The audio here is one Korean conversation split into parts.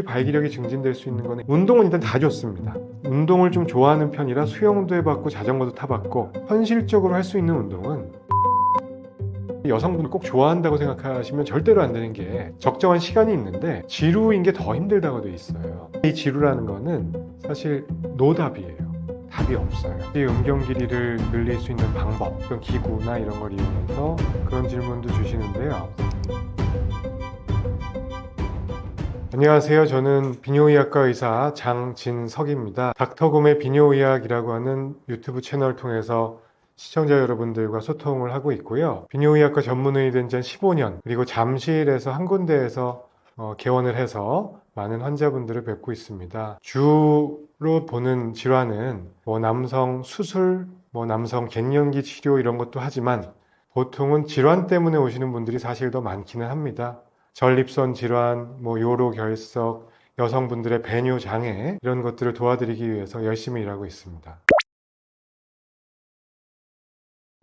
발기력이 증진될 수 있는 거는 운동은 일단 다 좋습니다. 운동을 좀 좋아하는 편이라 수영도 해봤고 자전거도 타봤고, 현실적으로 할 수 있는 운동은 여성분을 꼭 좋아한다고 생각하시면 절대로 안 되는 게, 적정한 시간이 있는데 지루인 게 더 힘들다고 돼 있어요. 이 지루라는 거는 사실 노답이에요. 답이 없어요. 이 음경 길이를 늘릴 수 있는 방법, 어떤 기구나 이런 걸 이용해서 그런 질문도 주시는데요. 안녕하세요. 저는 비뇨의학과 의사 장진석입니다. 닥터곰의 비뇨의학이라고 하는 유튜브 채널을 통해서 시청자 여러분들과 소통을 하고 있고요. 비뇨의학과 전문의이 된 지 한 15년, 그리고 잠실에서 한 군데에서 개원을 해서 많은 환자분들을 뵙고 있습니다. 주로 보는 질환은 남성 수술, 남성 갱년기 치료 이런 것도 하지만, 보통은 질환 때문에 오시는 분들이 사실 더 많기는 합니다. 전립선 질환, 요로 결석, 여성분들의 배뇨 장애, 이런 것들을 도와드리기 위해서 열심히 일하고 있습니다.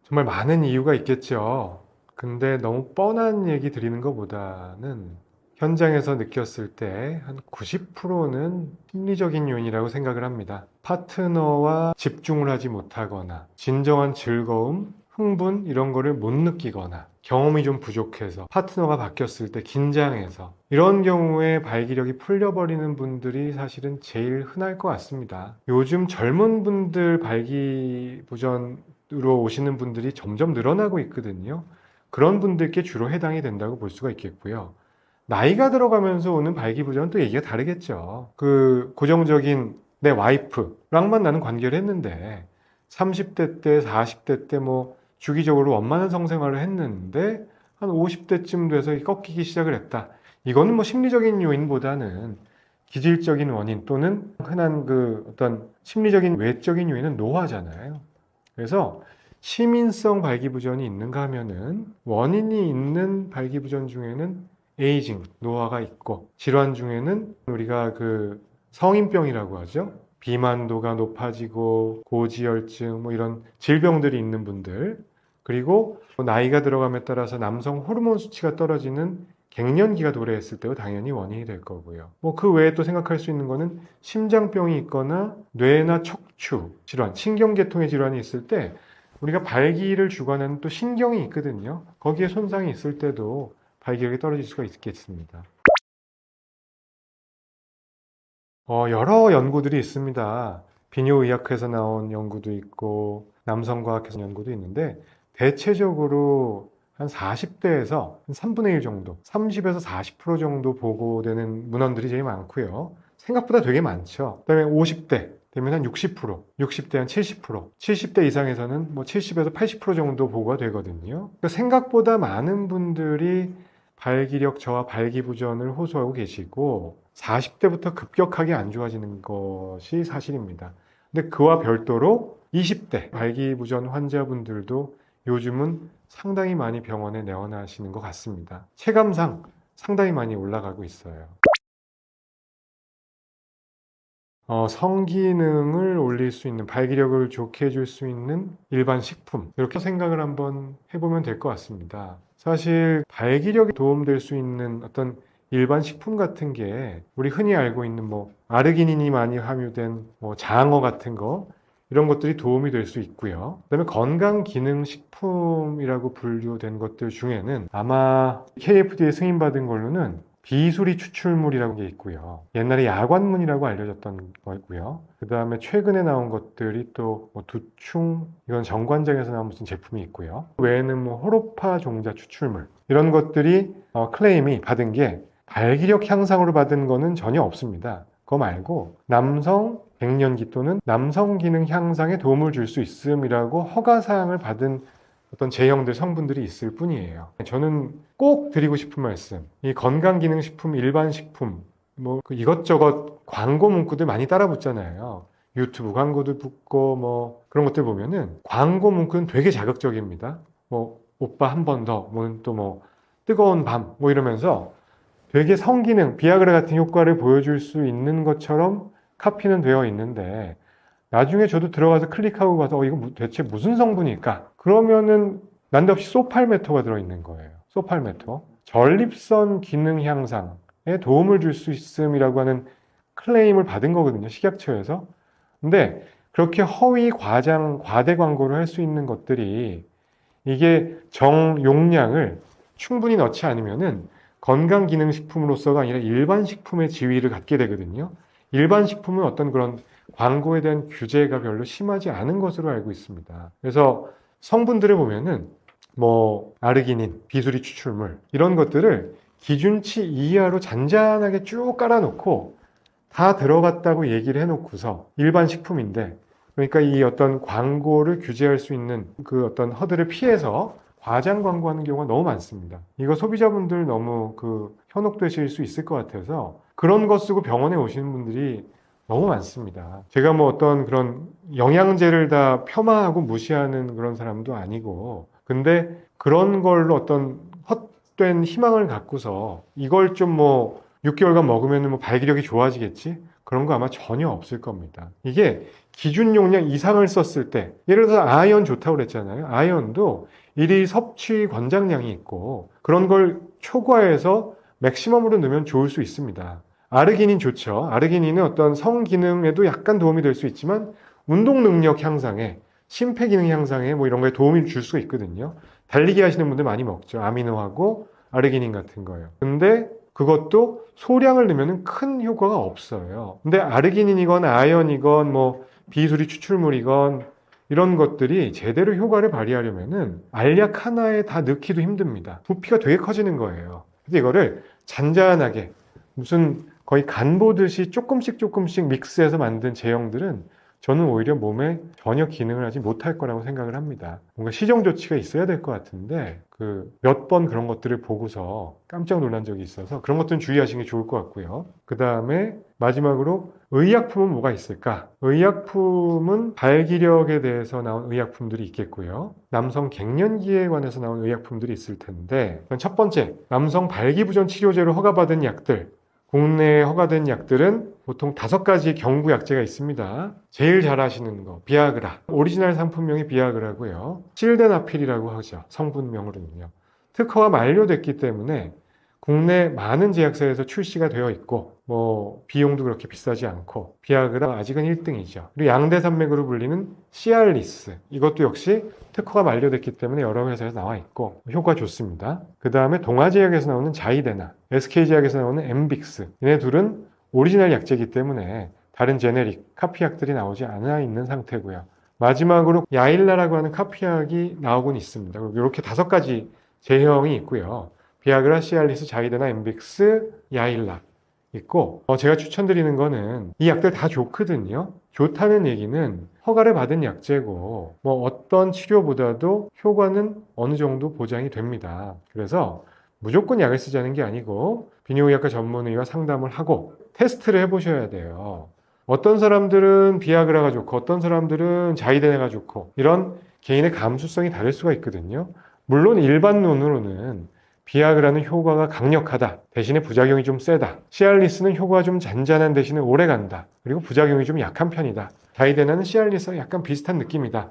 정말 많은 이유가 있겠죠. 근데 너무 뻔한 얘기 드리는 것보다는 현장에서 느꼈을 때 한 90%는 심리적인 요인이라고 생각을 합니다. 파트너와 집중을 하지 못하거나, 진정한 즐거움, 흥분 이런 거를 못 느끼거나, 경험이 좀 부족해서, 파트너가 바뀌었을 때 긴장해서, 이런 경우에 발기력이 풀려버리는 분들이 사실은 제일 흔할 것 같습니다. 요즘 젊은 분들 발기부전으로 오시는 분들이 점점 늘어나고 있거든요. 그런 분들께 주로 해당이 된다고 볼 수가 있겠고요. 나이가 들어가면서 오는 발기부전은 또 얘기가 다르겠죠. 고정적인 내 와이프랑만 나는 관계를 했는데 30대 때, 40대 때 주기적으로 원만한 성생활을 했는데 한 50대쯤 돼서 꺾이기 시작을 했다. 이거는 심리적인 요인보다는 기질적인 원인, 또는 흔한 어떤 심리적인 외적인 요인은 노화잖아요. 그래서 시민성 발기부전이 있는가 하면은, 원인이 있는 발기부전 중에는 에이징, 노화가 있고, 질환 중에는 우리가 성인병이라고 하죠. 비만도가 높아지고 고지혈증 이런 질병들이 있는 분들, 그리고 나이가 들어감에 따라서 남성 호르몬 수치가 떨어지는 갱년기가 도래했을 때도 당연히 원인이 될 거고요. 그 외에 또 생각할 수 있는 거는 심장병이 있거나 뇌나 척추 질환, 신경계통의 질환이 있을 때 우리가 발기를 주관하는 또 신경이 있거든요. 거기에 손상이 있을 때도 발기력이 떨어질 수가 있겠습니다. 여러 연구들이 있습니다. 비뇨의학회에서 나온 연구도 있고, 남성과학회에서 나온 연구도 있는데, 대체적으로 한 40대에서 한 3분의 1 정도, 30에서 40% 정도 보고되는 문헌들이 제일 많고요. 생각보다 되게 많죠. 그다음에 50대 되면 한 60%, 60대 한 70%, 70대 이상에서는 70에서 80% 정도 보고가 되거든요. 그러니까 생각보다 많은 분들이 발기력 저하, 발기부전을 호소하고 계시고, 40대부터 급격하게 안 좋아지는 것이 사실입니다. 근데 그와 별도로 20대 발기부전 환자분들도 요즘은 상당히 많이 병원에 내원하시는 것 같습니다. 체감상 상당히 많이 올라가고 있어요. 성기능을 올릴 수 있는, 발기력을 좋게 해줄 수 있는 일반 식품, 이렇게 생각을 한번 해보면 될 것 같습니다. 사실 발기력에 도움될 수 있는 어떤 일반 식품 같은 게, 우리 흔히 알고 있는 아르기닌이 많이 함유된 장어 같은 거, 이런 것들이 도움이 될 수 있고요. 그다음에 건강기능식품이라고 분류된 것들 중에는 아마 KFDA 승인받은 걸로는 비수리 추출물이라는 게 있고요. 옛날에 야관문이라고 알려졌던 거고요. 그 다음에 최근에 나온 것들이 또 두충, 이건 정관장에서 나온 무슨 제품이 있고요. 그 외에는 호로파 종자 추출물, 이런 것들이 클레임이 받은 게, 발기력 향상으로 받은 거는 전혀 없습니다. 그거 말고 남성 갱년기 또는 남성 기능 향상에 도움을 줄 수 있음이라고 허가사항을 받은 어떤 제형들, 성분들이 있을 뿐이에요. 저는 꼭 드리고 싶은 말씀, 이 건강기능식품, 일반식품, 이것저것 광고 문구들 많이 따라 붙잖아요. 유튜브 광고도 붙고 그런 것들 보면은 광고 문구는 되게 자극적입니다. 오빠 한 번 더, 또 뜨거운 밤 이러면서 되게 성기능, 비아그라 같은 효과를 보여줄 수 있는 것처럼 카피는 되어 있는데, 나중에 저도 들어가서 클릭하고 봐서 이거 대체 무슨 성분일까? 그러면은 난데없이 소팔메토가 들어있는 거예요. 소팔메토. 전립선 기능 향상, 도움을 줄 수 있음이라고 하는 클레임을 받은 거거든요, 식약처에서. 근데 그렇게 허위, 과장, 과대 광고를 할 수 있는 것들이 이게 정용량을 충분히 넣지 않으면은 건강기능식품으로서가 아니라 일반 식품의 지위를 갖게 되거든요. 일반 식품은 어떤 그런 광고에 대한 규제가 별로 심하지 않은 것으로 알고 있습니다. 그래서 성분들을 보면은 뭐 아르기닌, 비수리 추출물 이런 것들을 기준치 이하로 잔잔하게 쭉 깔아놓고 다 들어갔다고 얘기를 해놓고서 일반 식품인데, 그러니까 이 어떤 광고를 규제할 수 있는 그 어떤 허들을 피해서 과장 광고하는 경우가 너무 많습니다. 이거 소비자분들 너무 현혹되실 수 있을 것 같아서 그런 거 쓰고 병원에 오시는 분들이 너무 많습니다. 제가 뭐 어떤 그런 영양제를 다 폄하하고 무시하는 그런 사람도 아니고, 근데 그런 걸로 어떤 헛된 희망을 갖고서 이걸 좀 뭐 6개월간 먹으면 뭐 발기력이 좋아지겠지? 그런 거 아마 전혀 없을 겁니다. 이게 기준 용량 이상을 썼을 때, 예를 들어서 아연 좋다고 그랬잖아요. 아연도 일일 섭취 권장량이 있고 그런 걸 초과해서 맥시멈으로 넣으면 좋을 수 있습니다. 아르기닌 좋죠. 아르기닌은 어떤 성기능에도 약간 도움이 될 수 있지만 운동 능력 향상에, 심폐기능 향상에 뭐 이런 거에 도움이 줄 수가 있거든요. 달리기 하시는 분들 많이 먹죠. 아미노하고 아르기닌 같은 거요. 근데 그것도 소량을 넣으면 큰 효과가 없어요. 근데 아르기닌이건 아연이건 뭐 비수리 추출물이건 이런 것들이 제대로 효과를 발휘하려면은 알약 하나에 다 넣기도 힘듭니다. 부피가 되게 커지는 거예요. 근데 이거를 잔잔하게 무슨 거의 간 보듯이 조금씩 조금씩 믹스해서 만든 제형들은 저는 오히려 몸에 전혀 기능을 하지 못할 거라고 생각을 합니다. 뭔가 시정 조치가 있어야 될 것 같은데 몇 번 그런 것들을 보고서 깜짝 놀란 적이 있어서 그런 것들은 주의하시는 게 좋을 것 같고요. 그 다음에 마지막으로 의약품은 뭐가 있을까? 의약품은 발기력에 대해서 나온 의약품들이 있겠고요. 남성 갱년기에 관해서 나온 의약품들이 있을 텐데, 첫 번째, 남성 발기부전 치료제로 허가받은 약들. 국내에 허가된 약들은 보통 5가지 경구 약제가 있습니다. 제일 잘 아시는 거, 비아그라. 오리지널 상품명이 비아그라고요. 실데나필이라고 하죠. 성분명으로는요. 특허가 만료됐기 때문에 국내 많은 제약사에서 출시가 되어 있고, 뭐 비용도 그렇게 비싸지 않고, 비아그라 아직은 1등이죠. 그리고 양대산맥으로 불리는 시알리스, 이것도 역시 특허가 만료됐기 때문에 여러 회사에서 나와 있고 효과 좋습니다. 그 다음에 동아제약에서 나오는 자이데나, SK제약에서 나오는 엠빅스, 얘네 둘은 오리지널 약제이기 때문에 다른 제네릭, 카피약들이 나오지 않아 있는 상태고요. 마지막으로 야일라라고 하는 카피약이 나오곤 있습니다. 이렇게 5가지 제형이 있고요. 비아그라, 시알리스, 자이데나, 엠빅스, 야일라 있고, 제가 추천드리는 거는 이 약들 다 좋거든요. 좋다는 얘기는 허가를 받은 약제고 뭐 어떤 치료보다도 효과는 어느 정도 보장이 됩니다. 그래서 무조건 약을 쓰자는 게 아니고 비뇨기과과 전문의와 상담을 하고 테스트를 해보셔야 돼요. 어떤 사람들은 비아그라가 좋고 어떤 사람들은 자이데나가 좋고 이런 개인의 감수성이 다를 수가 있거든요. 물론 일반론으로는 비아그라는 효과가 강력하다. 대신에 부작용이 좀 세다. 시알리스는 효과가 좀 잔잔한 대신에 오래 간다. 그리고 부작용이 좀 약한 편이다. 자이데나는 시알리스와 약간 비슷한 느낌이다.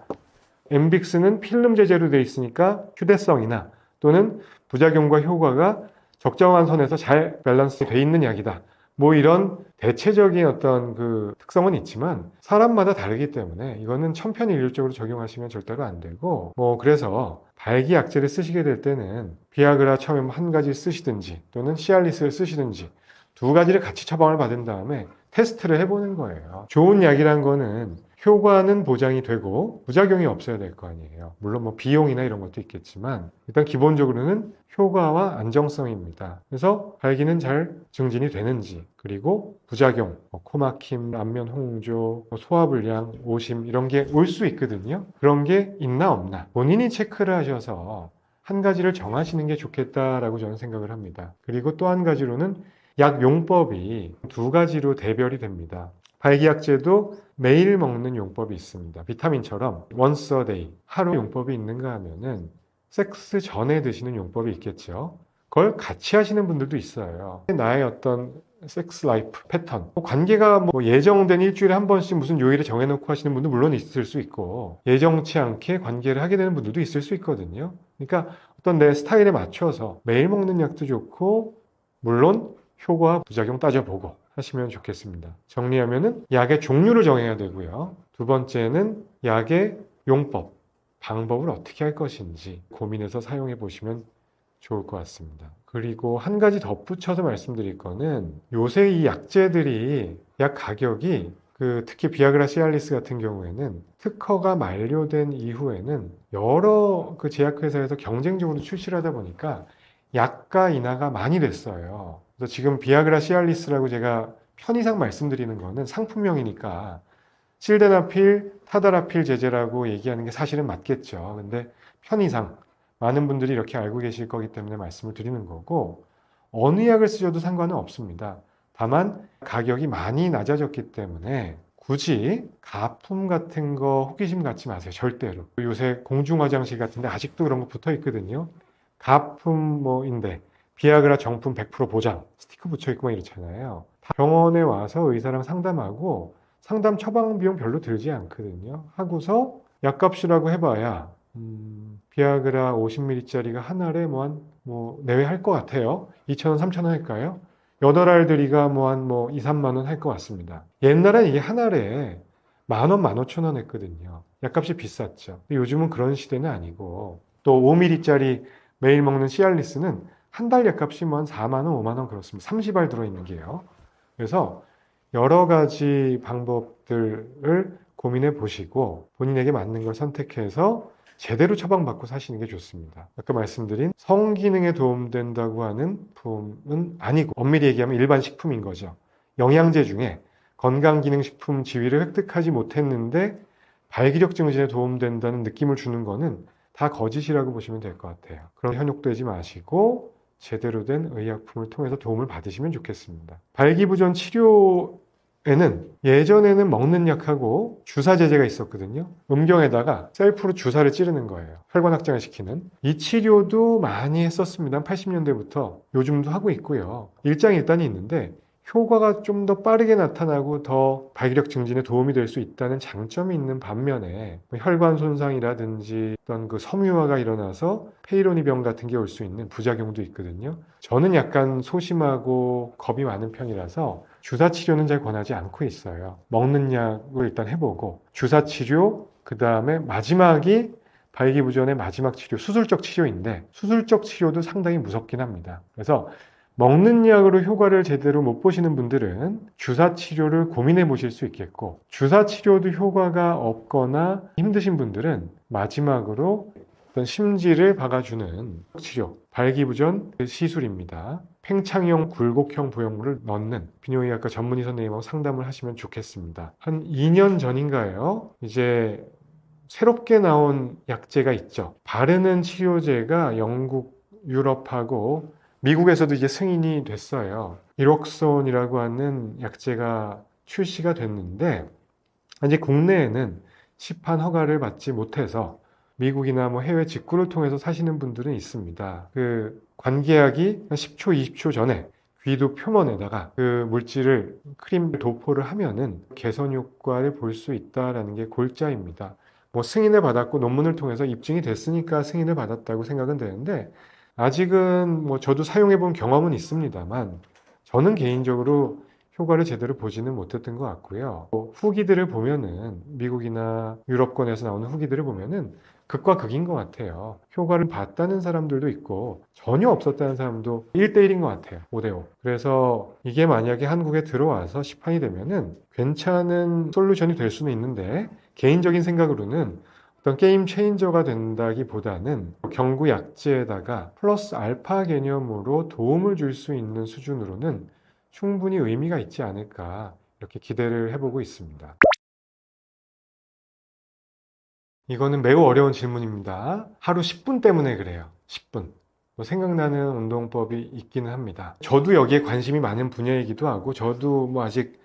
엠빅스는 필름 제제로 되어 있으니까 휴대성이나 또는 부작용과 효과가 적정한 선에서 잘 밸런스 되어 있는 약이다. 뭐 이런 대체적인 어떤 특성은 있지만 사람마다 다르기 때문에 이거는 천편일률적으로 적용하시면 절대로 안 되고, 그래서 발기약제를 쓰시게 될 때는 비아그라 처음에 한 가지 쓰시든지 또는 시알리스를 쓰시든지 2가지를 같이 처방을 받은 다음에 테스트를 해보는 거예요. 좋은 약이란 거는 효과는 보장이 되고 부작용이 없어야 될 거 아니에요. 물론 뭐 비용이나 이런 것도 있겠지만 일단 기본적으로는 효과와 안정성입니다. 그래서 발기는 잘 증진이 되는지, 그리고 부작용, 코막힘, 안면 홍조, 소화불량, 오심 이런 게 올 수 있거든요. 그런 게 있나 없나 본인이 체크를 하셔서 한 가지를 정하시는 게 좋겠다라고 저는 생각을 합니다. 그리고 또 한 가지로는 약 용법이 2가지로 대별이 됩니다. 발기약제도 매일 먹는 용법이 있습니다. 비타민처럼 once a day, 하루 용법이 있는가 하면은 섹스 전에 드시는 용법이 있겠죠. 그걸 같이 하시는 분들도 있어요. 나의 어떤 섹스 라이프 패턴, 관계가 뭐 예정된 일주일에 한 번씩 무슨 요일을 정해놓고 하시는 분도 물론 있을 수 있고, 예정치 않게 관계를 하게 되는 분들도 있을 수 있거든요. 그러니까 어떤 내 스타일에 맞춰서 매일 먹는 약도 좋고, 물론 효과, 부작용 따져보고 하시면 좋겠습니다. 정리하면은 약의 종류를 정해야 되고요. 두 번째는 약의 용법, 방법을 어떻게 할 것인지 고민해서 사용해 보시면 좋을 것 같습니다. 그리고 한 가지 덧붙여서 말씀드릴 거는 요새 이 약제들이 약 가격이 특히 비아그라 시알리스 같은 경우에는 특허가 만료된 이후에는 여러 제약회사에서 경쟁적으로 출시를 하다 보니까 약가 인하가 많이 됐어요. 그래서 지금 비아그라 시알리스라고 제가 편의상 말씀드리는 거는 상품명이니까 실데나필, 타다라필 제제라고 얘기하는 게 사실은 맞겠죠. 근데 편의상 많은 분들이 이렇게 알고 계실 거기 때문에 말씀을 드리는 거고, 어느 약을 쓰셔도 상관은 없습니다. 다만 가격이 많이 낮아졌기 때문에 굳이 가품 같은 거 호기심 갖지 마세요. 절대로. 요새 공중화장실 같은데 아직도 그런 거 붙어 있거든요. 가품 뭐인데 비아그라 정품 100% 보장 스티커 붙여 있고 막 이렇잖아요. 병원에 와서 의사랑 상담하고 상담 처방 비용 별로 들지 않거든요. 하고서 약값이라고 해봐야 비아그라 50ml짜리가 한 알에 내외 할 것 같아요. 2,000원, 3,000원 할까요? 8알들이가 한 2, 3만 원 할 것 같습니다. 옛날엔 이게 한 알에 10,000원, 15,000원 했거든요. 약값이 비쌌죠. 요즘은 그런 시대는 아니고 또 5ml짜리 매일 먹는 시알리스는 한 달 약값이 한 4만 원, 5만 원 그렇습니다. 30알 들어있는 게요. 그래서 여러 가지 방법들을 고민해 보시고 본인에게 맞는 걸 선택해서 제대로 처방받고 사시는 게 좋습니다. 아까 말씀드린 성기능에 도움된다고 하는 품은 아니고 엄밀히 얘기하면 일반 식품인 거죠. 영양제 중에 건강기능식품 지위를 획득하지 못했는데 발기력 증진에 도움된다는 느낌을 주는 거는 다 거짓이라고 보시면 될 것 같아요. 그럼 현혹되지 마시고 제대로 된 의약품을 통해서 도움을 받으시면 좋겠습니다. 발기부전 치료에는 예전에는 먹는 약하고 주사 제제가 있었거든요. 음경에다가 셀프로 주사를 찌르는 거예요. 혈관 확장을 시키는. 이 치료도 많이 했었습니다. 80년대부터 요즘도 하고 있고요. 일장일단이 있는데 효과가 좀 더 빠르게 나타나고 더 발기력 증진에 도움이 될 수 있다는 장점이 있는 반면에 혈관 손상이라든지 어떤 섬유화가 일어나서 페이로니 병 같은 게 올 수 있는 부작용도 있거든요. 저는 약간 소심하고 겁이 많은 편이라서 주사 치료는 잘 권하지 않고 있어요. 먹는 약을 일단 해보고 주사 치료, 그 다음에 마지막이 발기부전의 마지막 치료, 수술적 치료인데 수술적 치료도 상당히 무섭긴 합니다. 그래서 먹는 약으로 효과를 제대로 못 보시는 분들은 주사 치료를 고민해 보실 수 있겠고, 주사 치료도 효과가 없거나 힘드신 분들은 마지막으로 어떤 심지를 박아주는 치료, 발기부전 시술입니다. 팽창형 굴곡형 부형물을 넣는 비뇨기과과 전문의 선생님하고 상담을 하시면 좋겠습니다. 한 2년 전인가요? 이제 새롭게 나온 약제가 있죠. 바르는 치료제가 영국, 유럽하고 미국에서도 이제 승인이 됐어요. 이록손이라고 하는 약제가 출시가 됐는데 아직 국내에는 시판 허가를 받지 못해서 미국이나 해외 직구를 통해서 사시는 분들은 있습니다. 관계약이 10초, 20초 전에 귀도 표면에다가 물질을 크림 도포를 하면은 개선 효과를 볼 수 있다라는 게 골자입니다. 승인을 받았고 논문을 통해서 입증이 됐으니까 승인을 받았다고 생각은 되는데 아직은 저도 사용해 본 경험은 있습니다만 저는 개인적으로 효과를 제대로 보지는 못했던 것 같고요. 후기들을 보면은 미국이나 유럽권에서 나오는 후기들을 보면은 극과 극인 것 같아요. 효과를 봤다는 사람들도 있고 전혀 없었다는 사람도 1대1인 것 같아요. 5대5. 그래서 이게 만약에 한국에 들어와서 시판이 되면은 괜찮은 솔루션이 될 수는 있는데 개인적인 생각으로는 어떤 게임 체인저가 된다기보다는 경구 약제에다가 플러스 알파 개념으로 도움을 줄 수 있는 수준으로는 충분히 의미가 있지 않을까 이렇게 기대를 해보고 있습니다. 이거는 매우 어려운 질문입니다. 하루 10분 때문에 그래요. 10분. 생각나는 운동법이 있기는 합니다. 저도 여기에 관심이 많은 분야이기도 하고 저도 아직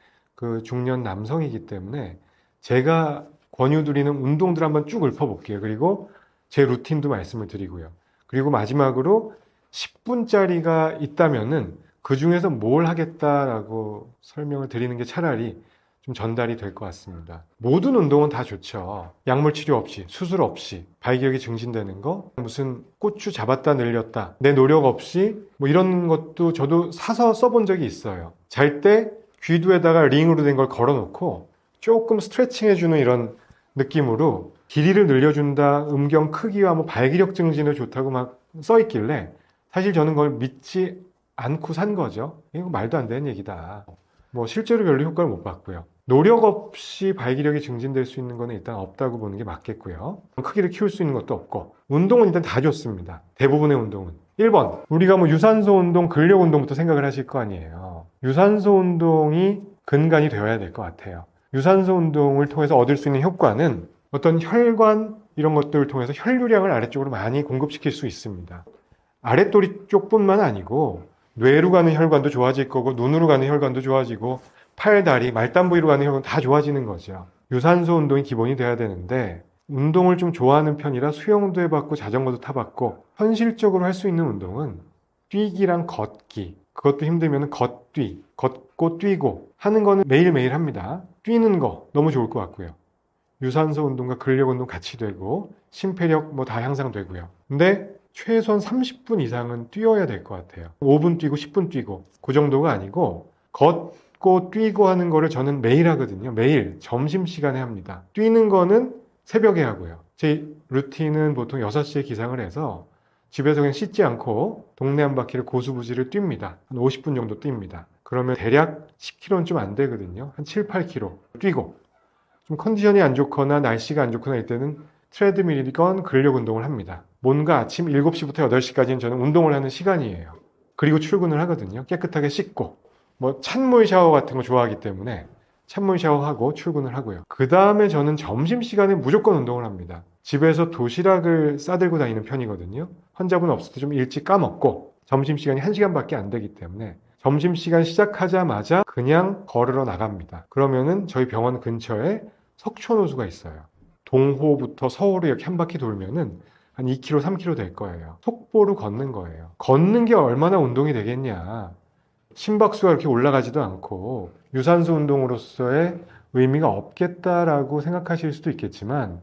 중년 남성이기 때문에 제가 권유드리는 운동들 한번 쭉 읊어볼게요. 그리고 제 루틴도 말씀을 드리고요. 그리고 마지막으로 10분짜리가 있다면은 그 중에서 뭘 하겠다라고 설명을 드리는 게 차라리 좀 전달이 될 것 같습니다. 모든 운동은 다 좋죠. 약물 치료 없이, 수술 없이 발기력이 증진되는 거, 무슨 고추 잡았다 늘렸다, 내 노력 없이 뭐 이런 것도 저도 사서 써본 적이 있어요. 잘 때 귀두에다가 링으로 된 걸 걸어놓고 조금 스트레칭 해주는 이런 느낌으로 길이를 늘려준다, 음경 크기와 뭐 발기력 증진에 좋다고 막 써있길래 사실 저는 그걸 믿지 않고 산 거죠. 이거 말도 안 되는 얘기다. 뭐 실제로 별로 효과를 못 봤고요. 노력 없이 발기력이 증진될 수 있는 거는 일단 없다고 보는 게 맞겠고요. 크기를 키울 수 있는 것도 없고, 운동은 일단 다 좋습니다. 대부분의 운동은. 1번, 우리가 뭐 유산소 운동, 근력 운동부터 생각을 하실 거 아니에요. 유산소 운동이 근간이 되어야 될 것 같아요. 유산소 운동을 통해서 얻을 수 있는 효과는 어떤 혈관 이런 것들을 통해서 혈류량을 아래쪽으로 많이 공급시킬 수 있습니다. 아랫도리 쪽뿐만 아니고 뇌로 가는 혈관도 좋아질 거고 눈으로 가는 혈관도 좋아지고 팔, 다리, 말단 부위로 가는 혈관 다 좋아지는 거죠. 유산소 운동이 기본이 돼야 되는데 운동을 좀 좋아하는 편이라 수영도 해봤고 자전거도 타봤고 현실적으로 할 수 있는 운동은 뛰기랑 걷기, 그것도 힘들면 걷기, 걷고 뛰고 하는 거는 매일매일 합니다. 뛰는 거 너무 좋을 것 같고요. 유산소 운동과 근력 운동 같이 되고 심폐력 뭐 다 향상되고요. 근데 최소한 30분 이상은 뛰어야 될 것 같아요. 5분 뛰고 10분 뛰고 그 정도가 아니고 걷고 뛰고 하는 거를 저는 매일 하거든요. 매일 점심시간에 합니다. 뛰는 거는 새벽에 하고요. 제 루틴은 보통 6시에 기상을 해서 집에서 그냥 씻지 않고 동네 한 바퀴를 고수부지를 뜁니다. 한 50분 정도 뜁니다. 그러면 대략 10km는 좀 안 되거든요. 한 7, 8km 뛰고 좀 컨디션이 안 좋거나 날씨가 안 좋거나 이때는 트레드밀이건 근력 운동을 합니다. 뭔가 아침 7시부터 8시까지는 저는 운동을 하는 시간이에요. 그리고 출근을 하거든요. 깨끗하게 씻고 뭐 찬물 샤워 같은 거 좋아하기 때문에 찬물 샤워하고 출근을 하고요. 그 다음에 저는 점심시간에 무조건 운동을 합니다. 집에서 도시락을 싸들고 다니는 편이거든요. 환자분 없을 때 좀 일찍 까먹고 점심시간이 1시간밖에 안 되기 때문에 점심시간 시작하자마자 그냥 걸으러 나갑니다. 그러면은 저희 병원 근처에 석촌호수가 있어요. 동호부터 서울을 이렇게 한 바퀴 돌면은 한 2km, 3km 될 거예요. 속보로 걷는 거예요. 걷는 게 얼마나 운동이 되겠냐. 심박수가 이렇게 올라가지도 않고 유산소 운동으로서의 의미가 없겠다라고 생각하실 수도 있겠지만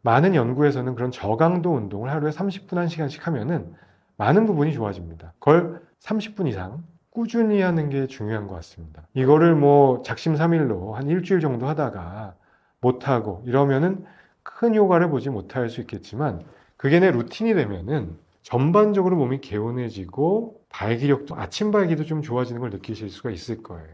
많은 연구에서는 그런 저강도 운동을 하루에 30분, 1시간씩 하면은 많은 부분이 좋아집니다. 그걸 30분 이상 꾸준히 하는 게 중요한 것 같습니다. 이거를 뭐 작심삼일로 한 일주일 정도 하다가 못하고 이러면은 큰 효과를 보지 못할 수 있겠지만 그게 내 루틴이 되면은 전반적으로 몸이 개운해지고 발기력도 아침 발기도 좀 좋아지는 걸 느끼실 수가 있을 거예요.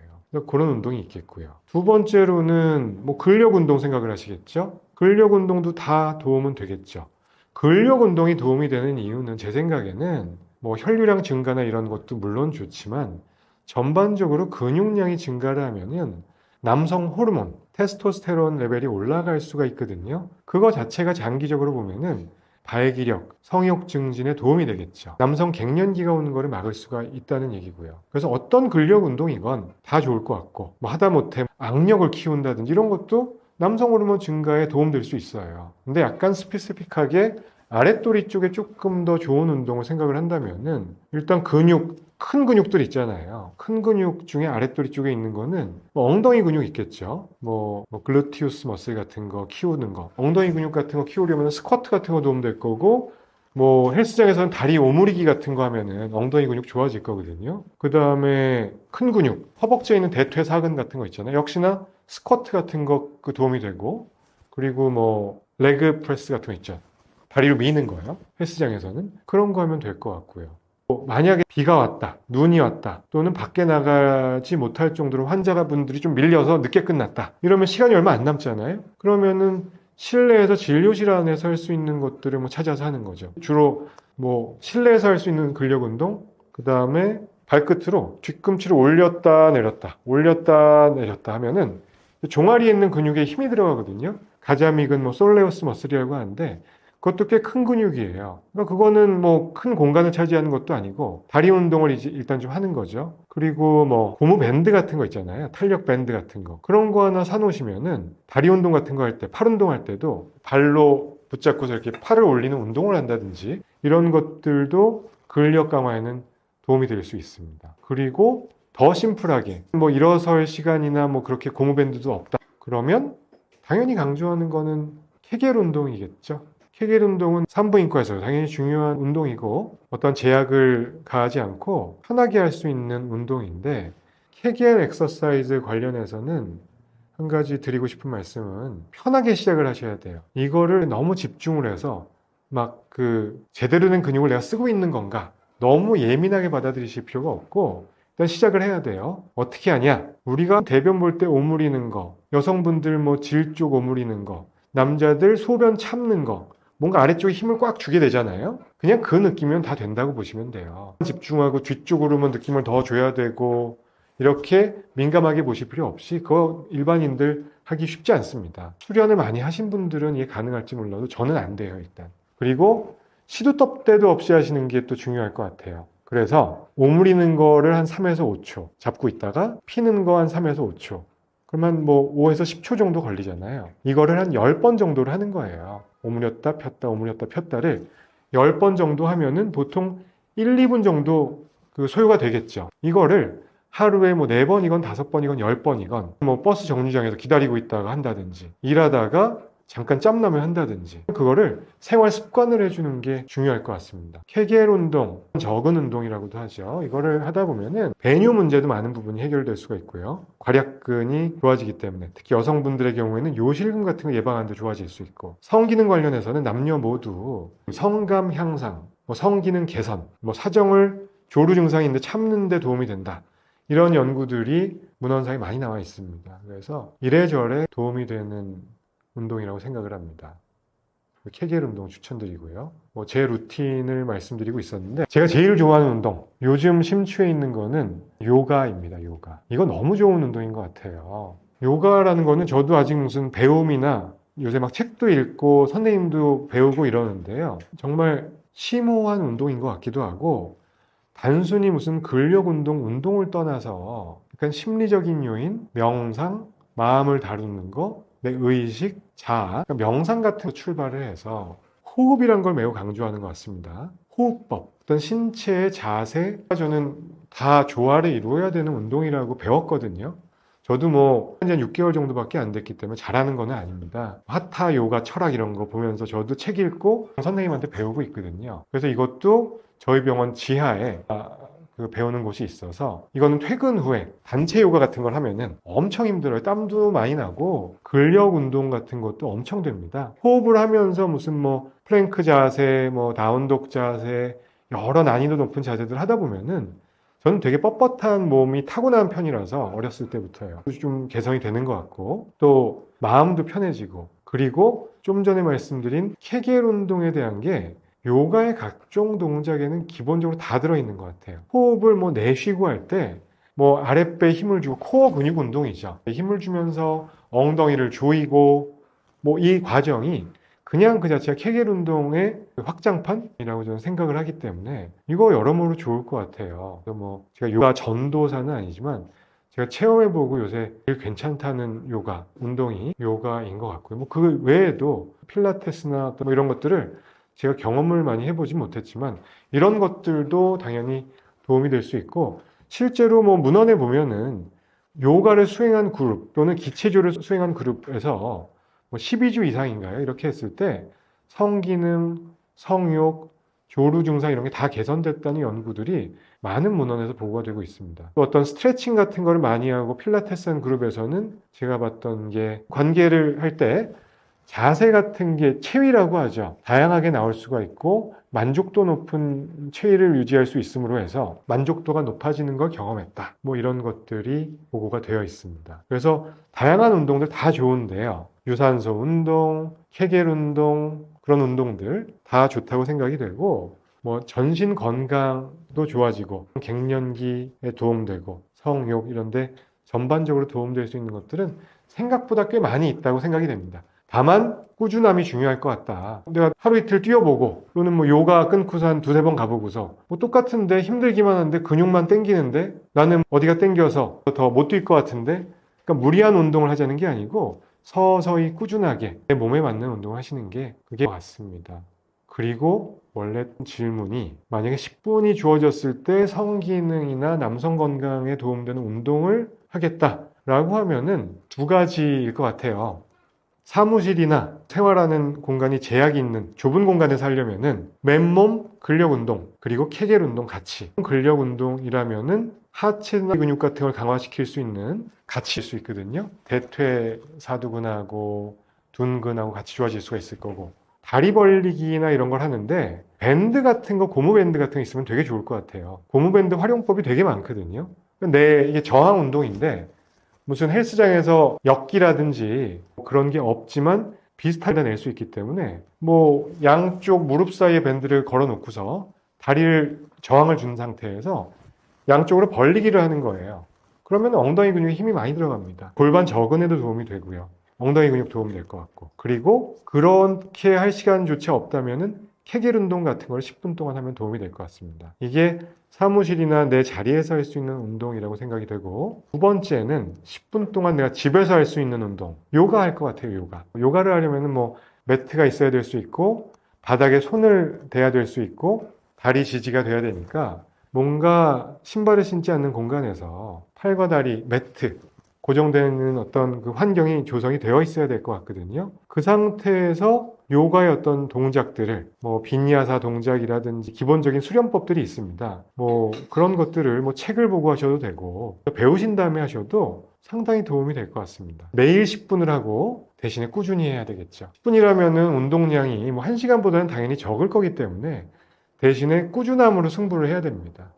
그런 운동이 있겠고요. 두 번째로는 뭐 근력 운동 생각을 하시겠죠? 근력 운동도 다 도움은 되겠죠. 근력 운동이 도움이 되는 이유는 제 생각에는 뭐 혈류량 증가나 이런 것도 물론 좋지만 전반적으로 근육량이 증가를 하면은 남성 호르몬, 테스토스테론 레벨이 올라갈 수가 있거든요. 그거 자체가 장기적으로 보면은 발기력, 성욕 증진에 도움이 되겠죠. 남성 갱년기가 오는 거를 막을 수가 있다는 얘기고요. 그래서 어떤 근력 운동이건 다 좋을 것 같고 뭐 하다못해 악력을 키운다든지 이런 것도 남성 호르몬 증가에 도움될 수 있어요. 근데 약간 스페시픽하게 아랫도리 쪽에 조금 더 좋은 운동을 생각을 한다면은 일단 큰 근육들 있잖아요. 큰 근육 중에 아랫도리 쪽에 있는 거는 뭐 엉덩이 근육 있겠죠. 뭐 글루티우스 머슬 같은 거 키우는 거. 엉덩이 근육 같은 거 키우려면 스쿼트 같은 거 도움될 거고 뭐 헬스장에서는 다리 오므리기 같은 거 하면은 엉덩이 근육 좋아질 거거든요. 그 다음에 큰 근육, 허벅지에 있는 대퇴사근 같은 거 있잖아요. 역시나 스쿼트 같은 거 그 도움이 되고 그리고 뭐 레그 프레스 같은 거 있죠. 다리로 미는 거예요. 헬스장에서는. 그런 거 하면 될 것 같고요. 만약에 비가 왔다, 눈이 왔다, 또는 밖에 나가지 못할 정도로 환자분들이 좀 밀려서 늦게 끝났다. 이러면 시간이 얼마 안 남잖아요. 그러면은 실내에서 진료실 안에서 할 수 있는 것들을 뭐 찾아서 하는 거죠. 주로 뭐 실내에서 할 수 있는 근력 운동, 그 다음에 발끝으로 뒤꿈치를 올렸다 내렸다, 올렸다 내렸다 하면은 종아리에 있는 근육에 힘이 들어가거든요. 가자믹은 뭐 솔레우스 머슬이라고 하는데 그것도 꽤 큰 근육이에요. 그러니까 그거는 뭐 큰 공간을 차지하는 것도 아니고 다리 운동을 이제 일단 좀 하는 거죠. 그리고 뭐 고무 밴드 같은 거 있잖아요. 탄력 밴드 같은 거. 그런 거 하나 사놓으시면은 다리 운동 같은 거 할 때, 팔 운동할 때도 발로 붙잡고서 이렇게 팔을 올리는 운동을 한다든지 이런 것들도 근력 강화에는 도움이 될 수 있습니다. 그리고 더 심플하게 뭐 일어설 시간이나 뭐 그렇게 고무밴드도 없다 그러면 당연히 강조하는 거는 케겔 운동이겠죠. 케겔 운동은 산부인과에서 당연히 중요한 운동이고 어떤 제약을 가하지 않고 편하게 할 수 있는 운동인데 케겔 엑서사이즈 관련해서는 한 가지 드리고 싶은 말씀은 편하게 시작을 하셔야 돼요. 이거를 너무 집중을 해서 막 제대로 된 근육을 내가 쓰고 있는 건가? 너무 예민하게 받아들이실 필요가 없고 일단 시작을 해야 돼요. 어떻게 하냐? 우리가 대변 볼 때 오므리는 거, 여성분들 뭐 질 쪽 오므리는 거, 남자들 소변 참는 거, 뭔가 아래쪽에 힘을 꽉 주게 되잖아요. 그냥 그 느낌이면 다 된다고 보시면 돼요. 집중하고 뒤쪽으로만 느낌을 더 줘야 되고 이렇게 민감하게 보실 필요 없이 그거 일반인들 하기 쉽지 않습니다. 수련을 많이 하신 분들은 이게 가능할지 몰라도 저는 안 돼요, 일단. 그리고 시도 때도 없이 하시는 게 또 중요할 것 같아요. 그래서 오므리는 거를 한 3에서 5초 잡고 있다가 피는 거 한 3에서 5초. 그러면 뭐 5에서 10초 정도 걸리잖아요. 이거를 한 10번 정도를 하는 거예요. 오므렸다 폈다 오므렸다 폈다를 10번 정도 하면은 보통 1, 2분 정도 소요가 되겠죠. 이거를 하루에 뭐 4번이건 5번이건 10번이건 뭐 버스 정류장에서 기다리고 있다가 한다든지 일하다가 잠깐 짬나면 한다든지 그거를 생활 습관을 해주는 게 중요할 것 같습니다. 케겔 운동, 적은 운동이라고도 하죠. 이거를 하다 보면은 배뇨 문제도 많은 부분이 해결될 수가 있고요. 괄약근이 좋아지기 때문에 특히 여성분들의 경우에는 요실금 같은 거 예방하는 데 좋아질 수 있고 성기능 관련해서는 남녀 모두 성감 향상, 뭐 성기능 개선, 뭐 사정을 조루 증상이 있는데 참는 데 도움이 된다. 이런 연구들이 문헌상에 많이 나와 있습니다. 그래서 이래저래 도움이 되는 운동이라고 생각을 합니다. 케겔 운동 추천드리고요. 뭐 제 루틴을 말씀드리고 있었는데 제가 제일 좋아하는 운동, 요즘 심취해 있는 거는 요가입니다. 요가. 이거 너무 좋은 운동인 것 같아요. 요가라는 거는 저도 아직 무슨 배움이나 요새 막 책도 읽고 선생님도 배우고 이러는데요. 정말 심오한 운동인 것 같기도 하고 단순히 무슨 근력 운동, 운동을 떠나서 약간 심리적인 요인, 명상, 마음을 다루는 거, 내 의식, 자아, 그러니까 명상 같은 거 출발을 해서 호흡이란 걸 매우 강조하는 것 같습니다. 호흡법, 어떤 신체의 자세, 저는 다 조화를 이루어야 되는 운동이라고 배웠거든요. 저도 뭐 한 6개월 정도밖에 안 됐기 때문에 잘하는 건 아닙니다. 하타, 요가, 철학 이런 거 보면서 저도 책 읽고 선생님한테 배우고 있거든요. 그래서 이것도 저희 병원 지하에 배우는 곳이 있어서 이거는 퇴근 후에 단체 요가 같은 걸 하면은 엄청 힘들어요. 땀도 많이 나고 근력 운동 같은 것도 엄청 됩니다. 호흡을 하면서 무슨 뭐 플랭크 자세, 뭐 다운독 자세, 여러 난이도 높은 자세들 하다 보면은 저는 되게 뻣뻣한 몸이 타고난 편이라서 어렸을 때부터요. 좀 개선이 되는 것 같고 또 마음도 편해지고 그리고 좀 전에 말씀드린 케겔 운동에 대한 게 요가의 각종 동작에는 기본적으로 다 들어있는 것 같아요. 호흡을 뭐 내쉬고 할 때 뭐 아랫배에 힘을 주고 코어 근육 운동이죠. 힘을 주면서 엉덩이를 조이고 뭐 이 과정이 그냥 그 자체가 케겔 운동의 확장판이라고 저는 생각을 하기 때문에 이거 여러모로 좋을 것 같아요. 그래서 뭐 제가 요가 전도사는 아니지만 제가 체험해보고 요새 제일 괜찮다는 요가 운동이 요가인 것 같고요. 뭐 그 외에도 필라테스나 또 뭐 이런 것들을 제가 경험을 많이 해보지 못했지만 이런 것들도 당연히 도움이 될 수 있고 실제로 뭐 문헌에 보면은 요가를 수행한 그룹 또는 기체조를 수행한 그룹에서 뭐 12주 이상인가요? 이렇게 했을 때 성기능, 성욕, 조루 증상 이런 게 다 개선됐다는 연구들이 많은 문헌에서 보고가 되고 있습니다. 또 어떤 스트레칭 같은 걸 많이 하고 필라테스 한 그룹에서는 제가 봤던 게 관계를 할 때 자세 같은 게 체위라고 하죠. 다양하게 나올 수가 있고 만족도 높은 체위를 유지할 수 있으므로 해서 만족도가 높아지는 걸 경험했다. 뭐 이런 것들이 보고가 되어 있습니다. 그래서 다양한 운동들 다 좋은데요. 유산소 운동, 케겔 운동, 그런 운동들 다 좋다고 생각이 되고 뭐 전신 건강도 좋아지고 갱년기에 도움되고 성욕 이런데 전반적으로 도움될 수 있는 것들은 생각보다 꽤 많이 있다고 생각이 됩니다. 다만 꾸준함이 중요할 것 같다. 내가 하루 이틀 뛰어보고 또는 뭐 요가 끊고서 한 두세 번 가보고서 뭐 똑같은데 힘들기만 한데 근육만 땡기는데 나는 어디가 땡겨서 더 못 뛸 것 같은데 그러니까 무리한 운동을 하자는 게 아니고 서서히 꾸준하게 내 몸에 맞는 운동을 하시는 게 그게 맞습니다. 그리고 원래 질문이 만약에 10분이 주어졌을 때 성기능이나 남성 건강에 도움되는 운동을 하겠다. 라고 하면은 두 가지일 것 같아요. 사무실이나 생활하는 공간이 제약이 있는 좁은 공간에 살려면은 맨몸 근력 운동 그리고 케겔 운동 같이, 근력 운동이라면은 하체나 근육 같은 걸 강화시킬 수 있는 같이 일 수 있거든요. 대퇴사두근하고 둔근하고 같이 좋아질 수가 있을 거고, 다리 벌리기나 이런 걸 하는데 밴드 같은 거, 고무 밴드 같은 거 있으면 되게 좋을 것 같아요. 고무 밴드 활용법이 되게 많거든요. 근데 이게 저항 운동인데 무슨 헬스장에서 역기라든지 그런 게 없지만 비슷하게 낼 수 있기 때문에 뭐 양쪽 무릎 사이에 밴드를 걸어 놓고서 다리를 저항을 준 상태에서 양쪽으로 벌리기를 하는 거예요. 그러면 엉덩이 근육에 힘이 많이 들어갑니다. 골반 저근에도 도움이 되고요. 엉덩이 근육 도움이 될 것 같고. 그리고 그렇게 할 시간조차 없다면은 케겔 운동 같은 걸 10분 동안 하면 도움이 될 것 같습니다. 이게 사무실이나 내 자리에서 할 수 있는 운동이라고 생각이 되고, 두 번째는 10분 동안 내가 집에서 할 수 있는 운동. 요가 할 것 같아요, 요가. 요가를 하려면은 뭐 매트가 있어야 될 수 있고, 바닥에 손을 대야 될 수 있고, 다리 지지가 돼야 되니까 뭔가 신발을 신지 않는 공간에서 팔과 다리, 매트, 고정되는 어떤 그 환경이 조성이 되어 있어야 될 것 같거든요. 그 상태에서 요가의 어떤 동작들을, 뭐 빈야사 동작이라든지 기본적인 수련법들이 있습니다. 뭐 그런 것들을 뭐 책을 보고 하셔도 되고 배우신 다음에 하셔도 상당히 도움이 될 것 같습니다. 매일 10분을 하고 대신에 꾸준히 해야 되겠죠. 10분이라면은 운동량이 뭐 1시간보다는 당연히 적을 거기 때문에 대신에 꾸준함으로 승부를 해야 됩니다.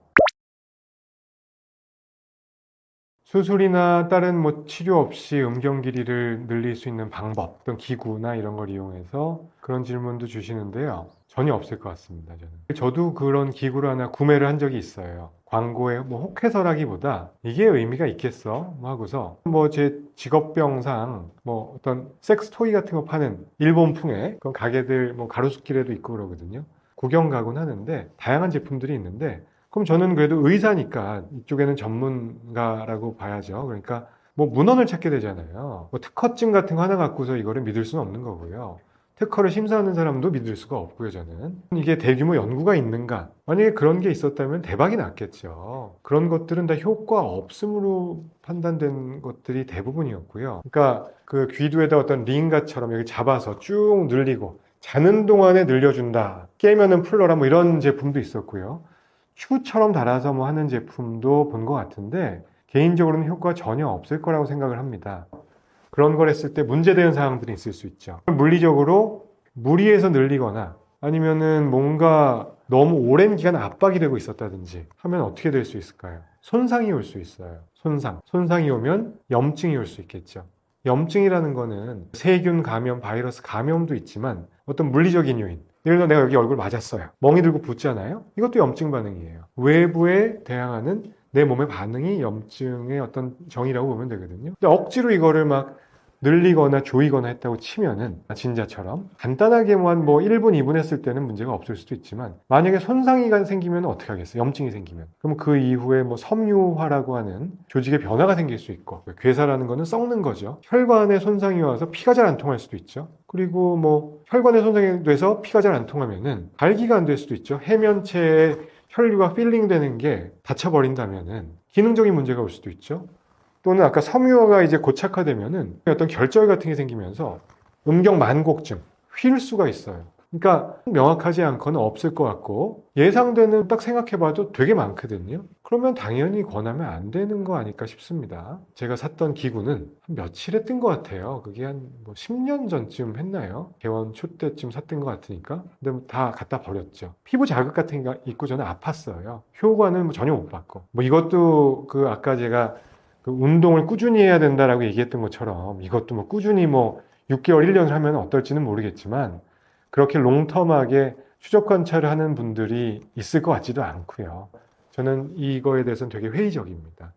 수술이나 다른 뭐 치료 없이 음경 길이를 늘릴 수 있는 방법, 어떤 기구나 이런 걸 이용해서 그런 질문도 주시는데요. 전혀 없을 것 같습니다, 저는. 저도 그런 기구를 하나 구매를 한 적이 있어요. 광고에 뭐 혹해서라기보다 이게 의미가 있겠어? 뭐 하고서 뭐 제 직업병상 뭐 어떤 섹스 토이 같은 거 파는 일본풍의 그런 가게들 뭐 가로수길에도 있고 그러거든요. 구경 가곤 하는데 다양한 제품들이 있는데, 그럼 저는 그래도 의사니까 이쪽에는 전문가라고 봐야죠. 그러니까 뭐 문헌을 찾게 되잖아요. 뭐 특허증 같은 거 하나 갖고서 이거를 믿을 수는 없는 거고요. 특허를 심사하는 사람도 믿을 수가 없고요, 저는. 이게 대규모 연구가 있는가? 만약에 그런 게 있었다면 대박이 났겠죠. 그런 것들은 다 효과 없음으로 판단된 것들이 대부분이었고요. 그러니까 그 귀두에다 어떤 링가처럼 여기 잡아서 쭉 늘리고 자는 동안에 늘려준다. 깨면은 풀러라 뭐 이런 제품도 있었고요. 슈처럼 달아서 뭐 하는 제품도 본 것 같은데 개인적으로는 효과가 전혀 없을 거라고 생각을 합니다. 그런 걸 했을 때 문제되는 사항들이 있을 수 있죠. 물리적으로 무리해서 늘리거나 아니면은 뭔가 너무 오랜 기간 압박이 되고 있었다든지 하면 어떻게 될 수 있을까요? 손상이 올 수 있어요. 손상이 오면 염증이 올 수 있겠죠. 염증이라는 거는 세균 감염, 바이러스 감염도 있지만 어떤 물리적인 요인, 예를 들어 내가 여기 얼굴 맞았어요. 멍이 들고 붓잖아요. 이것도 염증 반응이에요. 외부에 대항하는 내 몸의 반응이 염증의 어떤 정의라고 보면 되거든요. 근데 억지로 이거를 막 늘리거나 조이거나 했다고 치면은 진자처럼 간단하게 뭐 1분, 2분 했을 때는 문제가 없을 수도 있지만 만약에 손상이 생기면 어떻게 하겠어요? 염증이 생기면. 그럼 그 이후에 뭐 섬유화라고 하는 조직의 변화가 생길 수 있고, 괴사라는 거는 썩는 거죠. 혈관에 손상이 와서 피가 잘 안 통할 수도 있죠. 그리고 뭐 혈관에 손상이 돼서 피가 잘 안 통하면은 발기가 안 될 수도 있죠. 해면체에 혈류가 필링되는 게 닫혀버린다면은 기능적인 문제가 올 수도 있죠. 또는 아까 섬유화가 이제 고착화되면은 어떤 결절 같은 게 생기면서 음경 만곡증, 휠 수가 있어요. 그러니까 명확하지 않거나 없을 것 같고 예상되는 딱 생각해봐도 되게 많거든요. 그러면 당연히 권하면 안 되는 거 아닐까 싶습니다. 제가 샀던 기구는 한 며칠 했던 것 같아요. 그게 한 뭐 10년 전쯤 했나요? 개원 초 때쯤 샀던 것 같으니까. 근데 뭐다 갖다 버렸죠. 피부 자극 같은 게 있고 저는 아팠어요. 효과는 뭐 전혀 못 받고. 뭐 이것도 그 아까 제가 그 운동을 꾸준히 해야 된다라고 얘기했던 것처럼 이것도 뭐 꾸준히 뭐 6개월, 1년을 하면 어떨지는 모르겠지만 그렇게 롱텀하게 추적 관찰을 하는 분들이 있을 것 같지도 않고요. 저는 이거에 대해서는 되게 회의적입니다.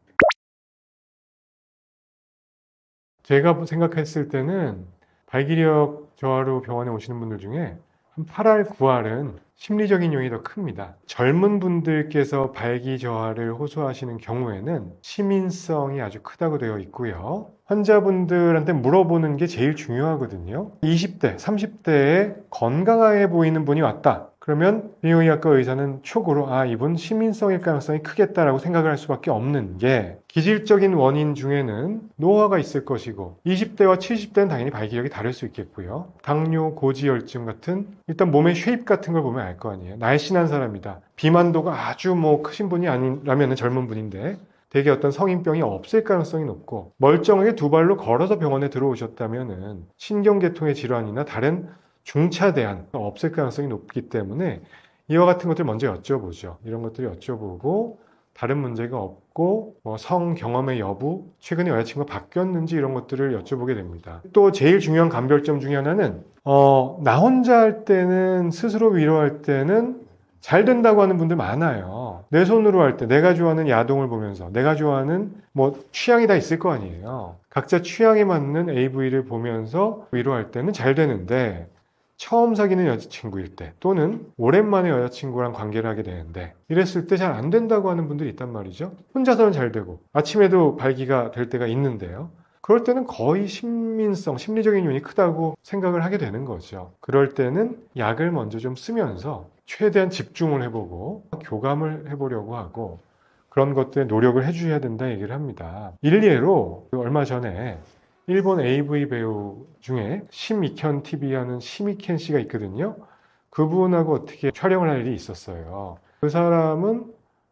제가 생각했을 때는 발기력 저하로 병원에 오시는 분들 중에 한 8할, 9할은 심리적인 요인이 더 큽니다. 젊은 분들께서 발기저하를 호소하시는 경우에는 시민성이 아주 크다고 되어 있고요. 환자분들한테 물어보는 게 제일 중요하거든요. 20대, 30대에 건강해 보이는 분이 왔다. 그러면 비뇨기과과 의사는 촉으로 이분 시민성일 가능성이 크겠다라고 생각을 할 수밖에 없는 게, 기질적인 원인 중에는 노화가 있을 것이고 20대와 70대는 당연히 발기력이 다를 수 있겠고요. 당뇨, 고지혈증 같은 일단 몸의 쉐입 같은 걸 보면 알 거 아니에요. 날씬한 사람이다. 비만도가 아주 크신 분이 아니라면 젊은 분인데 되게 어떤 성인병이 없을 가능성이 높고, 멀쩡하게 두 발로 걸어서 병원에 들어오셨다면은 신경계통의 질환이나 다른 중차대한 없을 가능성이 높기 때문에 이와 같은 것들 먼저 여쭤보죠. 이런 것들을 여쭤보고 다른 문제가 없고 성 경험의 여부, 최근에 여자친구가 바뀌었는지 이런 것들을 여쭤보게 됩니다. 또 제일 중요한 감별점 중에 하나는 나 혼자 할 때는, 스스로 위로할 때는 잘 된다고 하는 분들 많아요. 내 손으로 할 때 내가 좋아하는 야동을 보면서 내가 좋아하는 취향이 다 있을 거 아니에요. 각자 취향에 맞는 AV를 보면서 위로할 때는 잘 되는데, 처음 사귀는 여자친구일 때 또는 오랜만에 여자친구랑 관계를 하게 되는데 이랬을 때 잘 안 된다고 하는 분들이 있단 말이죠. 혼자서는 잘 되고 아침에도 발기가 될 때가 있는데요. 그럴 때는 거의 심민성, 심리적인 요인이 크다고 생각을 하게 되는 거죠. 그럴 때는 약을 먼저 좀 쓰면서 최대한 집중을 해보고 교감을 해보려고 하고 그런 것들에 노력을 해주셔야 된다 얘기를 합니다. 일례로 얼마 전에 일본 AV 배우 중에 심익현 TV 하는 심익현 씨가 있거든요. 그분하고 어떻게 촬영을 할 일이 있었어요. 그 사람은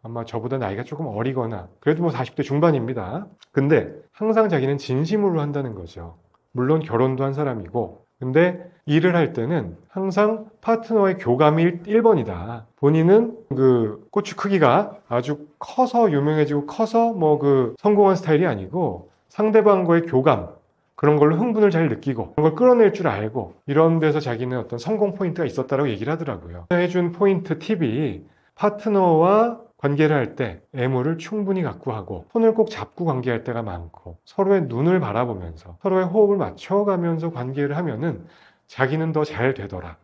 아마 저보다 나이가 조금 어리거나 그래도 40대 중반입니다. 근데 항상 자기는 진심으로 한다는 거죠. 물론 결혼도 한 사람이고, 근데 일을 할 때는 항상 파트너의 교감이 1번이다. 본인은 그 고추 크기가 아주 커서 유명해지고 커서 성공한 스타일이 아니고 상대방과의 교감, 그런 걸로 흥분을 잘 느끼고 그런 걸 끌어낼 줄 알고, 이런 데서 자기는 어떤 성공 포인트가 있었다고 얘기를 하더라고요. 해준 포인트 팁이 파트너와 관계를 할 때 애무를 충분히 갖고 하고 손을 꼭 잡고 관계할 때가 많고 서로의 눈을 바라보면서 서로의 호흡을 맞춰가면서 관계를 하면은 자기는 더 잘 되더라.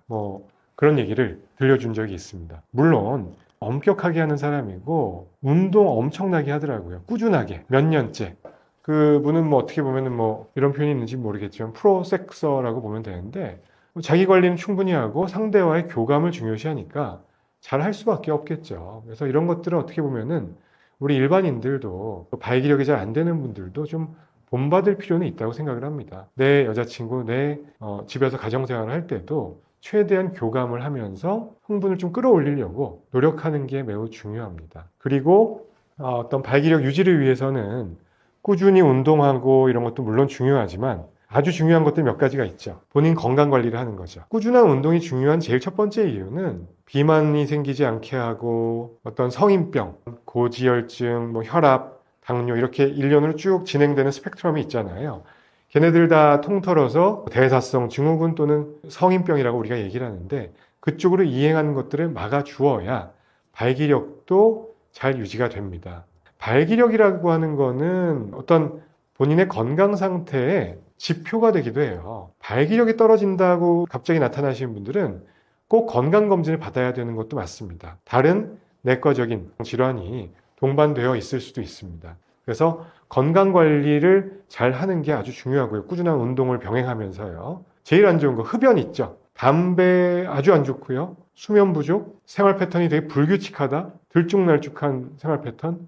그런 얘기를 들려준 적이 있습니다. 물론 엄격하게 하는 사람이고 운동 엄청나게 하더라고요. 꾸준하게 몇 년째. 그분은 어떻게 보면은 이런 표현이 있는지 모르겠지만 프로섹서라고 보면 되는데, 자기 관리는 충분히 하고 상대와의 교감을 중요시하니까 잘 할 수밖에 없겠죠. 그래서 이런 것들은 어떻게 보면은 우리 일반인들도, 발기력이 잘 안 되는 분들도 좀 본받을 필요는 있다고 생각을 합니다. 내 여자친구, 내 집에서 가정생활을 할 때도 최대한 교감을 하면서 흥분을 좀 끌어올리려고 노력하는 게 매우 중요합니다. 그리고 어떤 발기력 유지를 위해서는 꾸준히 운동하고 이런 것도 물론 중요하지만 아주 중요한 것들 몇 가지가 있죠. 본인 건강 관리를 하는 거죠. 꾸준한 운동이 중요한 제일 첫 번째 이유는 비만이 생기지 않게 하고 어떤 성인병, 고지혈증, 혈압, 당뇨 이렇게 일련으로 쭉 진행되는 스펙트럼이 있잖아요. 걔네들 다 통틀어서 대사성 증후군 또는 성인병이라고 우리가 얘기를 하는데, 그쪽으로 이행하는 것들을 막아주어야 발기력도 잘 유지가 됩니다. 발기력이라고 하는 거는 어떤 본인의 건강 상태의 지표가 되기도 해요. 발기력이 떨어진다고 갑자기 나타나시는 분들은 꼭 건강검진을 받아야 되는 것도 맞습니다. 다른 내과적인 질환이 동반되어 있을 수도 있습니다. 그래서 건강관리를 잘 하는 게 아주 중요하고요. 꾸준한 운동을 병행하면서요. 제일 안 좋은 거 흡연 있죠. 담배 아주 안 좋고요. 수면 부족, 생활 패턴이 되게 불규칙하다, 들쭉날쭉한 생활 패턴,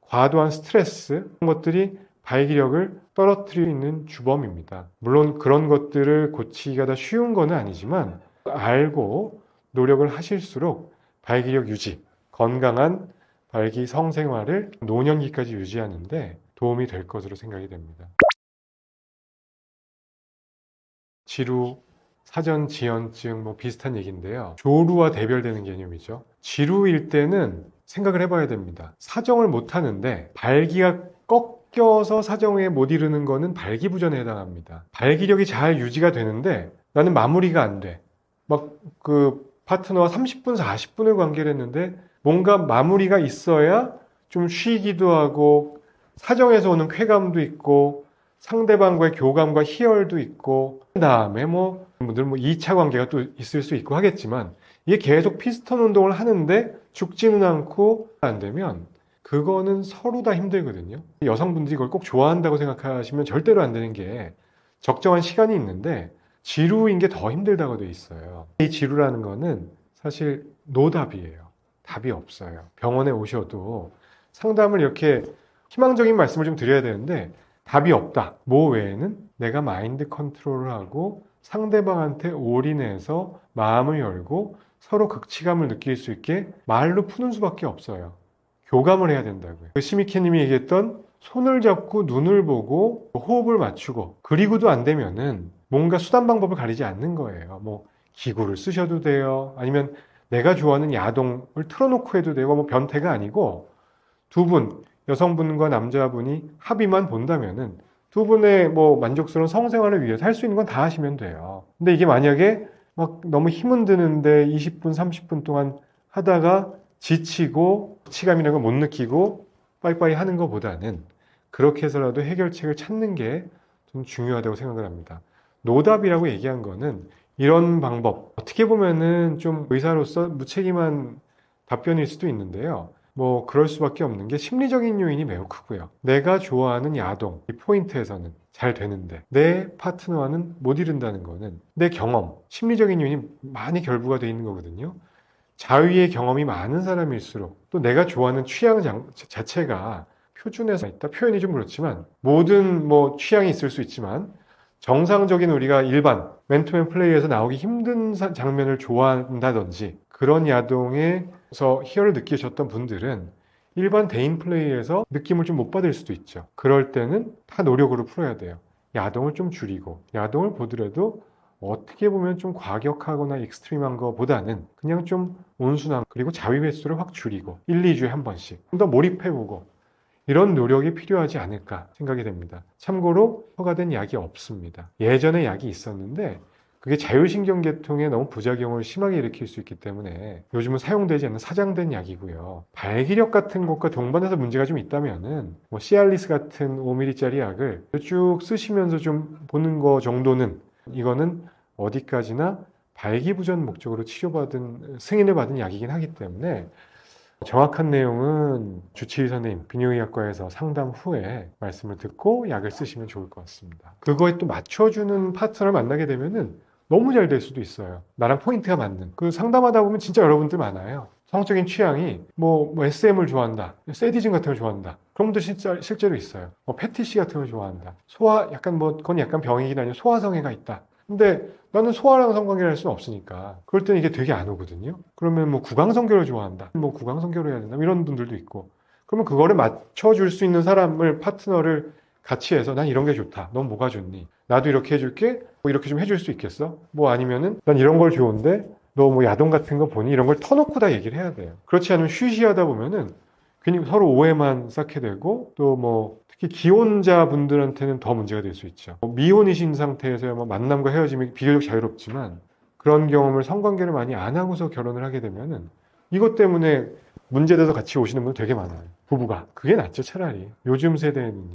과도한 스트레스, 이런 것들이 발기력을 떨어뜨리는 주범입니다. 물론 그런 것들을 고치기가 다 쉬운 건 아니지만 알고 노력을 하실수록 발기력 유지, 건강한 발기 성생활을 노년기까지 유지하는데 도움이 될 것으로 생각이 됩니다. 지루, 사전지연증 비슷한 얘기인데요. 조루와 대별되는 개념이죠. 지루일 때는 생각을 해봐야 됩니다. 사정을 못 하는데 발기가 꺾여서 사정에 못 이루는 거는 발기부전에 해당합니다. 발기력이 잘 유지가 되는데 나는 마무리가 안 돼. 파트너와 30분, 40분을 관계를 했는데 뭔가 마무리가 있어야 좀 쉬기도 하고 사정에서 오는 쾌감도 있고 상대방과의 교감과 희열도 있고, 그 다음에 분들 2차 관계가 또 있을 수 있고 하겠지만 이게 계속 피스톤 운동을 하는데 죽지는 않고 안 되면 그거는 서로 다 힘들거든요. 여성분들이 이걸 꼭 좋아한다고 생각하시면 절대로 안 되는 게 적정한 시간이 있는데 지루인 게 더 힘들다고 돼 있어요. 이 지루라는 거는 사실 노답이에요. 답이 없어요. 병원에 오셔도 상담을 이렇게 희망적인 말씀을 좀 드려야 되는데 답이 없다. 뭐 외에는 내가 마인드 컨트롤을 하고 상대방한테 올인해서 마음을 열고 서로 극치감을 느낄 수 있게 말로 푸는 수밖에 없어요. 교감을 해야 된다고요. 시미케님이 얘기했던 손을 잡고 눈을 보고 호흡을 맞추고 그리고도 안 되면은 뭔가 수단 방법을 가리지 않는 거예요. 뭐 기구를 쓰셔도 돼요. 아니면 내가 좋아하는 야동을 틀어놓고 해도 되고 뭐 변태가 아니고 두 분, 여성분과 남자분이 합의만 본다면은 두 분의 뭐 만족스러운 성생활을 위해서 할 수 있는 건 다 하시면 돼요. 근데 이게 만약에 막 너무 힘은 드는데 20분, 30분 동안 하다가 지치고 치감이라는 걸 못 느끼고 빠이빠이 하는 것보다는 그렇게 해서라도 해결책을 찾는 게 좀 중요하다고 생각을 합니다. 노답이라고 얘기한 거는 이런 방법, 어떻게 보면은 좀 의사로서 무책임한 답변일 수도 있는데요. 뭐 그럴 수밖에 없는 게 심리적인 요인이 매우 크고요. 내가 좋아하는 야동, 이 포인트에서는 잘 되는데 내 파트너와는 못 이룬다는 거는 내 경험, 심리적인 요인이 많이 결부가 돼 있는 거거든요. 자위의 경험이 많은 사람일수록 또 내가 좋아하는 취향 자체가 표준에서 있다. 표현이 좀 그렇지만 모든 뭐 취향이 있을 수 있지만 정상적인 우리가 일반 맨투맨 플레이에서 나오기 힘든 장면을 좋아한다든지 그런 야동에서 희열을 느끼셨던 분들은 일반 대인 플레이에서 느낌을 좀 못 받을 수도 있죠. 그럴 때는 다 노력으로 풀어야 돼요. 야동을 좀 줄이고 야동을 보더라도 어떻게 보면 좀 과격하거나 익스트림한 것보다는 그냥 좀 온순한 그리고 자위 횟수를 확 줄이고 1, 2주에 한 번씩 좀 더 몰입해보고 이런 노력이 필요하지 않을까 생각이 됩니다. 참고로 허가된 약이 없습니다. 예전에 약이 있었는데 그게 자율신경계통에 너무 부작용을 심하게 일으킬 수 있기 때문에 요즘은 사용되지 않는 사장된 약이고요. 발기력 같은 것과 동반해서 문제가 좀 있다면은 뭐 시알리스 같은 5ml짜리 약을 쭉 쓰시면서 좀 보는 거 정도는 이거는 어디까지나 발기부전 목적으로 치료받은 승인을 받은 약이긴 하기 때문에 정확한 내용은 주치의 선생님, 비뇨의학과에서 상담 후에 말씀을 듣고 약을 쓰시면 좋을 것 같습니다. 그거에 또 맞춰주는 파트너를 만나게 되면은 너무 잘 될 수도 있어요. 나랑 포인트가 맞는. 그 상담하다 보면 진짜 여러분들 많아요. 성적인 취향이 뭐 SM을 좋아한다. 세디즘 같은 걸 좋아한다. 그런 분들 실제로 있어요. 뭐 패티시 같은 걸 좋아한다. 약간 뭐 그건 약간 병이긴 아니고 소아성애가 있다. 근데 나는 소아랑 성관계를 할 수는 없으니까 그럴 때는 이게 되게 안 오거든요. 그러면 뭐 구강성교를 좋아한다. 뭐 구강성교를 해야 된다. 이런 분들도 있고 그러면 그거를 맞춰줄 수 있는 사람을 파트너를 같이 해서 난 이런 게 좋다. 넌 뭐가 좋니? 나도 이렇게 해줄게. 뭐 이렇게 좀 해줄 수 있겠어? 뭐 아니면은 난 이런 걸 좋은데 너 뭐 야동 같은 거 보니? 이런 걸 터놓고 다 얘기를 해야 돼요. 그렇지 않으면 쉬쉬하다 보면은 괜히 서로 오해만 쌓게 되고 또 뭐 특히 기혼자 분들한테는 더 문제가 될 수 있죠. 미혼이신 상태에서 만남과 헤어짐이 비교적 자유롭지만 그런 경험을 성관계를 많이 안 하고서 결혼을 하게 되면은 이것 때문에 문제돼서 같이 오시는 분들 되게 많아요. 부부가. 그게 낫죠, 차라리. 요즘 세대는.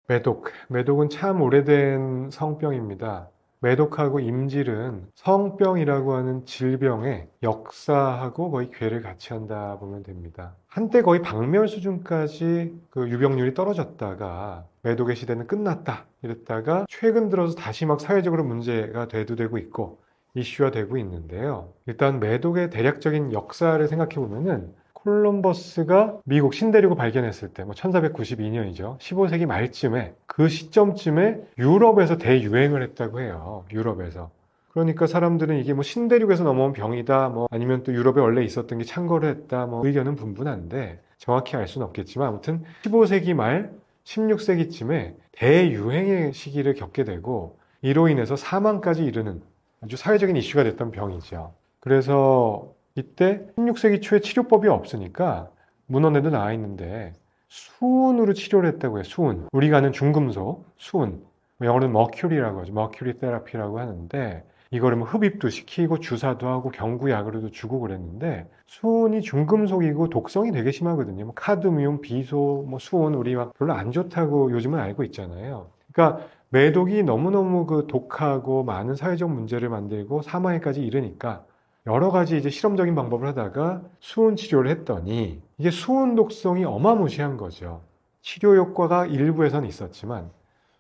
매독. 매독은 참 오래된 성병입니다. 매독하고 임질은 성병이라고 하는 질병의 역사하고 거의 괴를 같이 한다 보면 됩니다. 한때 거의 박멸 수준까지 그 유병률이 떨어졌다가 매독의 시대는 끝났다 이랬다가 최근 들어서 다시 막 사회적으로 문제가 대두되고 있고 이슈화 되고 있는데요. 일단 매독의 대략적인 역사를 생각해 보면은 콜럼버스가 미국 신대륙을 발견했을 때, 뭐 1492년이죠. 15세기 말쯤에 그 시점쯤에 유럽에서 대유행을 했다고 해요. 유럽에서. 그러니까 사람들은 이게 뭐 신대륙에서 넘어온 병이다, 뭐 아니면 또 유럽에 원래 있었던 게 창궐을 했다, 뭐 의견은 분분한데 정확히 알 수는 없겠지만 아무튼 15세기 말 16세기쯤에 대유행의 시기를 겪게 되고 이로 인해서 사망까지 이르는 아주 사회적인 이슈가 됐던 병이죠. 그래서 이때 16세기 초에 치료법이 없으니까 문헌에도 나와 있는데 수은으로 치료를 했다고 해요. 수은. 우리가 아는 중금속, 수은. 영어로는 머큐리라고 하죠. 머큐리 테라피라고 하는데 이거를 뭐 흡입도 시키고 주사도 하고 경구약으로도 주고 그랬는데 수은이 중금속이고 독성이 되게 심하거든요. 뭐 카드뮴, 비소, 뭐 수은 우리 막 별로 안 좋다고 요즘은 알고 있잖아요. 그러니까 매독이 너무너무 그 독하고 많은 사회적 문제를 만들고 사망에까지 이르니까 여러 가지 이제 실험적인 방법을 하다가 수은 치료를 했더니 이게 수은 독성이 어마무시한 거죠. 치료 효과가 일부에선 있었지만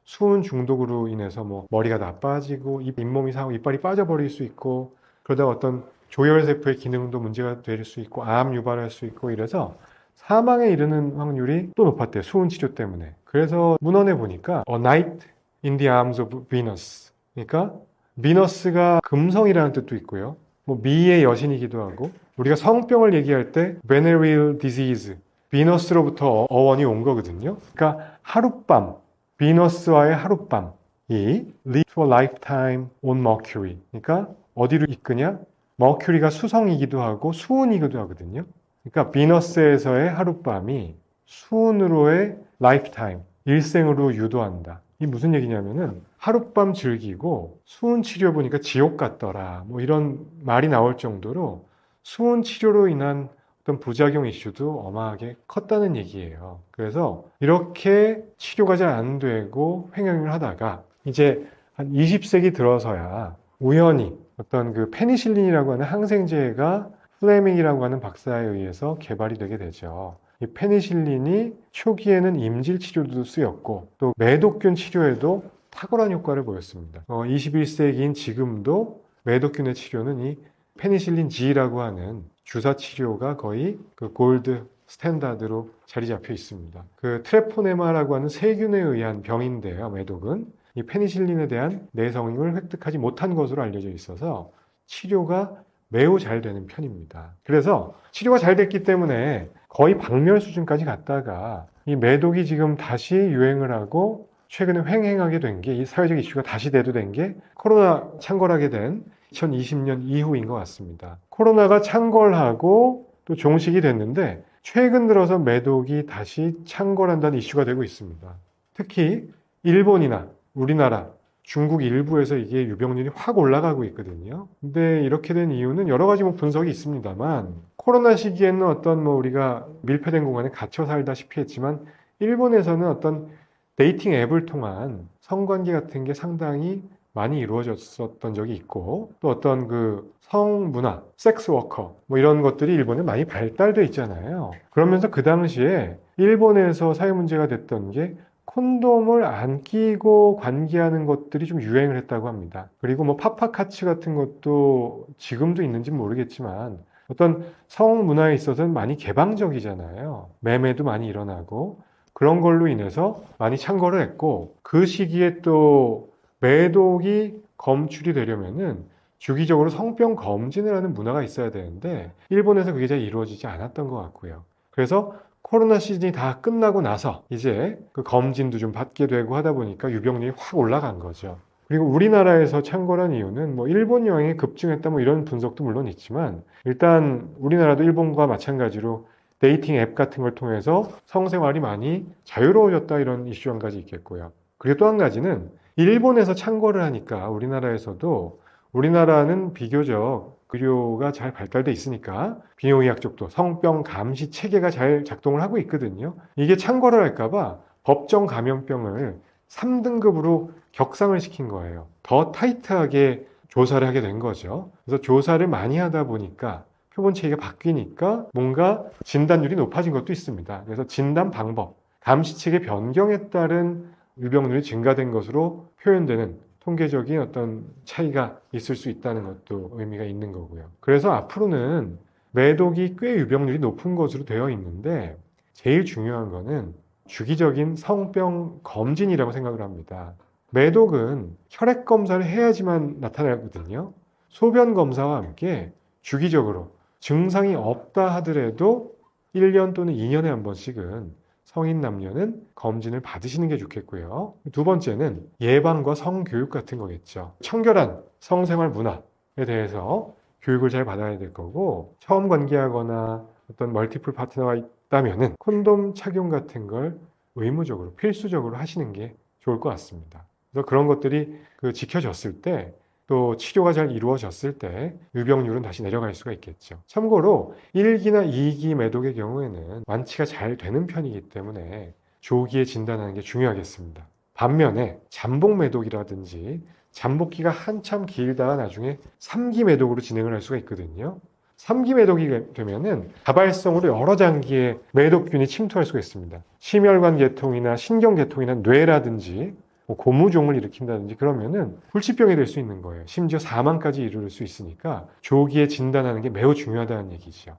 수은 중독으로 인해서 뭐 머리가 나빠지고 잇몸이 상하고 이빨이 빠져버릴 수 있고 그러다 어떤 조혈세포의 기능도 문제가 될 수 있고 암 유발할 수 있고 이래서 사망에 이르는 확률이 또 높았대요. 수은 치료 때문에. 그래서 문헌에 보니까 A Night in the Arms of Venus. 그러니까 비너스가 금성이라는 뜻도 있고요. 뭐 미의 여신이기도 하고 우리가 성병을 얘기할 때 venereal disease, 비너스로부터 어원이 온 거거든요. 그러니까 하룻밤, 비너스와의 하룻밤이 lead to a lifetime on Mercury. 그러니까 어디로 이끄냐? 머큐리가 수성이기도 하고 수은이기도 하거든요. 그러니까 비너스에서의 하룻밤이 수은으로의 lifetime, 일생으로 유도한다. 이 무슨 얘기냐면은 하룻밤 즐기고 수은 치료 보니까 지옥 같더라. 뭐 이런 말이 나올 정도로 수은 치료로 인한 어떤 부작용 이슈도 어마하게 컸다는 얘기예요. 그래서 이렇게 치료가 잘 안 되고 횡행을 하다가 이제 한 20세기 들어서야 우연히 어떤 그 페니실린이라고 하는 항생제가 플레밍이라고 하는 박사에 의해서 개발이 되게 되죠. 이 페니실린이 초기에는 임질 치료도 쓰였고 또 매독균 치료에도 탁월한 효과를 보였습니다. 21세기인 지금도 매독균의 치료는 이 페니실린 G라고 하는 주사 치료가 거의 그 골드 스탠다드로 자리 잡혀 있습니다. 그 트레포네마라고 하는 세균에 의한 병인데요. 매독은 이 페니실린에 대한 내성을 획득하지 못한 것으로 알려져 있어서 치료가 매우 잘 되는 편입니다. 그래서 치료가 잘 됐기 때문에 거의 박멸 수준까지 갔다가 이 매독이 지금 다시 유행을 하고 최근에 횡행하게 된 게 이 사회적 이슈가 다시 대두된 게 코로나 창궐하게 된 2020년 이후인 것 같습니다. 코로나가 창궐하고 또 종식이 됐는데 최근 들어서 매독이 다시 창궐한다는 이슈가 되고 있습니다. 특히 일본이나 우리나라, 중국 일부에서 이게 유병률이 확 올라가고 있거든요. 근데 이렇게 된 이유는 여러 가지 뭐 분석이 있습니다만 코로나 시기에는 어떤 뭐 우리가 밀폐된 공간에 갇혀 살다시피 했지만 일본에서는 어떤 데이팅 앱을 통한 성관계 같은 게 상당히 많이 이루어졌었던 적이 있고 또 어떤 그 성문화, 섹스워커 뭐 이런 것들이 일본에 많이 발달돼 있잖아요. 그러면서 그 당시에 일본에서 사회 문제가 됐던 게 콘돔을 안 끼고 관계하는 것들이 좀 유행을 했다고 합니다. 그리고 뭐 파파카츠 같은 것도 지금도 있는지 모르겠지만 어떤 성문화에 있어서는 많이 개방적이잖아요. 매매도 많이 일어나고 그런 걸로 인해서 많이 창궐을 했고 그 시기에 또 매독이 검출이 되려면은 주기적으로 성병 검진을 하는 문화가 있어야 되는데 일본에서 그게 잘 이루어지지 않았던 것 같고요. 그래서 코로나 시즌이 다 끝나고 나서 이제 그 검진도 좀 받게 되고 하다 보니까 유병률이 확 올라간 거죠. 그리고 우리나라에서 창궐한 이유는 뭐 일본 여행이 급증했다 뭐 이런 분석도 물론 있지만 일단 우리나라도 일본과 마찬가지로 데이팅 앱 같은 걸 통해서 성생활이 많이 자유로워졌다 이런 이슈 한 가지 있겠고요. 그리고 또 한 가지는 일본에서 창궐을 하니까 우리나라에서도 우리나라는 비교적 의료가 잘 발달돼 있으니까 비뇨의학 쪽도 성병 감시 체계가 잘 작동을 하고 있거든요. 이게 창궐을 할까봐 법정 감염병을 3등급으로 격상을 시킨 거예요. 더 타이트하게 조사를 하게 된 거죠. 그래서 조사를 많이 하다 보니까 표본 체계가 바뀌니까 뭔가 진단율이 높아진 것도 있습니다. 그래서 진단 방법, 감시 체계 변경에 따른 유병률이 증가된 것으로 표현되는 통계적인 어떤 차이가 있을 수 있다는 것도 의미가 있는 거고요. 그래서 앞으로는 매독이 꽤 유병률이 높은 것으로 되어 있는데 제일 중요한 거는 주기적인 성병 검진이라고 생각을 합니다. 매독은 혈액 검사를 해야지만 나타나거든요. 소변 검사와 함께 주기적으로 증상이 없다 하더라도 1년 또는 2년에 한 번씩은 성인 남녀는 검진을 받으시는 게 좋겠고요. 두 번째는 예방과 성교육 같은 거겠죠. 청결한 성생활 문화에 대해서 교육을 잘 받아야 될 거고 처음 관계하거나 어떤 멀티플 파트너가 있다면은 콘돔 착용 같은 걸 의무적으로 필수적으로 하시는 게 좋을 것 같습니다. 그래서 그런 것들이 지켜졌을 때 또 치료가 잘 이루어졌을 때 유병률은 다시 내려갈 수가 있겠죠. 참고로 1기나 2기 매독의 경우에는 완치가 잘 되는 편이기 때문에 조기에 진단하는 게 중요하겠습니다. 반면에 잠복 매독이라든지 잠복기가 한참 길다가 나중에 3기 매독으로 진행을 할 수가 있거든요. 3기 매독이 되면은 다발성으로 여러 장기의 매독균이 침투할 수가 있습니다. 심혈관 계통이나 신경 계통이나 뇌라든지 뭐 고무종을 일으킨다든지 그러면은 불치병이 될 수 있는 거예요. 심지어 사망까지 이르를 수 있으니까 조기에 진단하는 게 매우 중요하다는 얘기죠.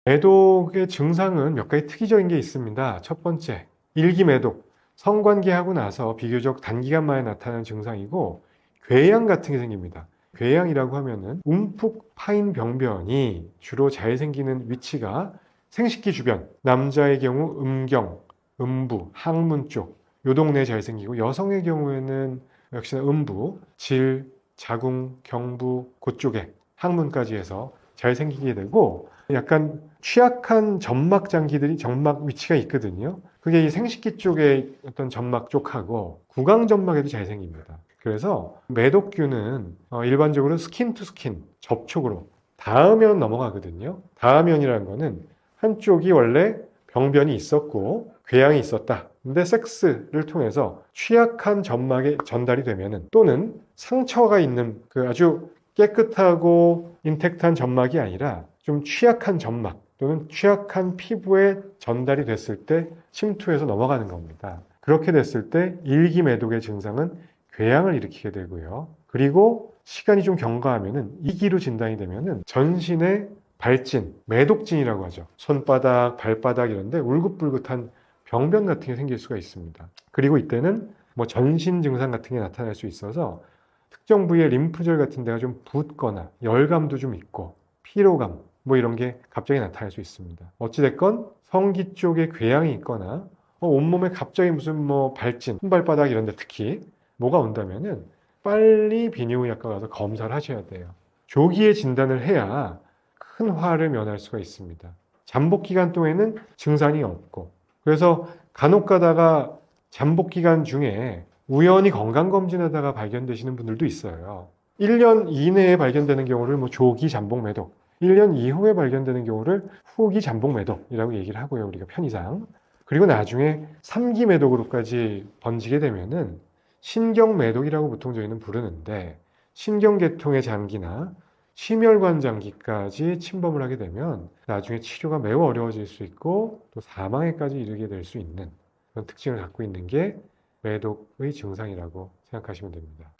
매독의 증상은 몇 가지 특이적인 게 있습니다. 첫 번째, 일기 매독. 성관계하고 나서 비교적 단기간 만에 나타나는 증상이고 궤양 같은 게 생깁니다. 궤양이라고 하면은 움푹 파인 병변이 주로 잘 생기는 위치가 생식기 주변, 남자의 경우 음경, 음부, 항문 쪽, 요 동네에 잘 생기고 여성의 경우에는 역시나 음부, 질, 자궁, 경부, 그쪽에 항문까지 해서 잘 생기게 되고 약간 취약한 점막 장기들이 점막 위치가 있거든요. 그게 이 생식기 쪽에 어떤 점막 쪽하고 구강 점막에도 잘 생깁니다. 그래서 매독균은 일반적으로 스킨 투 스킨 접촉으로 닿으면 넘어가거든요. 닿으면이라는 거는 한쪽이 원래 병변이 있었고 궤양이 있었다. 근데 섹스를 통해서 취약한 점막에 전달이 되면은 또는 상처가 있는 그 아주 깨끗하고 인택트한 점막이 아니라 좀 취약한 점막 또는 취약한 피부에 전달이 됐을 때 침투해서 넘어가는 겁니다. 그렇게 됐을 때 일기 매독의 증상은 궤양을 일으키게 되고요. 그리고 시간이 좀 경과하면은 2기로 진단이 되면은 전신의 발진, 매독진이라고 하죠. 손바닥, 발바닥 이런데 울긋불긋한 병변 같은 게 생길 수가 있습니다. 그리고 이때는 뭐 전신 증상 같은 게 나타날 수 있어서 특정 부위의 림프절 같은 데가 좀 붓거나 열감도 좀 있고 피로감 뭐 이런 게 갑자기 나타날 수 있습니다. 어찌됐건 성기 쪽에 궤양이 있거나 온몸에 갑자기 무슨 뭐 발진, 손발바닥 이런 데 특히 뭐가 온다면은 빨리 비뇨기과 가서 검사를 하셔야 돼요. 조기에 진단을 해야 큰 화를 면할 수가 있습니다. 잠복 기간 동에는 증상이 없고 그래서 간혹 가다가 잠복 기간 중에 우연히 건강검진하다가 발견되시는 분들도 있어요. 1년 이내에 발견되는 경우를 뭐 조기 잠복 매독, 1년 이후에 발견되는 경우를 후기 잠복 매독이라고 얘기를 하고요. 우리가 편의상. 그리고 나중에 3기 매독으로까지 번지게 되면은 신경 매독이라고 보통 저희는 부르는데 신경계통의 장기나 심혈관 장기까지 침범을 하게 되면 나중에 치료가 매우 어려워질 수 있고 또 사망에까지 이르게 될 수 있는 그런 특징을 갖고 있는 게 매독의 증상이라고 생각하시면 됩니다.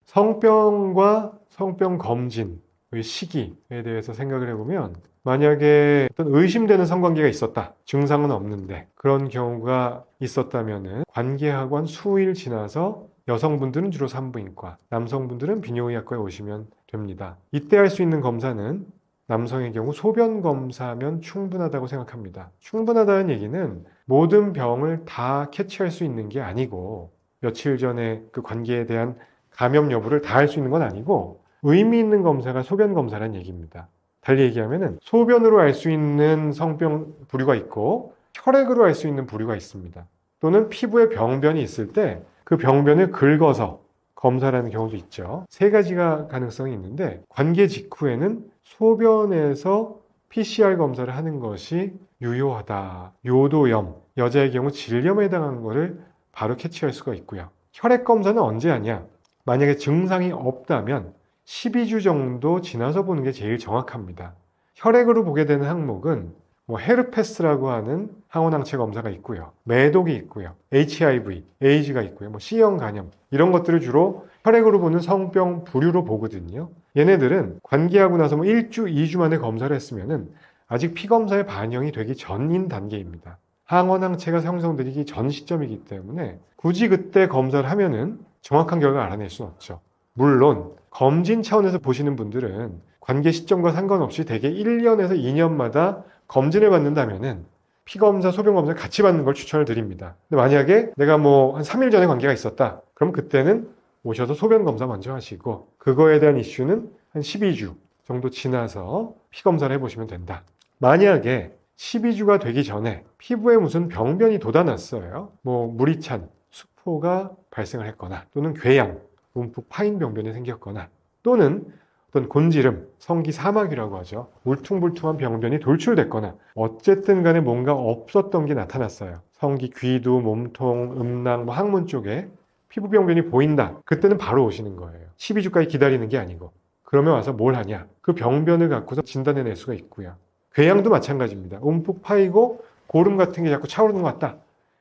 성병과 성병 검진의 시기에 대해서 생각을 해보면 만약에 어떤 의심되는 성관계가 있었다. 증상은 없는데 그런 경우가 있었다면 관계하고 한 수일 지나서 여성분들은 주로 산부인과, 남성분들은 비뇨기과에 오시면 됩니다. 이때 할 수 있는 검사는 남성의 경우 소변 검사면 충분하다고 생각합니다. 충분하다는 얘기는 모든 병을 다 캐치할 수 있는 게 아니고 며칠 전에 그 관계에 대한 감염 여부를 다 할 수 있는 건 아니고 의미 있는 검사가 소변 검사라는 얘기입니다. 달리 얘기하면은 소변으로 알 수 있는 성병 부류가 있고 혈액으로 알 수 있는 부류가 있습니다. 또는 피부에 병변이 있을 때 그 병변을 긁어서 검사라는 경우도 있죠. 세 가지가 가능성이 있는데 관계 직후에는 소변에서 PCR 검사를 하는 것이 유효하다. 요도염, 여자의 경우 질염에 해당하는 것을 바로 캐치할 수가 있고요. 혈액 검사는 언제 하냐? 만약에 증상이 없다면 12주 정도 지나서 보는 게 제일 정확합니다. 혈액으로 보게 되는 항목은 뭐 헤르페스라고 하는 항원항체 검사가 있고요. 매독이 있고요. HIV, 에이즈가 있고요. 뭐 C형 간염 이런 것들을 주로 혈액으로 보는 성병 부류로 보거든요. 얘네들은 관계하고 나서 뭐 1주, 2주 만에 검사를 했으면은 아직 피검사에 반영이 되기 전인 단계입니다. 항원항체가 형성되기 전 시점이기 때문에 굳이 그때 검사를 하면은 정확한 결과를 알아낼 수는 없죠. 물론 검진 차원에서 보시는 분들은 관계 시점과 상관없이 대개 1년에서 2년마다 검진을 받는다면은 피검사, 소변검사 같이 받는 걸 추천을 드립니다. 근데 만약에 내가 뭐 한 3일 전에 관계가 있었다. 그럼 그때는 오셔서 소변검사 먼저 하시고 그거에 대한 이슈는 한 12주 정도 지나서 피검사를 해보시면 된다. 만약에 12주가 되기 전에 피부에 무슨 병변이 돋아났어요. 뭐 물이 찬 수포가 발생을 했거나 또는 궤양, 움푹 파인 병변이 생겼거나 또는 어떤 곤지름, 성기 사막이라고 하죠. 울퉁불퉁한 병변이 돌출됐거나 어쨌든 간에 뭔가 없었던 게 나타났어요. 성기, 귀두, 몸통, 음낭, 항문 쪽에 피부 병변이 보인다. 그때는 바로 오시는 거예요. 12주까지 기다리는 게 아니고. 그러면 와서 뭘 하냐? 그 병변을 갖고서 진단해낼 수가 있고요. 궤양도 마찬가지입니다. 움푹 파이고 고름 같은 게 자꾸 차오르는 것 같다.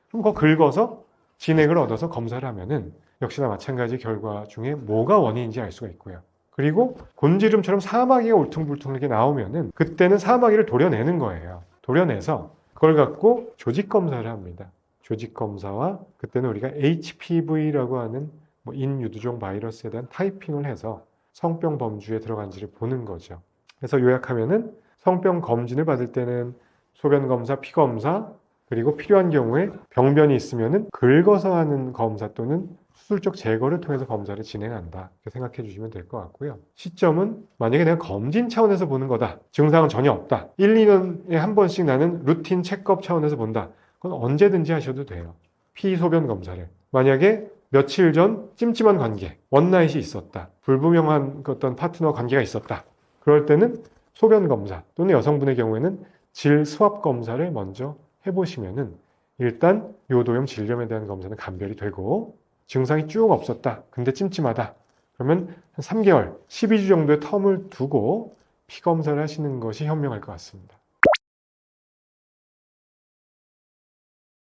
그럼 그거 긁어서 진액을 얻어서 검사를 하면은 역시나 마찬가지 결과 중에 뭐가 원인인지 알 수가 있고요. 그리고 곤지름처럼 사마귀가 울퉁불퉁하게 나오면은 그때는 사마귀를 도려내는 거예요. 도려내서 그걸 갖고 조직 검사를 합니다. 조직 검사와 그때는 우리가 HPV라고 하는 인유두종 바이러스에 대한 타이핑을 해서 성병 범주에 들어간지를 보는 거죠. 그래서 요약하면은 성병 검진을 받을 때는 소변 검사, 피 검사, 그리고 필요한 경우에 병변이 있으면은 긁어서 하는 검사 또는 수술적 제거를 통해서 검사를 진행한다. 이렇게 생각해 주시면 될 것 같고요. 시점은 만약에 내가 검진 차원에서 보는 거다. 증상은 전혀 없다. 1, 2년에 한 번씩 나는 루틴 체크업 차원에서 본다. 그건 언제든지 하셔도 돼요. 피, 소변 검사를. 만약에 며칠 전 찜찜한 관계, 원나잇이 있었다. 불분명한 어떤 파트너 관계가 있었다. 그럴 때는 소변 검사 또는 여성분의 경우에는 질 스왑 검사를 먼저 해보시면은 일단 요도염, 질염에 대한 검사는 감별이 되고 증상이 쭉 없었다. 근데 찜찜하다. 그러면 한 3개월, 12주 정도의 텀을 두고 피 검사를 하시는 것이 현명할 것 같습니다.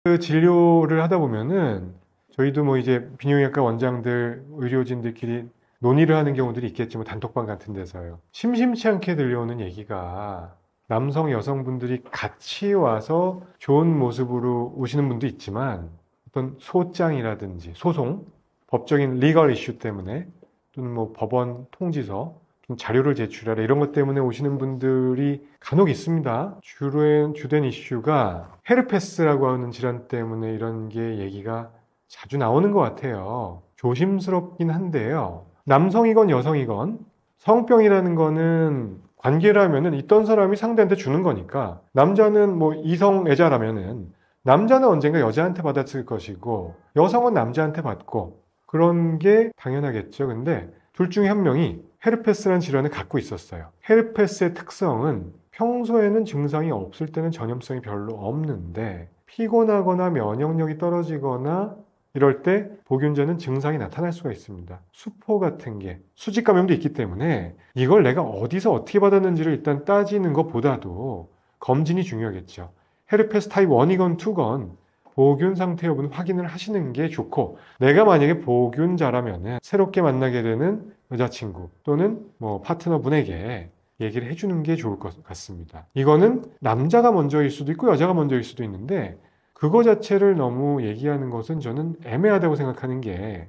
그 진료를 하다 보면은 저희도 이제 비뇨기과 원장들, 의료진들끼리 논의를 하는 경우들이 있겠지만 단톡방 같은 데서요. 심심치 않게 들려오는 얘기가 남성, 여성분들이 같이 와서 좋은 모습으로 오시는 분도 있지만 어떤 소장이라든지 소송, 법적인 리걸 이슈 때문에 또는 법원 통지서, 좀 자료를 제출하라 이런 것 때문에 오시는 분들이 간혹 있습니다. 주된 이슈가 헤르페스라고 하는 질환 때문에 이런 게 얘기가 자주 나오는 것 같아요. 조심스럽긴 한데요. 남성이건 여성이건 성병이라는 거는 관계라면은 있던 사람이 상대한테 주는 거니까 남자는 이성애자라면은 남자는 언젠가 여자한테 받았을 것이고 여성은 남자한테 받고 그런 게 당연하겠죠. 근데 둘 중에 한 명이 헤르페스라는 질환을 갖고 있었어요. 헤르페스의 특성은 평소에는 증상이 없을 때는 전염성이 별로 없는데 피곤하거나 면역력이 떨어지거나 이럴 때 보균자는 증상이 나타날 수가 있습니다. 수포 같은 게 수직 감염도 있기 때문에 이걸 내가 어디서 어떻게 받았는지를 일단 따지는 것보다도 검진이 중요하겠죠. 헤르페스 타입 1이건 2건 보균 상태 여부는 확인을 하시는 게 좋고 내가 만약에 보균자라면 새롭게 만나게 되는 여자친구 또는 파트너분에게 얘기를 해주는 게 좋을 것 같습니다. 이거는 남자가 먼저일 수도 있고 여자가 먼저일 수도 있는데 그거 자체를 너무 얘기하는 것은 저는 애매하다고 생각하는 게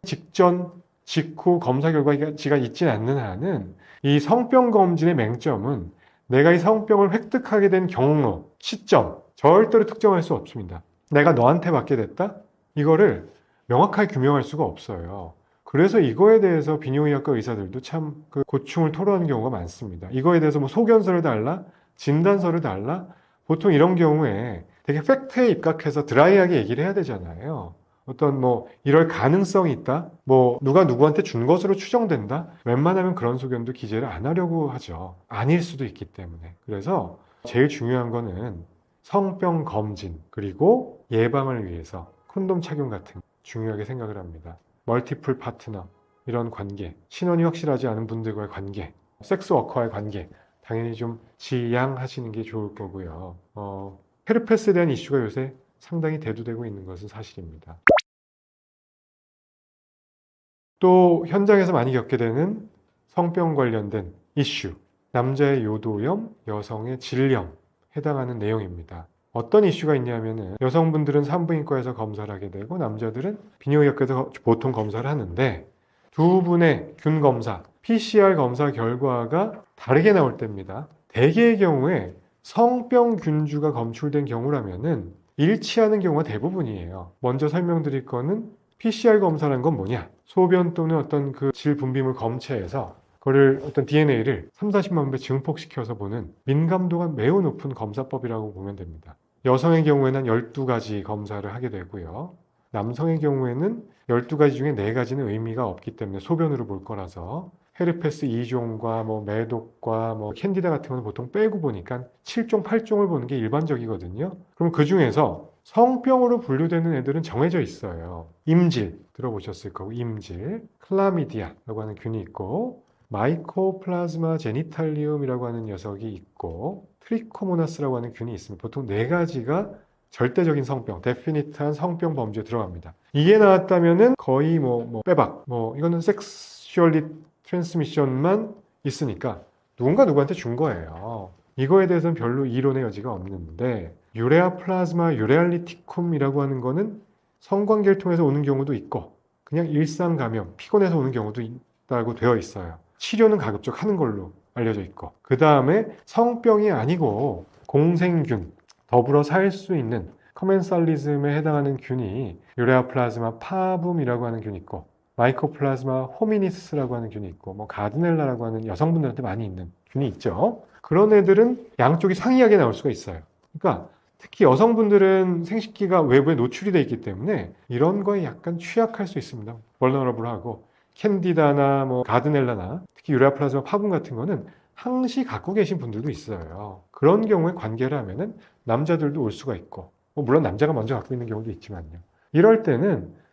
직전, 직후 검사 결과가 있진 않는 한은 이 성병 검진의 맹점은 내가 이 성병을 획득하게 된 경로, 시점 절대로 특정할 수 없습니다. 내가 너한테 받게 됐다? 이거를 명확하게 규명할 수가 없어요. 그래서 이거에 대해서 비뇨기학과 의사들도 참 고충을 토로하는 경우가 많습니다. 이거에 대해서 소견서를 달라? 진단서를 달라? 보통 이런 경우에 되게 팩트에 입각해서 드라이하게 얘기를 해야 되잖아요. 어떤 이럴 가능성이 있다? 누가 누구한테 준 것으로 추정된다? 웬만하면 그런 소견도 기재를 안 하려고 하죠. 아닐 수도 있기 때문에. 그래서 제일 중요한 거는 성병 검진 그리고 예방을 위해서 콘돔 착용 같은 중요하게 생각을 합니다. 멀티플 파트너 이런 관계, 신원이 확실하지 않은 분들과의 관계, 섹스 워커와의 관계 당연히 좀 지양하시는 게 좋을 거고요. 헤르페스에 대한 이슈가 요새 상당히 대두되고 있는 것은 사실입니다. 또 현장에서 많이 겪게 되는 성병 관련된 이슈, 남자의 요도염, 여성의 질염 해당하는 내용입니다. 어떤 이슈가 있냐면은 여성분들은 산부인과에서 검사를 하게 되고 남자들은 비뇨기과에서 보통 검사를 하는데 두 분의 균 검사, PCR 검사 결과가 다르게 나올 때입니다. 대개의 경우에 성병균주가 검출된 경우라면은 일치하는 경우가 대부분이에요. 먼저 설명드릴 거는 PCR 검사라는 건 뭐냐? 소변 또는 어떤 질 분비물 검체에서 그거를 어떤 DNA를 3, 40만 배 증폭시켜서 보는 민감도가 매우 높은 검사법이라고 보면 됩니다. 여성의 경우에는 12가지 검사를 하게 되고요. 남성의 경우에는 12가지 중에 4가지는 의미가 없기 때문에 소변으로 볼 거라서 헤르페스 2종과 뭐 매독과 뭐 캔디다 같은 거는 보통 빼고 보니까 7종, 8종을 보는 게 일반적이거든요. 그럼 그 중에서 성병으로 분류되는 애들은 정해져 있어요. 임질 들어보셨을 거고, 임질, 클라미디아라고 하는 균이 있고, 마이코플라즈마 제니탈리움이라고 하는 녀석이 있고, 트리코모나스라고 하는 균이 있습니다. 보통 네 가지가 절대적인 성병, 데피니트한 성병 범주에 들어갑니다. 이게 나왔다면은 거의 뭐 빼박, 이거는 섹슈얼리 트랜스미션만 있으니까 누군가 누구한테 준 거예요. 이거에 대해서는 별로 이론의 여지가 없는데, 유레아 플라즈마 유레알리티쿰이라고 하는 거는 성관계를 통해서 오는 경우도 있고, 그냥 일상 감염, 피곤해서 오는 경우도 있다고 되어 있어요. 치료는 가급적 하는 걸로 알려져 있고, 그 다음에 성병이 아니고 공생균, 더불어 살 수 있는 커멘살리즘에 해당하는 균이 유레아 플라즈마 파붐이라고 하는 균이 있고, 마이코플라즈마 호미니스라고 하는 균이 있고, 뭐 가드넬라라고 하는 여성분들한테 많이 있는 균이 있죠. 그런 애들은 양쪽이 상이하게 나올 수가 있어요. 그러니까 특히 여성분들은 생식기가 외부에 노출이 되어 있기 때문에 이런 거에 약간 취약할 수 있습니다. 벌너러블하고, 캔디다나 뭐 가드넬라나 특히 유레아 플라즈마 파붐 같은 거는 항시 갖고 계신 분들도 있어요. 그런 경우에 관계를 하면은 남자들도 올 수가 있고, 물론 남자가 먼저 갖고 있는 경우도 있지만요. 이럴 때는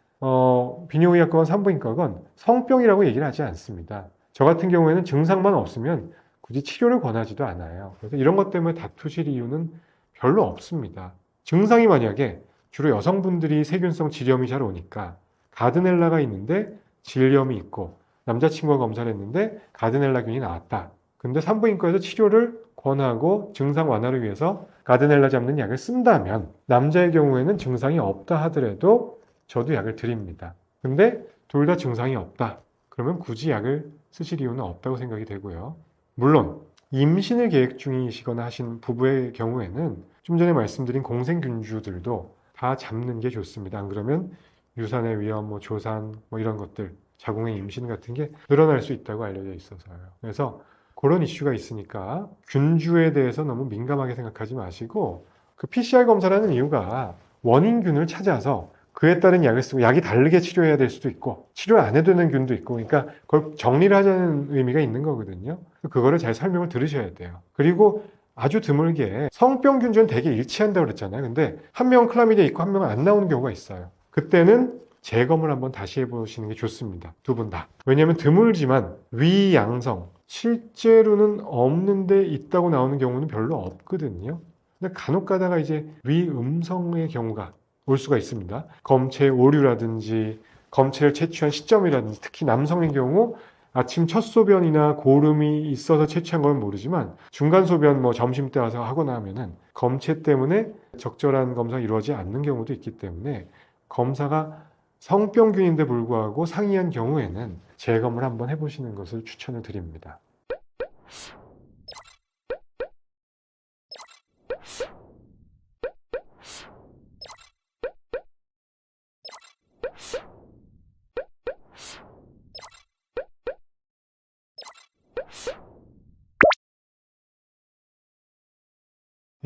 비뇨의학과건 산부인과건 성병이라고 얘기를 하지 않습니다. 저 같은 경우에는 증상만 없으면 굳이 치료를 권하지도 않아요. 그래서 이런 것 때문에 다투실 이유는 별로 없습니다. 증상이 만약에 주로 여성분들이 세균성 질염이 잘 오니까 가드넬라가 있는데 질염이 있고, 남자친구가 검사를 했는데 가드넬라균이 나왔다. 근데 산부인과에서 치료를 권하고 증상 완화를 위해서 가드넬라 잡는 약을 쓴다면, 남자의 경우에는 증상이 없다 하더라도 저도 약을 드립니다. 근데 둘 다 증상이 없다. 그러면 굳이 약을 쓰실 이유는 없다고 생각이 되고요. 물론 임신을 계획 중이시거나 하신 부부의 경우에는 좀 전에 말씀드린 공생균주들도 다 잡는 게 좋습니다. 안 그러면 유산의 위험, 조산, 이런 것들, 자궁의 임신 같은 게 늘어날 수 있다고 알려져 있어서요. 그래서 그런 이슈가 있으니까 균주에 대해서 너무 민감하게 생각하지 마시고, 그 PCR 검사라는 이유가 원인균을 찾아서 그에 따른 약을 쓰고, 약이 다르게 치료해야 될 수도 있고 치료 안 해도 되는 균도 있고, 그러니까 그걸 정리를 하자는 의미가 있는 거거든요. 그거를 잘 설명을 들으셔야 돼요. 그리고 아주 드물게 성병 균주는 되게 일치한다고 그랬잖아요. 근데 한 명은 클라미디아 있고 한 명은 안 나오는 경우가 있어요. 그때는 재검을 한번 다시 해보시는 게 좋습니다. 두 분 다. 왜냐하면 드물지만 위양성, 실제로는 없는데 있다고 나오는 경우는 별로 없거든요. 근데 간혹 가다가 이제 위음성의 경우가 올 수가 있습니다. 검체 오류라든지 검체를 채취한 시점이라든지, 특히 남성의 경우 아침 첫 소변이나 고름이 있어서 채취한 건 모르지만 중간 소변 점심 때 와서 하거나 하면은 검체 때문에 적절한 검사가 이루어지지 않는 경우도 있기 때문에, 검사가 성병균인데 불구하고 상이한 경우에는 재검을 한번 해보시는 것을 추천을 드립니다.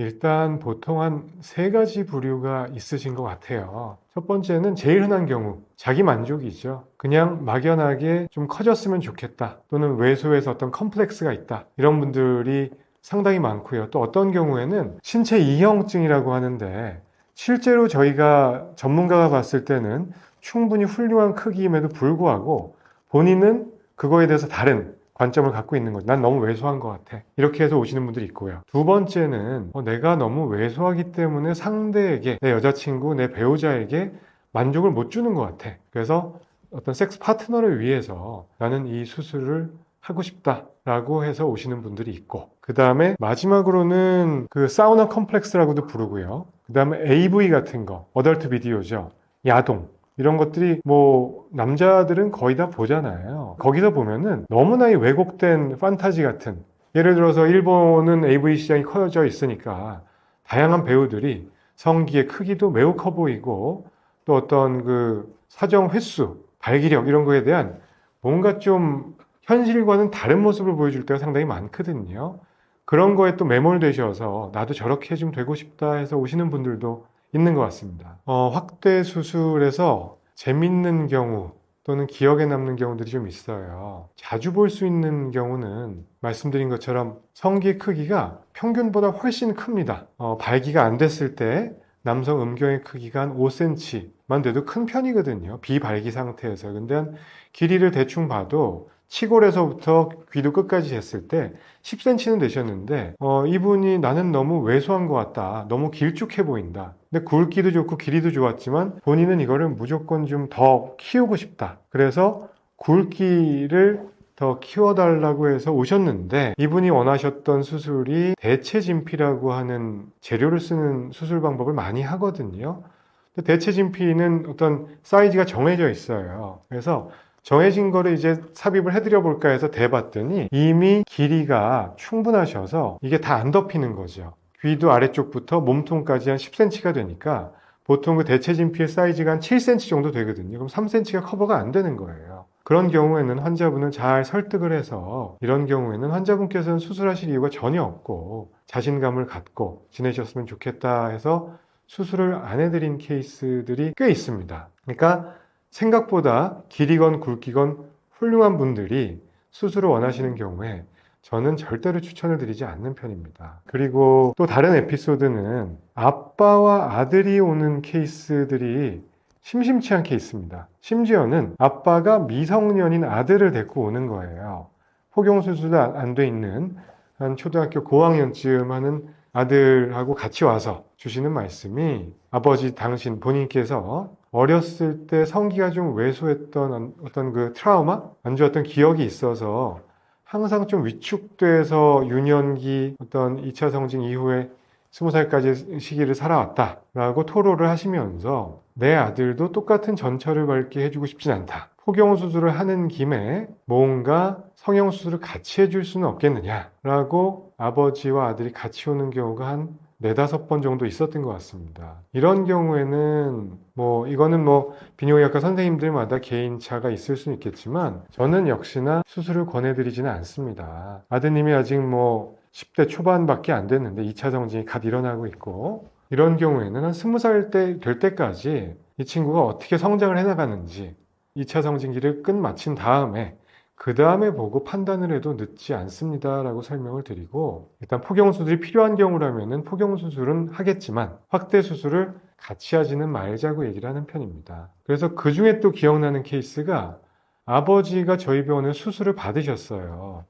일단 보통 한 세 가지 부류가 있으신 것 같아요. 첫 번째는 제일 흔한 경우, 자기 만족이죠. 그냥 막연하게 좀 커졌으면 좋겠다, 또는 외소에서 어떤 컴플렉스가 있다, 이런 분들이 상당히 많고요. 또 어떤 경우에는 신체 이형증이라고 하는데, 실제로 저희가 전문가가 봤을 때는 충분히 훌륭한 크기임에도 불구하고 본인은 그거에 대해서 다른 관점을 갖고 있는 거죠. 난 너무 왜소한 것 같아. 이렇게 해서 오시는 분들이 있고요. 두 번째는 내가 너무 왜소하기 때문에 상대에게, 내 여자친구, 내 배우자에게 만족을 못 주는 것 같아. 그래서 어떤 섹스 파트너를 위해서 나는 이 수술을 하고 싶다라고 해서 오시는 분들이 있고, 그 다음에 마지막으로는 그 사우나 컴플렉스라고도 부르고요. 그 다음에 AV 같은 거, 어덜트 비디오죠. 야동. 이런 것들이 남자들은 거의 다 보잖아요. 거기서 보면은 너무나 왜곡된 판타지 같은, 예를 들어서 일본은 AV 시장이 커져 있으니까 다양한 배우들이 성기의 크기도 매우 커 보이고, 또 어떤 그 사정 횟수, 발기력 이런 거에 대한 뭔가 좀 현실과는 다른 모습을 보여줄 때가 상당히 많거든요. 그런 거에 또 매몰되셔서 나도 저렇게 좀 되고 싶다 해서 오시는 분들도 있는 것 같습니다. 확대 수술에서 재밌는 경우, 또는 기억에 남는 경우들이 좀 있어요. 자주 볼 수 있는 경우는 말씀드린 것처럼 성기 크기가 평균보다 훨씬 큽니다. 발기가 안 됐을 때 남성 음경의 크기가 한 5cm만 돼도 큰 편이거든요. 비발기 상태에서. 근데 한 길이를 대충 봐도 치골에서부터 귀도 끝까지 쟀을 때 10cm는 되셨는데 이분이 나는 너무 왜소한 것 같다. 너무 길쭉해 보인다. 근데 굵기도 좋고 길이도 좋았지만 본인은 이거를 무조건 좀 더 키우고 싶다. 그래서 굵기를 더 키워달라고 해서 오셨는데 이분이 원하셨던 수술이 대체 진피라고 하는 재료를 쓰는 수술 방법을 많이 하거든요. 근데 대체 진피는 어떤 사이즈가 정해져 있어요. 그래서 정해진 거를 이제 삽입을 해드려 볼까 해서 대봤더니 이미 길이가 충분하셔서 이게 다 안 덮이는 거죠. 귀도 아래쪽부터 몸통까지 한 10cm가 되니까 보통 그 대체 진피의 사이즈가 한 7cm 정도 되거든요. 그럼 3cm가 커버가 안 되는 거예요. 그런 경우에는 환자분을 잘 설득을 해서 이런 경우에는 환자분께서는 수술하실 이유가 전혀 없고 자신감을 갖고 지내셨으면 좋겠다 해서 수술을 안 해드린 케이스들이 꽤 있습니다. 그러니까 생각보다 길이건 굵기건 훌륭한 분들이 수술을 원하시는 경우에 저는 절대로 추천을 드리지 않는 편입니다. 그리고 또 다른 에피소드는 아빠와 아들이 오는 케이스들이 심심치 않게 있습니다. 심지어는 아빠가 미성년인 아들을 데리고 오는 거예요. 포경수술도 안 돼 있는 한 초등학교 고학년쯤 하는 아들하고 같이 와서 주시는 말씀이 아버지 당신 본인께서 어렸을 때 성기가 좀 왜소했던 어떤 그 트라우마? 안 좋았던 기억이 있어서 항상 좀 위축돼서 유년기 어떤 2차 성징 이후에 20살까지 시기를 살아왔다라고 토로를 하시면서 내 아들도 똑같은 전철을 밟게 해주고 싶진 않다. 포경수술을 하는 김에 뭔가 성형수술을 같이 해줄 수는 없겠느냐라고 아버지와 아들이 같이 오는 경우가 한 4-5번 정도 있었던 것 같습니다. 이런 경우에는 이거는 비뇨기과과 선생님들마다 개인차가 있을 수는 있겠지만 저는 역시나 수술을 권해드리지는 않습니다. 아드님이 아직 10대 초반밖에 안 됐는데 2차 성징이 갓 일어나고 있고 이런 경우에는 한 20살 될 때까지 이 친구가 어떻게 성장을 해나가는지 2차 성징기를 끝마친 다음에 그 다음에 보고 판단을 해도 늦지 않습니다 라고 설명을 드리고 일단 포경수술이 필요한 경우라면 포경수술은 하겠지만 확대수술을 같이 하지는 말자고 얘기를 하는 편입니다. 그래서 그 중에 또 기억나는 케이스가 아버지가 저희 병원에 수술을 받으셨어요.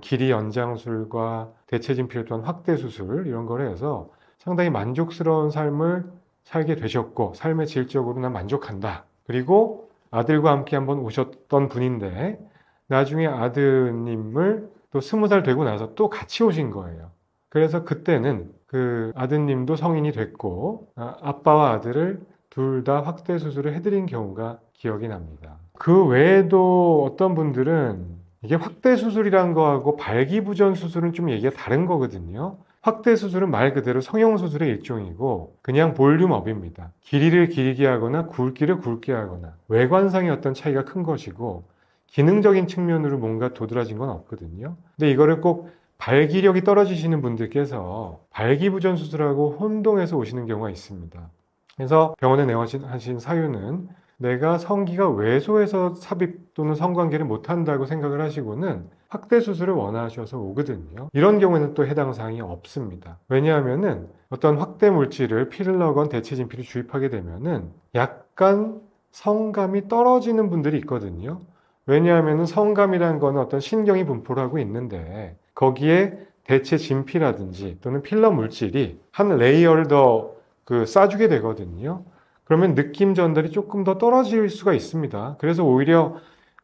길이 연장술과 대체진피를 또한 확대수술 이런 걸 해서 상당히 만족스러운 삶을 살게 되셨고 삶의 질적으로 난 만족한다. 그리고 아들과 함께 한번 오셨던 분인데 나중에 아드님을 또 20살 되고 나서 또 같이 오신 거예요. 그래서 그때는 그 아드님도 성인이 됐고 아빠와 아들을 둘 다 확대 수술을 해드린 경우가 기억이 납니다. 그 외에도 어떤 분들은 이게 확대 수술이란 거하고 발기부전 수술은 좀 얘기가 다른 거거든요. 확대 수술은 말 그대로 성형수술의 일종이고 그냥 볼륨업입니다. 길이를 길게 하거나 굵기를 굵게 하거나 외관상의 어떤 차이가 큰 것이고 기능적인 측면으로 뭔가 도드라진 건 없거든요. 근데 이거를 꼭 발기력이 떨어지시는 분들께서 발기부전 수술하고 혼동해서 오시는 경우가 있습니다. 그래서 병원에 내원하신 사유는 내가 성기가 왜소해서 삽입 또는 성관계를 못한다고 생각을 하시고는 확대 수술을 원하셔서 오거든요. 이런 경우에는 또 해당 사항이 없습니다. 왜냐하면은 어떤 확대 물질을 필러건 대체진피를 주입하게 되면은 약간 성감이 떨어지는 분들이 있거든요. 왜냐하면 성감이라는 거는 어떤 신경이 분포를 하고 있는데 거기에 대체 진피라든지 또는 필러 물질이 한 레이어를 더 싸주게 되거든요. 그러면 느낌 전달이 조금 더 떨어질 수가 있습니다. 그래서 오히려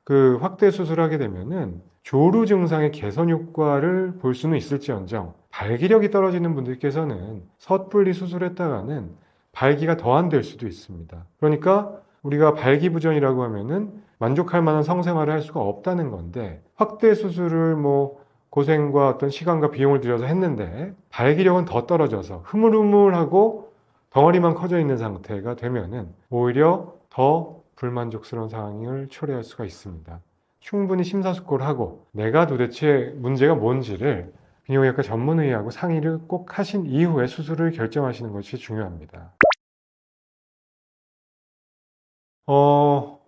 그 확대 수술하게 되면은 조루 증상의 개선 효과를 볼 수는 있을지언정 발기력이 떨어지는 분들께서는 섣불리 수술했다가는 발기가 더 안 될 수도 있습니다. 그러니까 우리가 발기부전이라고 하면은 만족할 만한 성생활을 할 수가 없다는 건데 확대 수술을 고생과 어떤 시간과 비용을 들여서 했는데 발기력은 더 떨어져서 흐물흐물하고 덩어리만 커져 있는 상태가 되면은 오히려 더 불만족스러운 상황을 초래할 수가 있습니다. 충분히 심사숙고를 하고 내가 도대체 문제가 뭔지를 비뇨기과 전문의하고 상의를 꼭 하신 이후에 수술을 결정하시는 것이 중요합니다.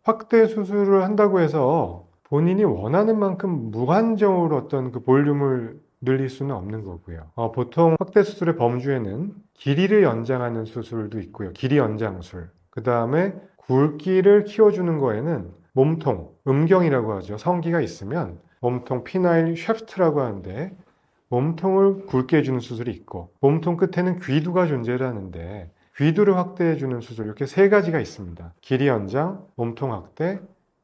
확대 수술을 한다고 해서 본인이 원하는 만큼 무한정으로 어떤 그 볼륨을 늘릴 수는 없는 거고요. 보통 확대 수술의 범주에는 길이를 연장하는 수술도 있고요. 길이 연장술. 그 다음에 굵기를 키워주는 거에는 몸통, 음경이라고 하죠. 성기가 있으면 몸통 피나일 셰프트라고 하는데 몸통을 굵게 해주는 수술이 있고 몸통 끝에는 귀두가 존재를 하는데 귀두를 확대해주는 수술 이렇게 세 가지가 있습니다. 길이 연장, 몸통 확대,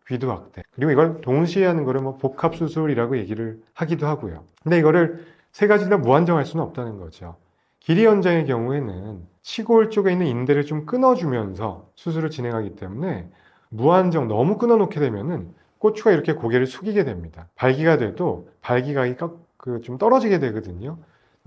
귀두 확대. 그리고 이걸 동시에 하는 거를 뭐 복합 수술이라고 얘기를 하기도 하고요. 근데 이거를 세 가지 다 무한정할 수는 없다는 거죠. 길이 연장의 경우에는 치골 쪽에 있는 인대를 좀 끊어주면서 수술을 진행하기 때문에 무한정 너무 끊어놓게 되면은 고추가 이렇게 고개를 숙이게 됩니다. 발기가 돼도 발기각이 좀 떨어지게 되거든요.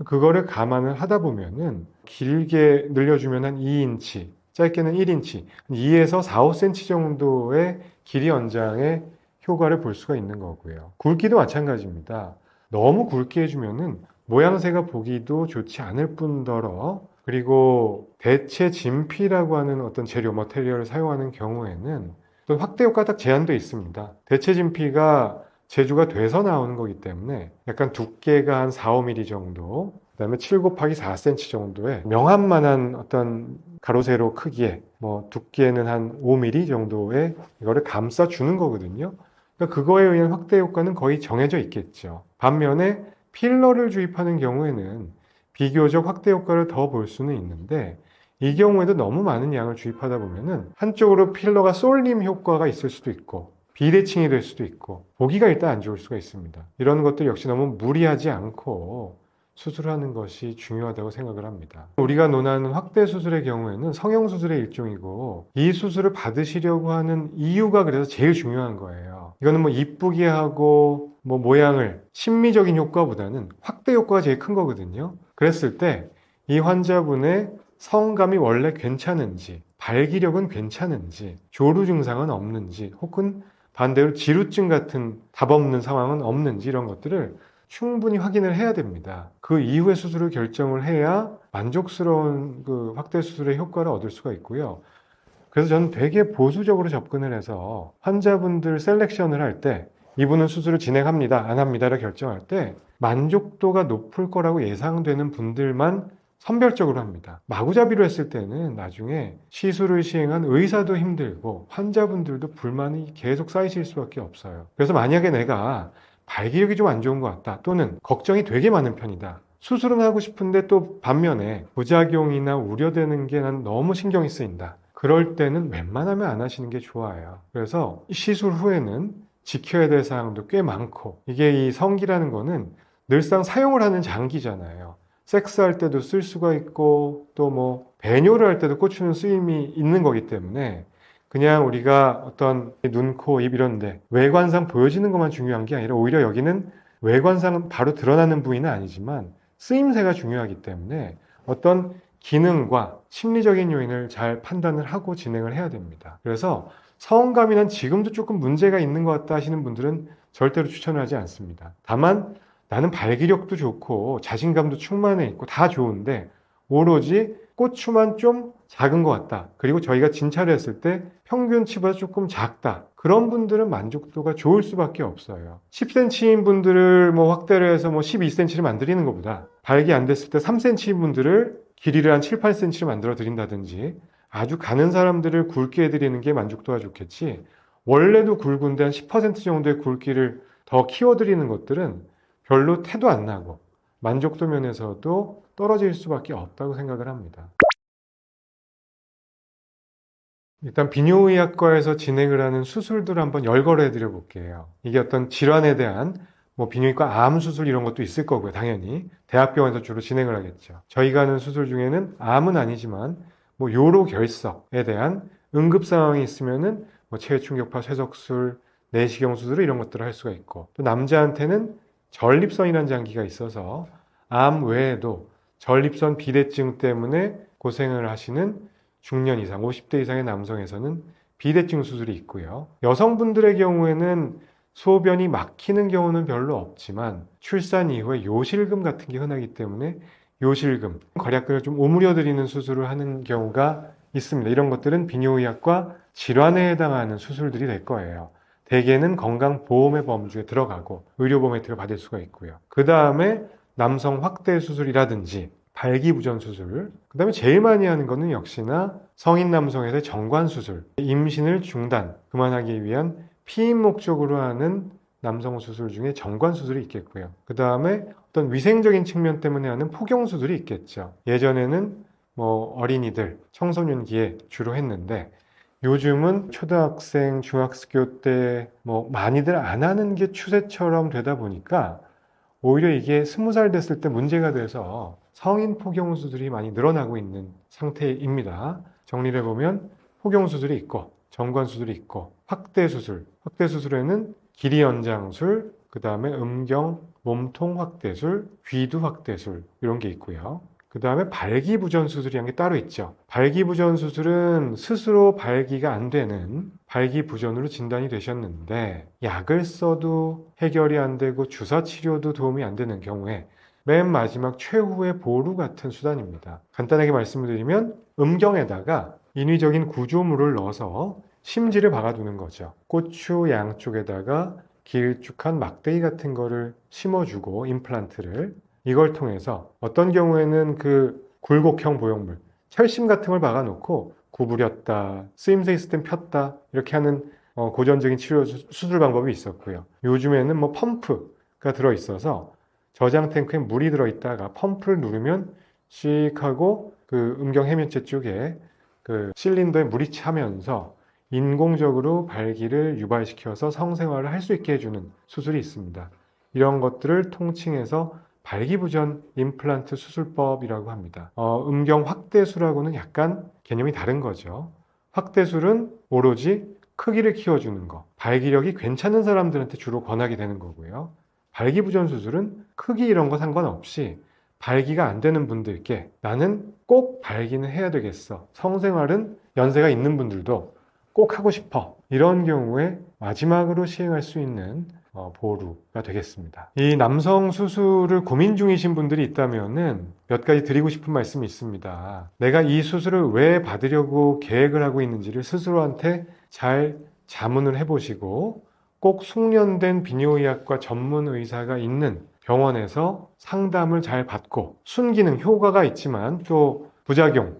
그거를 감안을 하다 보면은 길게 늘려주면 한 2인치, 짧게는 1인치, 2에서 4, 5cm 정도의 길이 연장의 효과를 볼 수가 있는 거고요. 굵기도 마찬가지입니다. 너무 굵게 해주면은 모양새가 보기도 좋지 않을 뿐더러 그리고 대체 진피라고 하는 어떤 재료, 머테리얼을 사용하는 경우에는 또 확대 효과가 딱 제한되어 있습니다. 대체 진피가 제조가 돼서 나오는 거기 때문에 약간 두께가 한 4, 5mm 정도, 그 다음에 7 곱하기 4cm 정도의 명함만한 어떤 가로 세로 크기에 뭐 두께는 한 5mm 정도의 이거를 감싸주는 거거든요. 그러니까 그거에 의한 확대 효과는 거의 정해져 있겠죠. 반면에 필러를 주입하는 경우에는 비교적 확대 효과를 더 볼 수는 있는데 이 경우에도 너무 많은 양을 주입하다 보면은 한쪽으로 필러가 쏠림 효과가 있을 수도 있고 비대칭이 될 수도 있고 보기가 일단 안 좋을 수가 있습니다. 이런 것들 역시 너무 무리하지 않고 수술하는 것이 중요하다고 생각을 합니다. 우리가 논하는 확대 수술의 경우에는 성형수술의 일종이고 이 수술을 받으시려고 하는 이유가 그래서 제일 중요한 거예요. 이거는 뭐 이쁘게 하고 뭐 모양을 심미적인 효과보다는 확대 효과가 제일 큰 거거든요. 그랬을 때 이 환자분의 성감이 원래 괜찮은지, 발기력은 괜찮은지, 조루 증상은 없는지, 혹은 반대로 지루증 같은 답 없는 상황은 없는지 이런 것들을 충분히 확인을 해야 됩니다. 그 이후에 수술을 결정을 해야 만족스러운 그 확대 수술의 효과를 얻을 수가 있고요. 그래서 저는 되게 보수적으로 접근을 해서 환자분들 셀렉션을 할 때 이분은 수술을 진행합니다, 안 합니다를 결정할 때 만족도가 높을 거라고 예상되는 분들만 선별적으로 합니다. 마구잡이로 했을 때는 나중에 시술을 시행한 의사도 힘들고 환자분들도 불만이 계속 쌓이실 수밖에 없어요. 그래서 만약에 내가 발기력이 좀 안 좋은 것 같다 또는 걱정이 되게 많은 편이다, 수술은 하고 싶은데 또 반면에 부작용이나 우려되는 게 난 너무 신경이 쓰인다, 그럴 때는 웬만하면 안 하시는 게 좋아요. 그래서 시술 후에는 지켜야 될 사항도 꽤 많고 이게 이 성기라는 거는 늘상 사용을 하는 장기잖아요. 섹스할 때도 쓸 수가 있고 또 뭐 배뇨를 할 때도 꽂히는 쓰임이 있는 거기 때문에 그냥 우리가 어떤 눈, 코, 입 이런데 외관상 보여지는 것만 중요한 게 아니라 오히려 여기는 외관상 바로 드러나는 부위는 아니지만 쓰임새가 중요하기 때문에 어떤 기능과 심리적인 요인을 잘 판단을 하고 진행을 해야 됩니다. 그래서 성감이 난 지금도 조금 문제가 있는 것 같다 하시는 분들은 절대로 추천하지 않습니다. 다만 나는 발기력도 좋고 자신감도 충만해 있고 다 좋은데 오로지 고추만 좀 작은 것 같다, 그리고 저희가 진찰을 했을 때 평균치보다 조금 작다, 그런 분들은 만족도가 좋을 수밖에 없어요. 10cm인 분들을 뭐 확대를 해서 뭐 12cm를 만들리는 것보다 발기 안 됐을 때 3cm인 분들을 길이를 한 7, 8cm를 만들어 드린다든지 아주 가는 사람들을 굵게 해드리는 게 만족도가 좋겠지, 원래도 굵은데 한 10% 정도의 굵기를 더 키워드리는 것들은 별로 태도 안 나고 만족도 면에서도 떨어질 수밖에 없다고 생각을 합니다. 일단 비뇨의학과에서 진행을 하는 수술들을 한번 열거를 해드려 볼게요. 이게 어떤 질환에 대한 뭐 비뇨기과 암 수술 이런 것도 있을 거고요. 당연히 대학병원에서 주로 진행을 하겠죠. 저희가 하는 수술 중에는 암은 아니지만 뭐 요로 결석에 대한 응급 상황이 있으면은 뭐 체외 충격파 쇠석술, 내시경 수술 이런 것들을 할 수가 있고, 또 남자한테는 전립선이라는 장기가 있어서 암 외에도 전립선 비대증 때문에 고생을 하시는 중년 이상, 50대 이상의 남성에서는 비대증 수술이 있고요. 여성분들의 경우에는 소변이 막히는 경우는 별로 없지만 출산 이후에 요실금 같은 게 흔하기 때문에 요실금, 괄약근을 좀 오므려 드리는 수술을 하는 경우가 있습니다. 이런 것들은 비뇨의학과 질환에 해당하는 수술들이 될 거예요. 대개는 건강보험의 범주에 들어가고 의료보험 혜택을 받을 수가 있고요. 그 다음에 남성 확대 수술이라든지 발기부전 수술, 그 다음에 제일 많이 하는 거는 역시나 성인 남성에서의 정관 수술, 임신을 그만하기 위한 피임 목적으로 하는 남성 수술 중에 정관 수술이 있겠고요. 그 다음에 어떤 위생적인 측면 때문에 하는 포경 수술이 있겠죠. 예전에는 어린이들, 청소년기에 주로 했는데 요즘은 초등학생, 중학교 때 많이들 안 하는 게 추세처럼 되다 보니까 오히려 이게 20살 됐을 때 문제가 돼서 성인 포경 수술이 많이 늘어나고 있는 상태입니다. 정리를 해보면 포경 수술이 있고 정관 수술이 있고 확대 수술, 확대 수술에는 길이 연장술, 그 다음에 음경, 몸통 확대술, 귀두 확대술 이런 게 있고요. 그 다음에 발기부전 수술이라는 게 따로 있죠. 발기부전 수술은 스스로 발기가 안 되는 발기부전으로 진단이 되셨는데 약을 써도 해결이 안 되고 주사 치료도 도움이 안 되는 경우에 맨 마지막 최후의 보루 같은 수단입니다. 간단하게 말씀을 드리면 음경에다가 인위적인 구조물을 넣어서 심지를 박아두는 거죠. 고추 양쪽에다가 길쭉한 막대기 같은 거를 심어주고 임플란트를 이걸 통해서 어떤 경우에는 그 굴곡형 보형물, 철심 같은 걸 박아놓고 구부렸다, 쓰임새 있을 땐 폈다 이렇게 하는 고전적인 치료 수술 방법이 있었고요. 요즘에는 펌프가 들어있어서 저장 탱크에 물이 들어있다가 펌프를 누르면 씩 하고 그 음경 해면체 쪽에 그 실린더에 물이 차면서 인공적으로 발기를 유발시켜서 성생활을 할 수 있게 해주는 수술이 있습니다. 이런 것들을 통칭해서 발기부전 임플란트 수술법이라고 합니다. 음경 확대술하고는 약간 개념이 다른 거죠. 확대술은 오로지 크기를 키워주는 거, 발기력이 괜찮은 사람들한테 주로 권하게 되는 거고요. 발기부전 수술은 크기 이런 거 상관없이 발기가 안 되는 분들께 나는 꼭 발기는 해야 되겠어. 성생활은 연세가 있는 분들도 꼭 하고 싶어. 이런 경우에 마지막으로 시행할 수 있는 보루가 되겠습니다. 이 남성 수술을 고민 중이신 분들이 있다면은 몇 가지 드리고 싶은 말씀이 있습니다. 내가 이 수술을 왜 받으려고 계획을 하고 있는지를 스스로한테 잘 자문을 해보시고 꼭 숙련된 비뇨의학과 전문 의사가 있는 병원에서 상담을 잘 받고 순기능 효과가 있지만 또 부작용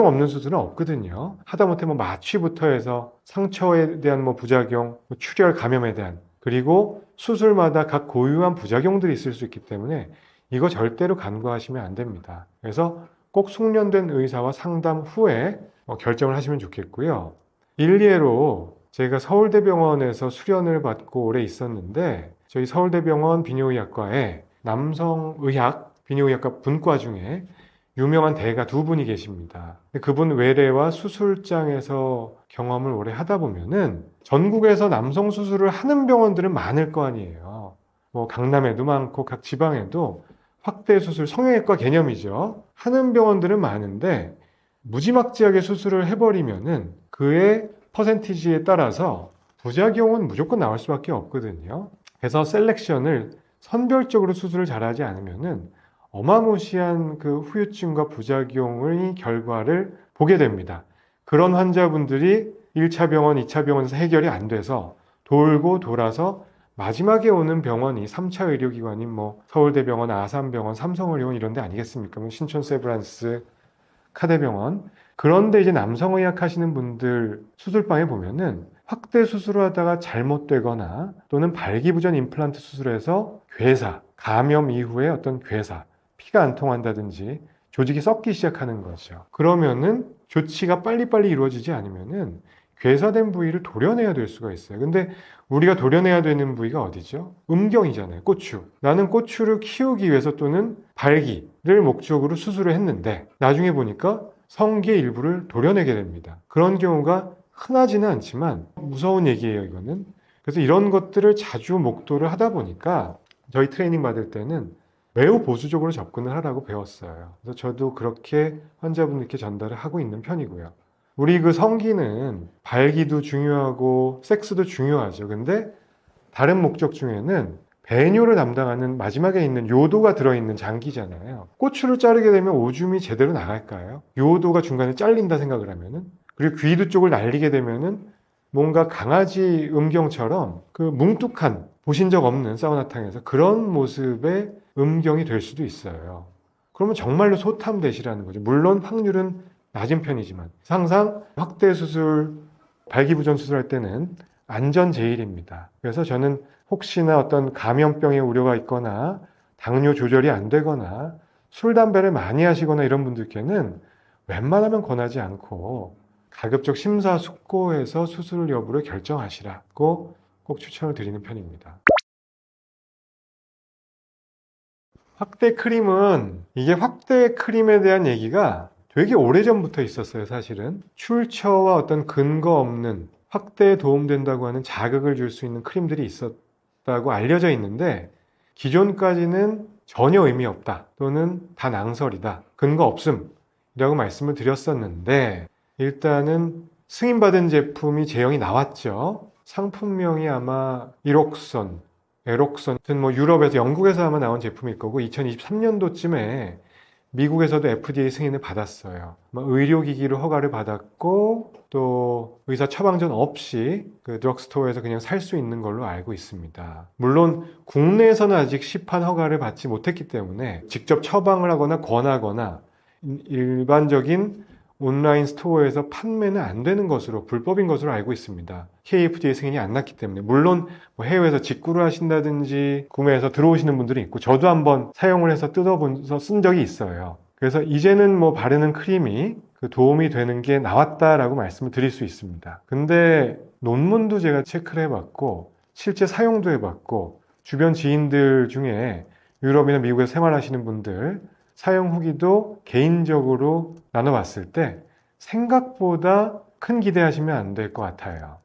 없는 수술은 없거든요. 하다못해 마취부터 해서 상처에 대한 부작용, 출혈 감염에 대한 그리고 수술마다 각 고유한 부작용들이 있을 수 있기 때문에 이거 절대로 간과하시면 안 됩니다. 그래서 꼭 숙련된 의사와 상담 후에 결정을 하시면 좋겠고요. 일례로 제가 서울대병원에서 수련을 받고 오래 있었는데 저희 서울대병원 비뇨의학과에 남성의학 비뇨의학과 분과 중에 유명한 대가 두 분이 계십니다. 그분 외래와 수술장에서 경험을 오래 하다 보면은 전국에서 남성 수술을 하는 병원들은 많을 거 아니에요. 강남에도 많고 각 지방에도 확대 수술 성형외과 개념이죠. 하는 병원들은 많은데 무지막지하게 수술을 해버리면은 그의 퍼센티지에 따라서 부작용은 무조건 나올 수밖에 없거든요. 그래서 셀렉션을 선별적으로 수술을 잘하지 않으면은 어마무시한 그 후유증과 부작용의 결과를 보게 됩니다. 그런 환자분들이 1차 병원, 2차 병원에서 해결이 안 돼서 돌고 돌아서 마지막에 오는 병원이 3차 의료기관인 서울대병원, 아산병원, 삼성의료원 이런 데 아니겠습니까? 신촌 세브란스, 카대병원. 그런데 이제 남성의학 하시는 분들 수술방에 보면은 확대 수술을 하다가 잘못되거나 또는 발기부전 임플란트 수술에서 괴사, 감염 이후에 어떤 괴사, 피가 안 통한다든지 조직이 썩기 시작하는 거죠. 그러면은 조치가 빨리빨리 이루어지지 않으면은 괴사된 부위를 도려내야 될 수가 있어요. 근데 우리가 도려내야 되는 부위가 어디죠? 음경이잖아요. 고추. 나는 고추를 키우기 위해서 또는 발기를 목적으로 수술을 했는데 나중에 보니까 성기의 일부를 도려내게 됩니다. 그런 경우가 흔하지는 않지만 무서운 얘기예요, 이거는. 그래서 이런 것들을 자주 목도를 하다 보니까 저희 트레이닝 받을 때는 매우 보수적으로 접근을 하라고 배웠어요. 그래서 저도 그렇게 환자분들께 전달을 하고 있는 편이고요. 우리 그 성기는 발기도 중요하고 섹스도 중요하죠. 근데 다른 목적 중에는 배뇨를 담당하는 마지막에 있는 요도가 들어있는 장기잖아요. 고추를 자르게 되면 오줌이 제대로 나갈까요? 요도가 중간에 잘린다 생각을 하면은, 그리고 귀두 쪽을 날리게 되면은 뭔가 강아지 음경처럼 그 뭉툭한, 보신 적 없는 사우나탕에서 그런 모습의 음경이 될 수도 있어요. 그러면 정말로 소탐대시라는 거죠. 물론 확률은 낮은 편이지만 항상 확대 수술, 발기부전 수술할 때는 안전 제일입니다. 그래서 저는 혹시나 어떤 감염병의 우려가 있거나 당뇨 조절이 안 되거나 술, 담배를 많이 하시거나 이런 분들께는 웬만하면 권하지 않고 가급적 심사숙고해서 수술 여부를 결정하시라고 꼭 추천을 드리는 편입니다. 확대 크림은, 이게 확대 크림에 대한 얘기가 되게 오래전부터 있었어요, 사실은. 출처와 어떤 근거 없는 확대에 도움된다고 하는 자극을 줄 수 있는 크림들이 있었다고 알려져 있는데, 기존까지는 전혀 의미 없다, 또는 다 낭설이다, 근거 없음이라고 말씀을 드렸었는데, 일단은 승인받은 제품이 제형이 나왔죠. 상품명이 아마 이록선, 에록선 같은 뭐 유럽에서, 영국에서 아마 나온 제품일 거고, 2023년도쯤에 미국에서도 FDA 승인을 받았어요. 의료기기로 허가를 받았고, 또 의사 처방전 없이 그 드럭스토어에서 그냥 살 수 있는 걸로 알고 있습니다. 물론 국내에서는 아직 시판 허가를 받지 못했기 때문에 직접 처방을 하거나 권하거나 일반적인 온라인 스토어에서 판매는 안 되는 것으로, 불법인 것으로 알고 있습니다. KFDA 승인이 안 났기 때문에. 물론 뭐 해외에서 직구를 하신다든지 구매해서 들어오시는 분들이 있고, 저도 한번 사용을 해서 뜯어보면서 쓴 적이 있어요. 그래서 이제는 뭐 바르는 크림이 그 도움이 되는 게 나왔다라고 말씀을 드릴 수 있습니다. 근데 논문도 제가 체크를 해봤고, 실제 사용도 해봤고, 주변 지인들 중에 유럽이나 미국에서 생활하시는 분들 사용 후기도 개인적으로 나눠봤을 때 생각보다 큰 기대하시면 안 될 것 같아요.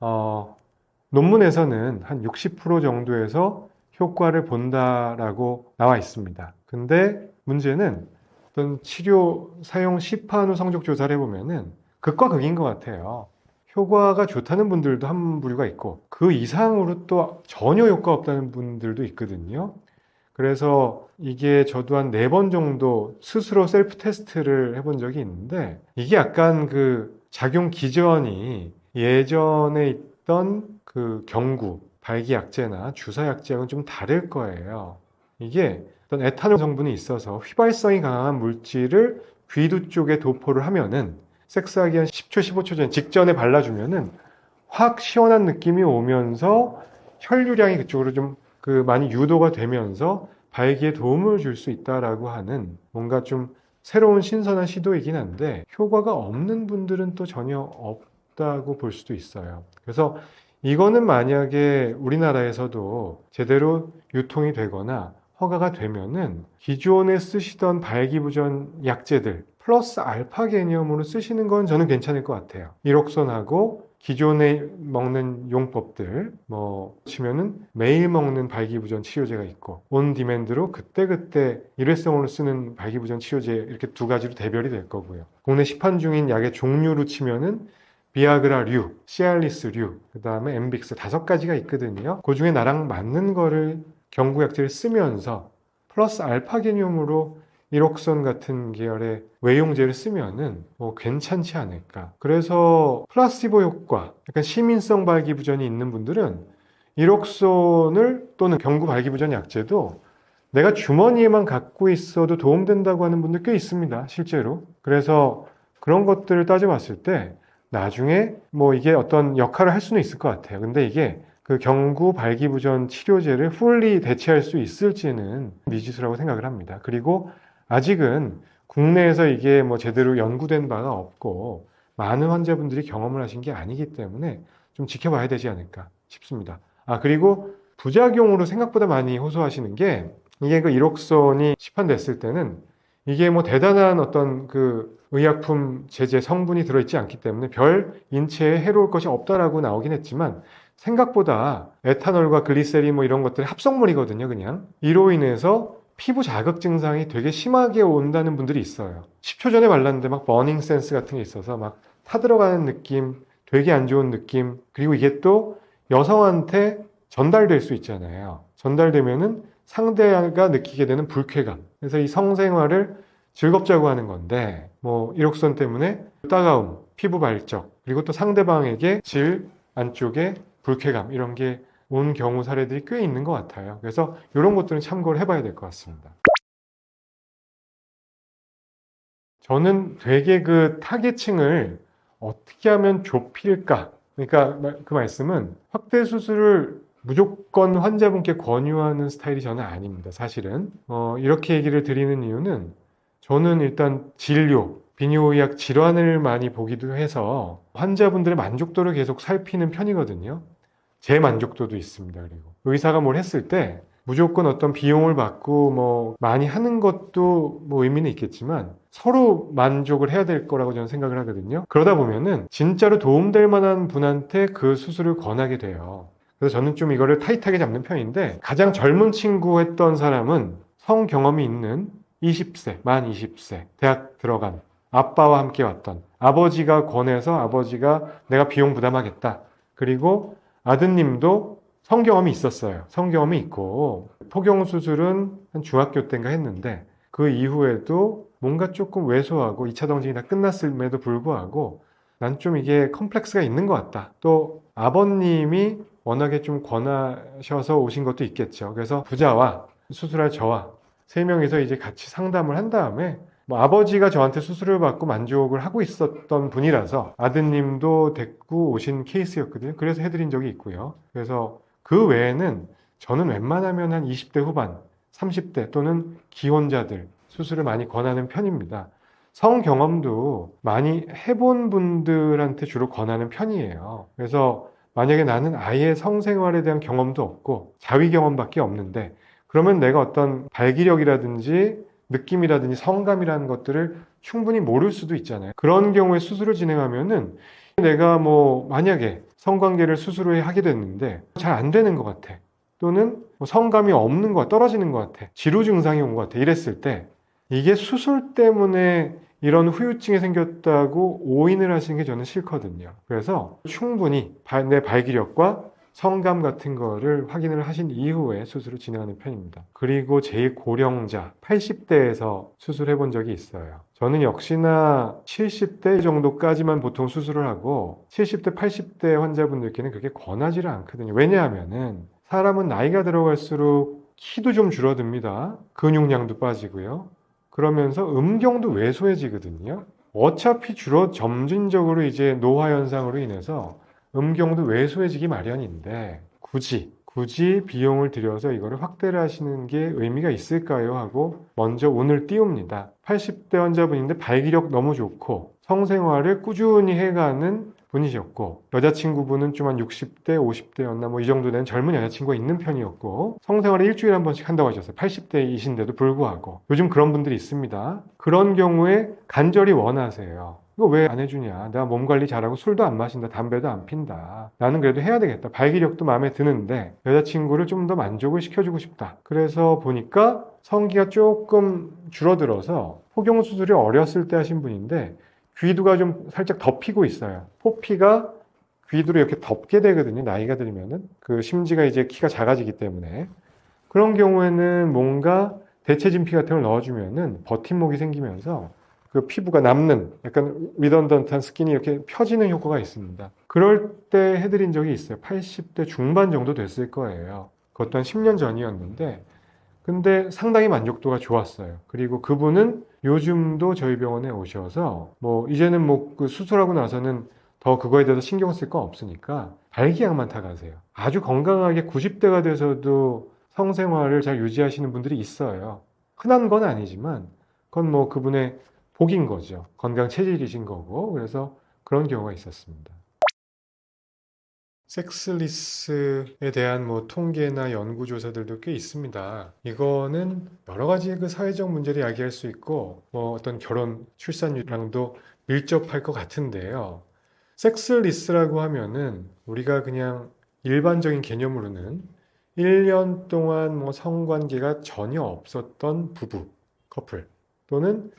논문에서는 한 60% 정도에서 효과를 본다라고 나와 있습니다. 근데 문제는 어떤 치료 사용 시판 후 성적 조사를 해보면은 극과 극인 것 같아요. 효과가 좋다는 분들도 한 부류가 있고, 그 이상으로 또 전혀 효과 없다는 분들도 있거든요. 그래서 이게 저도 한 4번 정도 스스로 셀프 테스트를 해본 적이 있는데, 이게 약간 그 작용 기전이 예전에 있던 그 경구, 발기약제나 주사약제하고는 좀 다를 거예요. 이게 어떤 에탄올 성분이 있어서 휘발성이 강한 물질을 귀두 쪽에 도포를 하면은, 섹스하기 한 10초, 15초 직전에 발라주면은 확 시원한 느낌이 오면서 혈류량이 그쪽으로 좀 많이 유도가 되면서 발기에 도움을 줄 수 있다라고 하는, 뭔가 좀 새로운 신선한 시도이긴 한데 효과가 없는 분들은 또 전혀 없다고 볼 수도 있어요. 그래서 이거는 만약에 우리나라에서도 제대로 유통이 되거나 허가가 되면은 기존에 쓰시던 발기부전 약제들 플러스 알파 개념으로 쓰시는 건 저는 괜찮을 것 같아요. 이록선하고 기존에 먹는 용법들, 뭐 치면은 매일 먹는 발기부전 치료제가 있고, 온 디맨드로 그때그때 일회성으로 쓰는 발기부전 치료제, 이렇게 두 가지로 대별이 될 거고요. 국내 시판 중인 약의 종류로 치면은 비아그라류, 시알리스류, 그 다음에 엠빅스 5가지가 있거든요. 그 중에 나랑 맞는 거를 경구약제를 쓰면서 플러스 알파 개념으로 이록선 같은 계열의 외용제를 쓰면은 뭐 괜찮지 않을까. 그래서 플라시보 효과, 약간 시민성 발기부전이 있는 분들은 이록선을, 또는 경구 발기부전 약제도 내가 주머니에만 갖고 있어도 도움된다고 하는 분들 꽤 있습니다, 실제로. 그래서 그런 것들을 따져봤을 때 나중에 뭐 이게 어떤 역할을 할 수는 있을 것 같아요. 근데 이게 그 경구 발기부전 치료제를 풀리 대체할 수 있을지는 미지수라고 생각을 합니다. 그리고 아직은 국내에서 이게 뭐 제대로 연구된 바가 없고 많은 환자분들이 경험을 하신 게 아니기 때문에 좀 지켜봐야 되지 않을까 싶습니다. 그리고 부작용으로 생각보다 많이 호소하시는 게, 이게 그 이록선이 시판됐을 때는 이게 뭐 대단한 어떤 그 의약품 제제 성분이 들어있지 않기 때문에 별 인체에 해로울 것이 없다라고 나오긴 했지만, 생각보다 에탄올과 글리세린 뭐 이런 것들이 합성물이거든요, 그냥. 이로 인해서 피부 자극 증상이 되게 심하게 온다는 분들이 있어요. 10초 전에 발랐는데 막 버닝 센스 같은 게 있어서 막 타들어가는 느낌, 되게 안 좋은 느낌, 그리고 이게 또 여성한테 전달될 수 있잖아요. 전달되면은 상대가 느끼게 되는 불쾌감. 그래서 이 성생활을 즐겁자고 하는 건데, 뭐, 이력선 때문에 따가움, 피부 발적, 그리고 또 상대방에게 질 안쪽에 불쾌감, 이런 게 온 경우 사례들이 꽤 있는 것 같아요. 그래서 이런 것들은 참고를 해봐야 될 것 같습니다. 저는 되게 그 타겟층을 어떻게 하면 좁힐까? 그러니까 그 말씀은 확대 수술을 무조건 환자분께 권유하는 스타일이 저는 아닙니다. 사실은. 이렇게 얘기를 드리는 이유는 저는 일단 진료, 비뇨의학 질환을 많이 보기도 해서 환자분들의 만족도를 계속 살피는 편이거든요. 제 만족도도 있습니다. 그리고 의사가 뭘 했을 때 무조건 어떤 비용을 받고 뭐 많이 하는 것도 뭐 의미는 있겠지만 서로 만족을 해야 될 거라고 저는 생각을 하거든요. 그러다 보면은 진짜로 도움될 만한 분한테 그 수술을 권하게 돼요. 그래서 저는 좀 이거를 타이트하게 잡는 편인데 가장 젊은 친구 했던 사람은 성 경험이 있는 20세, 만 20세, 대학 들어간 아빠와 함께 왔던 아버지가 권해서 아버지가 내가 비용 부담하겠다. 그리고 아드님도 성경험이 있었어요. 성경험이 있고 포경 수술은 한 중학교 때인가 했는데 그 이후에도 뭔가 조금 왜소하고 2차 정진이 다 끝났음에도 불구하고 난 좀 이게 컴플렉스가 있는 것 같다. 또 아버님이 워낙에 좀 권하셔서 오신 것도 있겠죠. 그래서 부자와 수술할 저와 세 명이서 이제 같이 상담을 한 다음에 뭐 아버지가 저한테 수술을 받고 만족을 하고 있었던 분이라서 아드님도 데리고 오신 케이스였거든요. 그래서 해드린 적이 있고요. 그래서 그 외에는 저는 웬만하면 한 20대 후반, 30대 또는 기혼자들 수술을 많이 권하는 편입니다. 성 경험도 많이 해본 분들한테 주로 권하는 편이에요. 그래서 만약에 나는 아예 성생활에 대한 경험도 없고 자위 경험밖에 없는데 그러면 내가 어떤 발기력이라든지 느낌이라든지 성감이라는 것들을 충분히 모를 수도 있잖아요. 그런 경우에 수술을 진행하면은 내가 뭐 만약에 성관계를 수술을 하게 됐는데 잘 안 되는 것 같아. 또는 뭐 성감이 없는 것 같아. 떨어지는 것 같아. 지루 증상이 온 것 같아. 이랬을 때 이게 수술 때문에 이런 후유증이 생겼다고 오인을 하시는 게 저는 싫거든요. 그래서 충분히 내 발기력과 성감 같은 거를 확인을 하신 이후에 수술을 진행하는 편입니다. 그리고 제일 고령자 80대에서 수술해 본 적이 있어요. 저는 역시나 70대 정도까지만 보통 수술을 하고 70대, 80대 환자분들께는 그렇게 권하지를 않거든요. 왜냐하면은 사람은 나이가 들어갈수록 키도 좀 줄어듭니다. 근육량도 빠지고요. 그러면서 음경도 왜소해지거든요. 어차피 점진적으로 이제 노화 현상으로 인해서 음경도 왜소해지기 마련인데 굳이 비용을 들여서 이거를 확대를 하시는 게 의미가 있을까요? 하고 먼저 운을 띄웁니다. 80대 환자분인데 발기력 너무 좋고 성생활을 꾸준히 해가는 분이셨고 여자친구분은 좀 한 60대, 50대였나 뭐 이 정도 된 젊은 여자친구가 있는 편이었고 성생활을 일주일에 한 번씩 한다고 하셨어요. 80대이신데도 불구하고 요즘 그런 분들이 있습니다. 그런 경우에 간절히 원하세요. 이거 왜 안 해주냐? 내가 몸 관리 잘하고 술도 안 마신다, 담배도 안 핀다. 나는 그래도 해야 되겠다. 발기력도 마음에 드는데 여자친구를 좀 더 만족을 시켜주고 싶다. 그래서 보니까 성기가 조금 줄어들어서 포경 수술이 어렸을 때 하신 분인데 귀두가 좀 살짝 덮이고 있어요. 포피가 귀두를 이렇게 덮게 되거든요. 나이가 들면은 그 심지가 이제 키가 작아지기 때문에 그런 경우에는 뭔가 대체 진피 같은 걸 넣어주면은 버팀목이 생기면서 그 피부가 남는 약간 리던던트한 스킨이 이렇게 펴지는 효과가 있습니다. 그럴 때 해드린 적이 있어요. 80대 중반 정도 됐을 거예요. 그것도 한 10년 전이었는데 근데 상당히 만족도가 좋았어요. 그리고 그분은 요즘도 저희 병원에 오셔서 뭐 이제는 뭐 그 수술하고 나서는 더 그거에 대해서 신경 쓸 거 없으니까 발기약만 타가세요. 아주 건강하게 90대가 돼서도 성생활을 잘 유지하시는 분들이 있어요. 흔한 건 아니지만 그건 뭐 그분의 복인 거죠. 건강 체질이신 거고 그래서 그런 경우가 있었습니다. 섹스리스에 대한 뭐 통계나 연구조사들도 꽤 있습니다. 이거는 여러 가지 그 사회적 문제를 야기할 수 있고, 뭐 어떤 결혼, 출산율랑도 밀접할 것 같은데요. 섹스리스라고 하면은 우리가 그냥 일반적인 개념으로는 1년 동안 뭐 성관계가 전혀 없었던 부부, 커플, 또는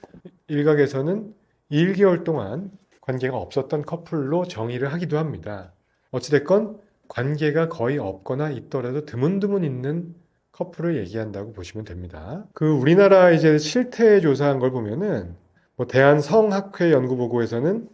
일각에서는 1개월 동안 관계가 없었던 커플로 정의를 하기도 합니다. 어찌됐건 관계가 거의 없거나 있더라도 드문드문 있는 커플을 얘기한다고 보시면 됩니다. 그 우리나라 이제 실태 조사한 걸 보면은 뭐 대한성학회 연구보고에서는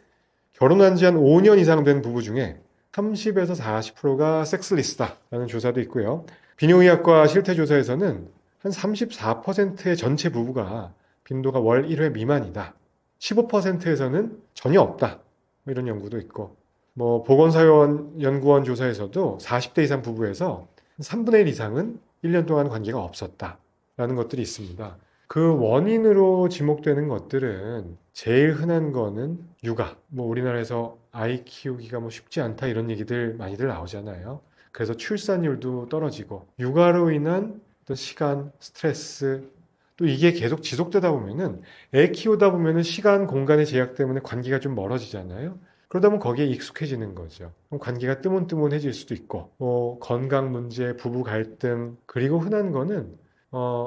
결혼한 지 한 5년 이상 된 부부 중에 30에서 40%가 섹스리스다라는 조사도 있고요. 비뇨의학과 실태조사에서는 한 34%의 전체 부부가 빈도가 월 1회 미만이다. 15%에서는 전혀 없다. 뭐 이런 연구도 있고, 뭐 보건사회연구원 조사에서도 40대 이상 부부에서 3분의 1 이상은 1년 동안 관계가 없었다라는 것들이 있습니다. 그 원인으로 지목되는 것들은 제일 흔한 거는 육아. 뭐 우리나라에서 아이 키우기가 뭐 쉽지 않다 이런 얘기들 많이들 나오잖아요. 그래서 출산율도 떨어지고 육아로 인한 어떤 시간, 스트레스 또 이게 계속 지속되다 보면은 애 키우다 보면은 시간, 공간의 제약 때문에 관계가 좀 멀어지잖아요. 그러다 보면 거기에 익숙해지는 거죠. 그럼 관계가 뜨문뜨문해질 수도 있고, 뭐 건강 문제, 부부 갈등, 그리고 흔한 거는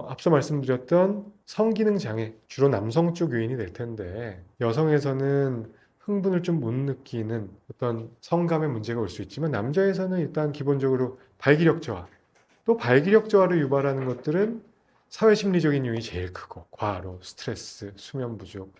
앞서 말씀드렸던 성기능 장애, 주로 남성 쪽 요인이 될 텐데 여성에서는 흥분을 좀 못 느끼는 어떤 성감의 문제가 올 수 있지만 남자에서는 일단 기본적으로 발기력 저하, 또 발기력 저하를 유발하는 것들은 사회심리적인 요인이 제일 크고 과로, 스트레스, 수면 부족,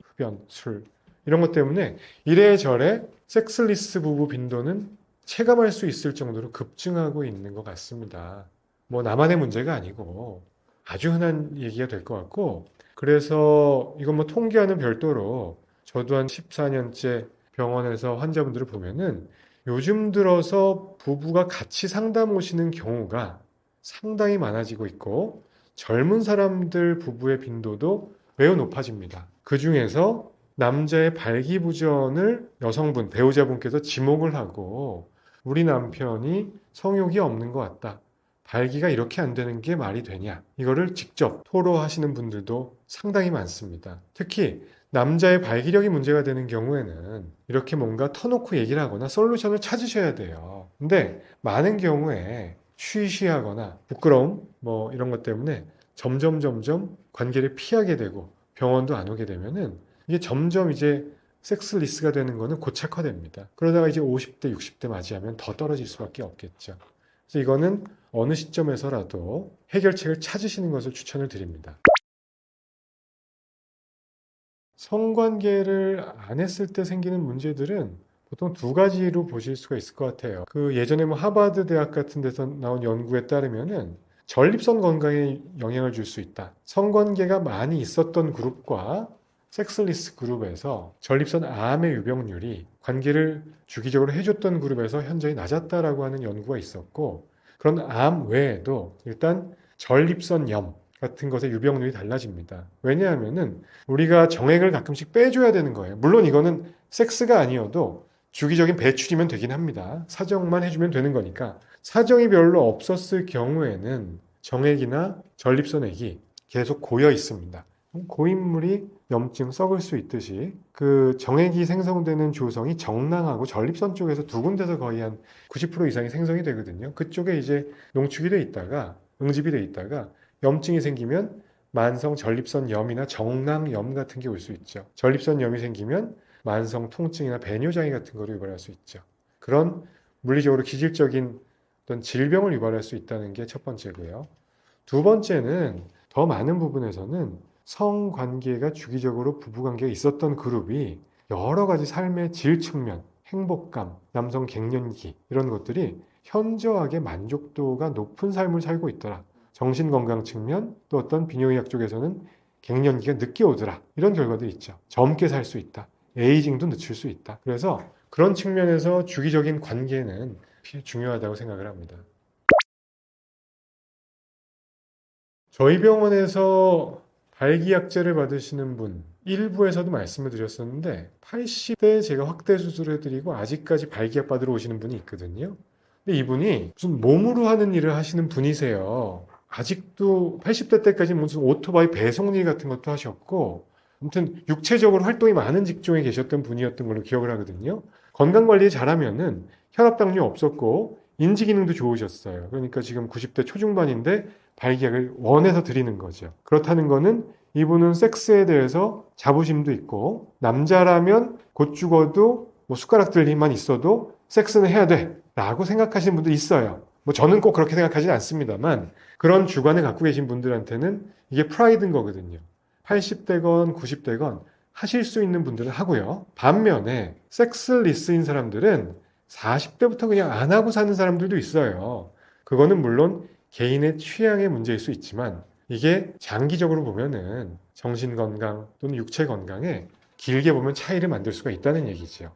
흡연, 술 이런 것 때문에 이래저래 섹스리스 부부 빈도는 체감할 수 있을 정도로 급증하고 있는 것 같습니다. 뭐 나만의 문제가 아니고 아주 흔한 얘기가 될 것 같고 그래서 이건 뭐 통계와는 별도로 저도 한 14년째 병원에서 환자분들을 보면은 요즘 들어서 부부가 같이 상담 오시는 경우가 상당히 많아지고 있고 젊은 사람들 부부의 빈도도 매우 높아집니다. 그 중에서 남자의 발기부전을 여성분, 배우자분께서 지목을 하고 우리 남편이 성욕이 없는 것 같다. 발기가 이렇게 안 되는 게 말이 되냐? 이거를 직접 토로하시는 분들도 상당히 많습니다. 특히 남자의 발기력이 문제가 되는 경우에는 이렇게 뭔가 터놓고 얘기를 하거나 솔루션을 찾으셔야 돼요. 근데 많은 경우에 쉬쉬하거나 부끄러움 뭐 이런 것 때문에 점점 관계를 피하게 되고 병원도 안 오게 되면은 이게 점점 이제 섹스리스가 되는 거는 고착화됩니다. 그러다가 이제 50대, 60대 맞이하면 더 떨어질 수밖에 없겠죠. 그래서 이거는 어느 시점에서라도 해결책을 찾으시는 것을 추천을 드립니다. 성관계를 안 했을 때 생기는 문제들은 보통 두 가지로 보실 수가 있을 것 같아요. 그 예전에 뭐 하버드 대학 같은 데서 나온 연구에 따르면은 전립선 건강에 영향을 줄 수 있다. 성관계가 많이 있었던 그룹과 섹스리스 그룹에서 전립선 암의 유병률이 관계를 주기적으로 해줬던 그룹에서 현저히 낮았다라고 하는 연구가 있었고 그런 암 외에도 일단 전립선염 같은 것의 유병률이 달라집니다. 왜냐하면은 우리가 정액을 가끔씩 빼줘야 되는 거예요. 물론 이거는 섹스가 아니어도 주기적인 배출이면 되긴 합니다. 사정만 해주면 되는 거니까. 사정이 별로 없었을 경우에는 정액이나 전립선액이 계속 고여 있습니다. 고인물이 염증 썩을 수 있듯이 그 정액이 생성되는 조성이 정낭하고 전립선 쪽에서 두 군데서 거의 한 90% 이상이 생성이 되거든요. 그쪽에 이제 농축이 돼 있다가 응집이 돼 있다가 염증이 생기면 만성 전립선염이나 정낭염 같은 게 올 수 있죠. 전립선염이 생기면 만성 통증이나 배뇨장애 같은 거를 유발할 수 있죠. 그런 물리적으로 기질적인 어떤 질병을 유발할 수 있다는 게 첫 번째고요. 두 번째는 더 많은 부분에서는 성관계가 주기적으로 부부관계가 있었던 그룹이 여러 가지 삶의 질 측면, 행복감, 남성 갱년기 이런 것들이 현저하게 만족도가 높은 삶을 살고 있더라. 정신건강 측면 또 어떤 비뇨의학 쪽에서는 갱년기가 늦게 오더라. 이런 결과들이 있죠. 젊게 살 수 있다. 에이징도 늦출 수 있다. 그래서 그런 측면에서 주기적인 관계는 중요하다고 생각을 합니다. 저희 병원에서 발기약제를 받으시는 분 일부에서도 말씀을 드렸었는데 80대 제가 확대 수술을 해드리고 아직까지 발기약 받으러 오시는 분이 있거든요. 근데 이분이 무슨 몸으로 하는 일을 하시는 분이세요. 아직도 80대 때까지 무슨 오토바이 배송 일 같은 것도 하셨고 아무튼 육체적으로 활동이 많은 직종에 계셨던 분이었던 걸로 기억을 하거든요. 건강관리 잘하면은 혈압당뇨 없었고 인지기능도 좋으셨어요. 그러니까 지금 90대 초중반인데 발기약을 원해서 드리는 거죠. 그렇다는 거는 이분은 섹스에 대해서 자부심도 있고 남자라면 곧 죽어도 뭐 숟가락 들 힘만 있어도 섹스는 해야 돼 라고 생각하시는 분도 있어요. 뭐 저는 꼭 그렇게 생각하진 않습니다만 그런 주관을 갖고 계신 분들한테는 이게 프라이드인 거거든요. 80대건 90대건 하실 수 있는 분들은 하고요. 반면에 섹스리스인 사람들은 40대부터 그냥 안 하고 사는 사람들도 있어요. 그거는 물론 개인의 취향의 문제일 수 있지만 이게 장기적으로 보면은 정신 건강 또는 육체 건강에 길게 보면 차이를 만들 수가 있다는 얘기죠.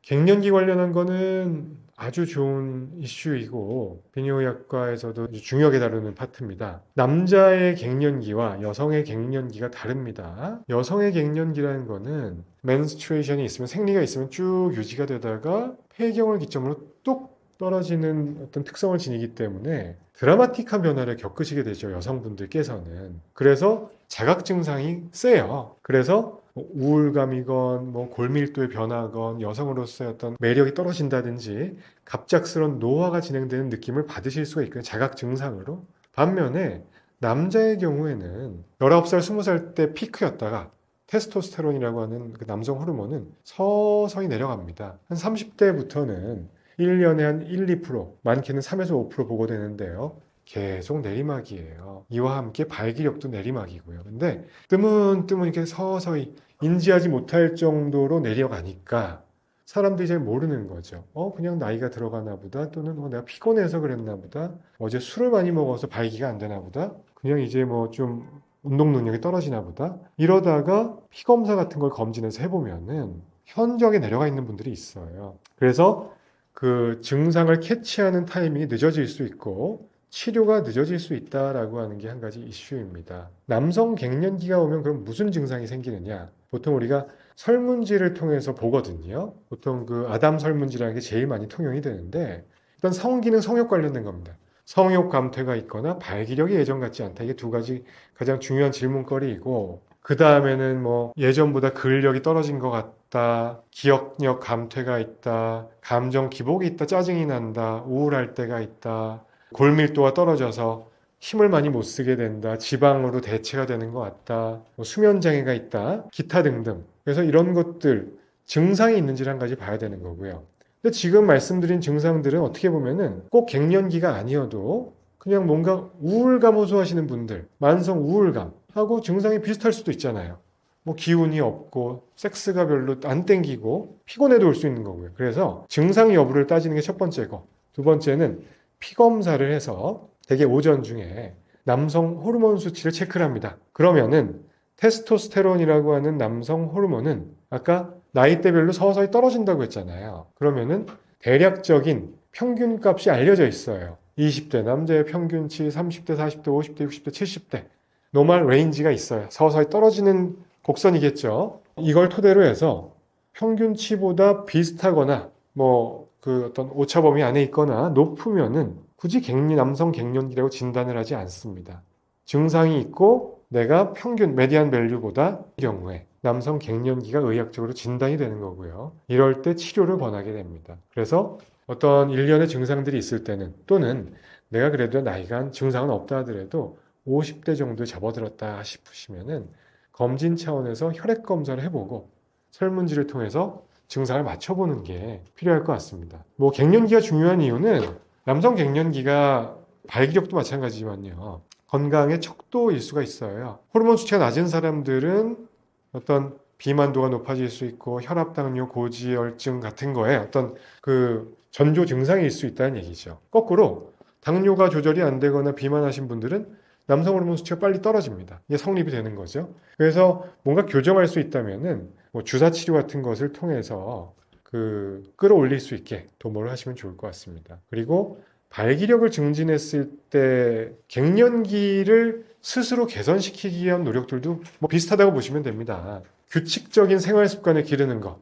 갱년기 관련한 거는 아주 좋은 이슈이고 비뇨의학과에서도 아주 중요하게 다루는 파트입니다. 남자의 갱년기와 여성의 갱년기가 다릅니다. 여성의 갱년기라는 거는 menstruation이 있으면 생리가 있으면 쭉 유지가 되다가 폐경을 기점으로 뚝 떨어지는 어떤 특성을 지니기 때문에 드라마틱한 변화를 겪으시게 되죠. 여성분들께서는. 그래서 자각 증상이 세요. 그래서 우울감이건 뭐 골밀도의 변화건 여성으로서의 어떤 매력이 떨어진다든지 갑작스런 노화가 진행되는 느낌을 받으실 수가 있고요. 자각 증상으로. 반면에 남자의 경우에는 19살, 20살 때 피크였다가 테스토스테론이라고 하는 그 남성 호르몬은 서서히 내려갑니다. 한 30대부터는 1년에 한 1, 2%, 많게는 3에서 5% 보고되는데요. 계속 내리막이에요. 이와 함께 발기력도 내리막이고요. 근데 뜨문뜨문 이렇게 서서히 인지하지 못할 정도로 내려가니까 사람들이 잘 모르는 거죠. 그냥 나이가 들어가나 보다. 또는 내가 피곤해서 그랬나 보다. 어제 술을 많이 먹어서 발기가 안 되나 보다. 그냥 이제 뭐 좀 운동 능력이 떨어지나 보다. 이러다가 피검사 같은 걸 검진해서 해보면은 현저하게 내려가 있는 분들이 있어요. 그래서 그 증상을 캐치하는 타이밍이 늦어질 수 있고 치료가 늦어질 수 있다라고 하는 게 한 가지 이슈입니다. 남성 갱년기가 오면 그럼 무슨 증상이 생기느냐? 보통 우리가 설문지를 통해서 보거든요. 보통 그 아담 설문지라는 게 제일 많이 통용이 되는데 일단 성기능 성욕 관련된 겁니다. 성욕 감퇴가 있거나 발기력이 예전 같지 않다. 이게 두 가지 가장 중요한 질문거리이고 그 다음에는 뭐 예전보다 근력이 떨어진 것 같다, 기억력 감퇴가 있다, 감정 기복이 있다, 짜증이 난다, 우울할 때가 있다, 골밀도가 떨어져서 힘을 많이 못 쓰게 된다, 지방으로 대체가 되는 것 같다, 뭐 수면 장애가 있다, 기타 등등. 그래서 이런 것들 증상이 있는지를 한 가지 봐야 되는 거고요. 근데 지금 말씀드린 증상들은 어떻게 보면은 꼭 갱년기가 아니어도 그냥 뭔가 우울감 호소하시는 분들, 만성 우울감 하고 증상이 비슷할 수도 있잖아요. 뭐 기운이 없고 섹스가 별로 안 땡기고 피곤해도 올 수 있는 거고요. 그래서 증상 여부를 따지는 게 첫 번째고 두 번째는 피검사를 해서 대개 오전 중에 남성 호르몬 수치를 체크를 합니다. 그러면은 테스토스테론이라고 하는 남성 호르몬은 아까 나이대별로 서서히 떨어진다고 했잖아요. 그러면은 대략적인 평균값이 알려져 있어요. 20대 남자의 평균치, 30대, 40대, 50대, 60대, 70대 노멀 레인지가 있어요. 서서히 떨어지는 곡선이겠죠. 이걸 토대로 해서 평균치보다 비슷하거나 뭐 그 어떤 오차 범위 안에 있거나 높으면은 굳이 남성 갱년기라고 진단을 하지 않습니다. 증상이 있고 내가 평균 메디안 밸류보다 이 경우에 남성 갱년기가 의학적으로 진단이 되는 거고요. 이럴 때 치료를 권하게 됩니다. 그래서 어떤 일련의 증상들이 있을 때는 또는 내가 그래도 나이가 증상은 없다 하더라도 50대 정도에 접어들었다 싶으시면은 검진 차원에서 혈액 검사를 해보고 설문지를 통해서 증상을 맞춰보는 게 필요할 것 같습니다. 뭐 갱년기가 중요한 이유는 남성 갱년기가 발기력도 마찬가지지만요. 건강의 척도일 수가 있어요. 호르몬 수치가 낮은 사람들은 어떤 비만도가 높아질 수 있고 혈압, 당뇨, 고지혈증 같은 거에 어떤 그 전조 증상일 수 있다는 얘기죠. 거꾸로 당뇨가 조절이 안 되거나 비만하신 분들은 남성 호르몬 수치가 빨리 떨어집니다. 이게 성립이 되는 거죠. 그래서 뭔가 교정할 수 있다면은 뭐 주사 치료 같은 것을 통해서 그 끌어올릴 수 있게 도모를 하시면 좋을 것 같습니다. 그리고 발기력을 증진했을 때 갱년기를 스스로 개선시키기 위한 노력들도 뭐 비슷하다고 보시면 됩니다. 규칙적인 생활 습관을 기르는 것.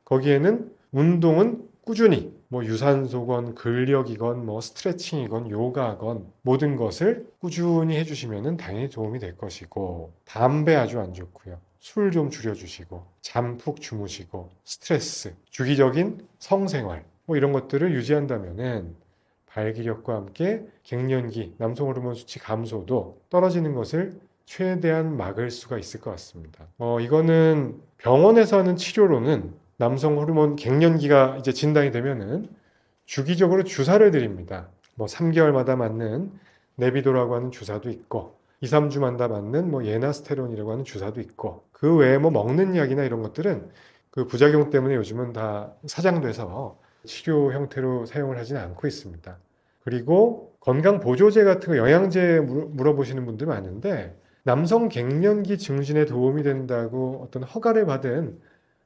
거기에는 운동은 꾸준히 뭐 유산소건 근력이건 뭐 스트레칭이건 요가건 모든 것을 꾸준히 해주시면 당연히 도움이 될 것이고 담배 아주 안 좋고요. 술 좀 줄여주시고 잠 푹 주무시고 스트레스, 주기적인 성생활 뭐 이런 것들을 유지한다면은 발기력과 함께 갱년기, 남성 호르몬 수치 감소도 떨어지는 것을 최대한 막을 수가 있을 것 같습니다. 이거는 병원에서 하는 치료로는 남성 호르몬 갱년기가 이제 진단이 되면은 주기적으로 주사를 드립니다. 뭐 3개월마다 맞는 네비도라고 하는 주사도 있고 2, 3주마다 맞는 뭐 예나스테론이라고 하는 주사도 있고 그 외에 뭐 먹는 약이나 이런 것들은 그 부작용 때문에 요즘은 다 사장돼서 치료 형태로 사용을 하지는 않고 있습니다. 그리고 건강 보조제 같은 거 영양제 물어보시는 분들 많은데 남성 갱년기 증진에 도움이 된다고 어떤 허가를 받은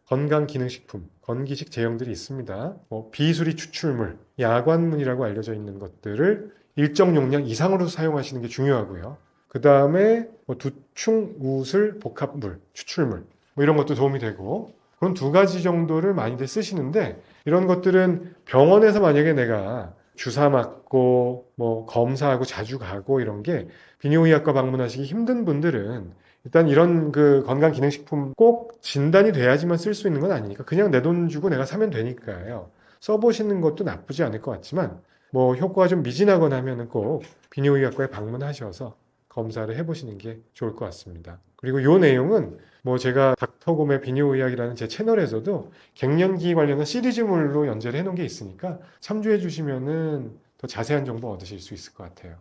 건강기능식품, 건기식 제형들이 있습니다. 비수리 추출물, 야관문이라고 알려져 있는 것들을 일정 용량 이상으로 사용하시는 게 중요하고요. 그 다음에 두충, 우슬, 복합물, 추출물 이런 것도 도움이 되고 그런 두 가지 정도를 많이들 쓰시는데 이런 것들은 병원에서 만약에 내가 주사 맞고 뭐 검사하고 자주 가고 이런 게 비뇨의학과 방문하시기 힘든 분들은 일단 이런 그 건강기능식품 꼭 진단이 돼야지만 쓸 수 있는 건 아니니까 그냥 내 돈 주고 내가 사면 되니까요. 써보시는 것도 나쁘지 않을 것 같지만 뭐 효과가 좀 미진하거나 하면은 꼭 비뇨의학과에 방문하셔서 검사를 해보시는 게 좋을 것 같습니다. 그리고 이 내용은 뭐 제가 닥터곰의 비뇨의학이라는 제 채널에서도 갱년기 관련한 시리즈물로 연재를 해놓은 게 있으니까 참조해 주시면은 더 자세한 정보 얻으실 수 있을 것 같아요.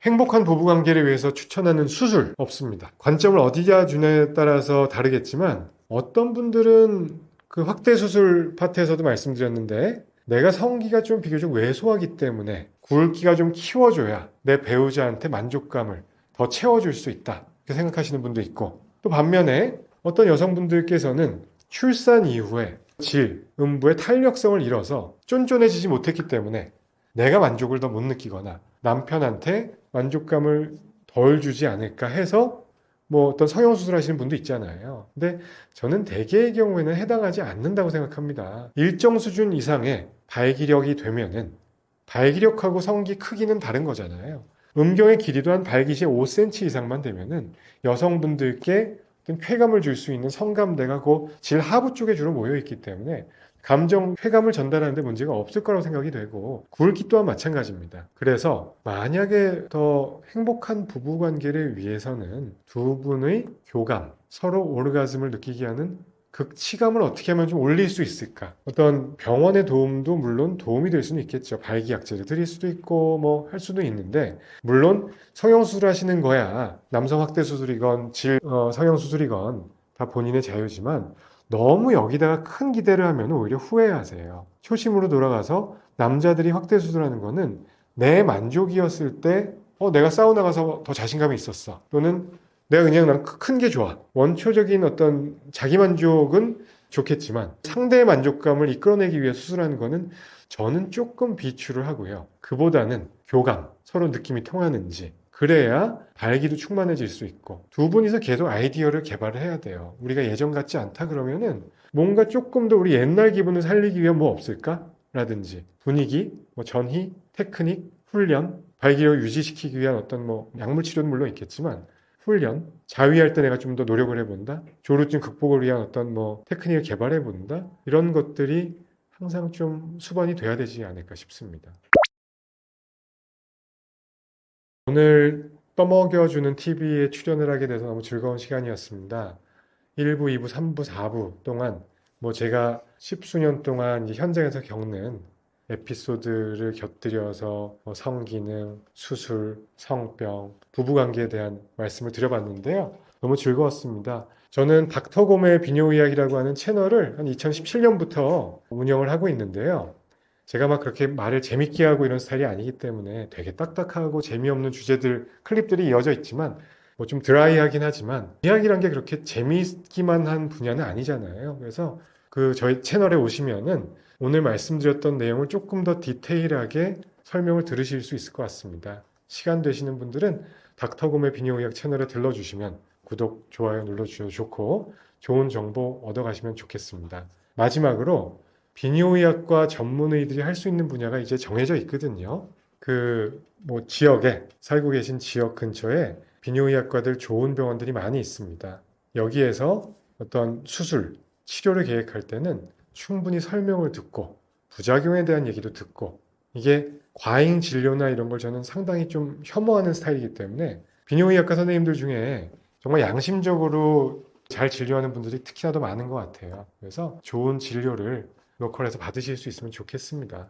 행복한 부부관계를 위해서 추천하는 수술 없습니다. 관점을 어디다 주냐에 따라서 다르겠지만 어떤 분들은 그 확대 수술 파트에서도 말씀드렸는데 내가 성기가 좀 비교적 왜소하기 때문에 굵기가 좀 키워줘야 내 배우자한테 만족감을 더 채워줄 수 있다. 이렇게 생각하시는 분도 있고 또 반면에 어떤 여성분들께서는 출산 이후에 음부의 탄력성을 잃어서 쫀쫀해지지 못했기 때문에 내가 만족을 더 못 느끼거나 남편한테 만족감을 덜 주지 않을까 해서 뭐 어떤 성형수술 하시는 분도 있잖아요. 근데 저는 대개의 경우에는 해당하지 않는다고 생각합니다. 일정 수준 이상의 발기력이 되면은 발기력하고 성기 크기는 다른 거잖아요. 음경의 길이도 한 발기시 5cm 이상만 되면은 여성분들께 어떤 쾌감을 줄 수 있는 성감대가 그 질 하부 쪽에 주로 모여 있기 때문에 감정, 쾌감을 전달하는데 문제가 없을 거라고 생각이 되고 굵기 또한 마찬가지입니다. 그래서 만약에 더 행복한 부부관계를 위해서는 두 분의 교감, 서로 오르가즘을 느끼게 하는 극치감을 어떻게 하면 좀 올릴 수 있을까? 어떤 병원의 도움도 물론 도움이 될 수는 있겠죠. 발기약제를 드릴 수도 있고 뭐 할 수도 있는데 물론 성형수술 하시는 거야 남성 확대 수술이건 성형수술이건 다 본인의 자유지만 너무 여기다가 큰 기대를 하면 오히려 후회하세요. 초심으로 돌아가서 남자들이 확대 수술하는 거는 내 만족이었을 때 내가 사우나 가서 더 자신감이 있었어. 또는 내가 그냥 난 큰 게 좋아. 원초적인 어떤 자기 만족은 좋겠지만 상대의 만족감을 이끌어내기 위해 수술하는 거는 저는 조금 비추를 하고요. 그보다는 교감, 서로 느낌이 통하는지 그래야 발기도 충만해질 수 있고 두 분이서 계속 아이디어를 개발을 해야 돼요. 우리가 예전 같지 않다 그러면은 뭔가 조금 더 우리 옛날 기분을 살리기 위한 뭐 없을까? 라든지 분위기, 뭐 전희, 테크닉, 훈련, 발기력을 유지시키기 위한 어떤 뭐 약물 치료는 물론 있겠지만 훈련, 자위할 때 내가 좀 더 노력을 해본다. 조루증 극복을 위한 어떤 뭐 테크닉을 개발해본다. 이런 것들이 항상 좀 수반이 돼야 되지 않을까 싶습니다. 오늘 떠먹여주는 TV에 출연을 하게 돼서 너무 즐거운 시간이었습니다. 1부, 2부, 3부, 4부 동안 뭐 제가 십수년 동안 이제 현장에서 겪는 에피소드를 곁들여서 뭐 성기능, 수술, 성병, 부부관계에 대한 말씀을 드려봤는데요. 너무 즐거웠습니다. 저는 닥터곰의 비뇨의학이라고 하는 채널을 한 2017년부터 운영을 하고 있는데요. 제가 막 그렇게 말을 재밌게 하고 이런 스타일이 아니기 때문에 되게 딱딱하고 재미없는 주제들, 클립들이 이어져 있지만 뭐 좀 드라이하긴 하지만 이야기란 게 그렇게 재미있기만 한 분야는 아니잖아요. 그래서 그 저희 채널에 오시면은 오늘 말씀드렸던 내용을 조금 더 디테일하게 설명을 들으실 수 있을 것 같습니다. 시간 되시는 분들은 닥터곰의 비뇨의학 채널에 들러주시면 구독, 좋아요 눌러주셔도 좋고 좋은 정보 얻어가시면 좋겠습니다. 마지막으로 비뇨의학과 전문의들이 할 수 있는 분야가 이제 정해져 있거든요. 그 뭐 지역에 살고 계신 지역 근처에 비뇨의학과들 좋은 병원들이 많이 있습니다. 여기에서 어떤 수술, 치료를 계획할 때는 충분히 설명을 듣고 부작용에 대한 얘기도 듣고 이게 과잉 진료나 이런 걸 저는 상당히 좀 혐오하는 스타일이기 때문에 비뇨의학과 선생님들 중에 정말 양심적으로 잘 진료하는 분들이 특히나 더 많은 것 같아요. 그래서 좋은 진료를 로컬에서 받으실 수 있으면 좋겠습니다.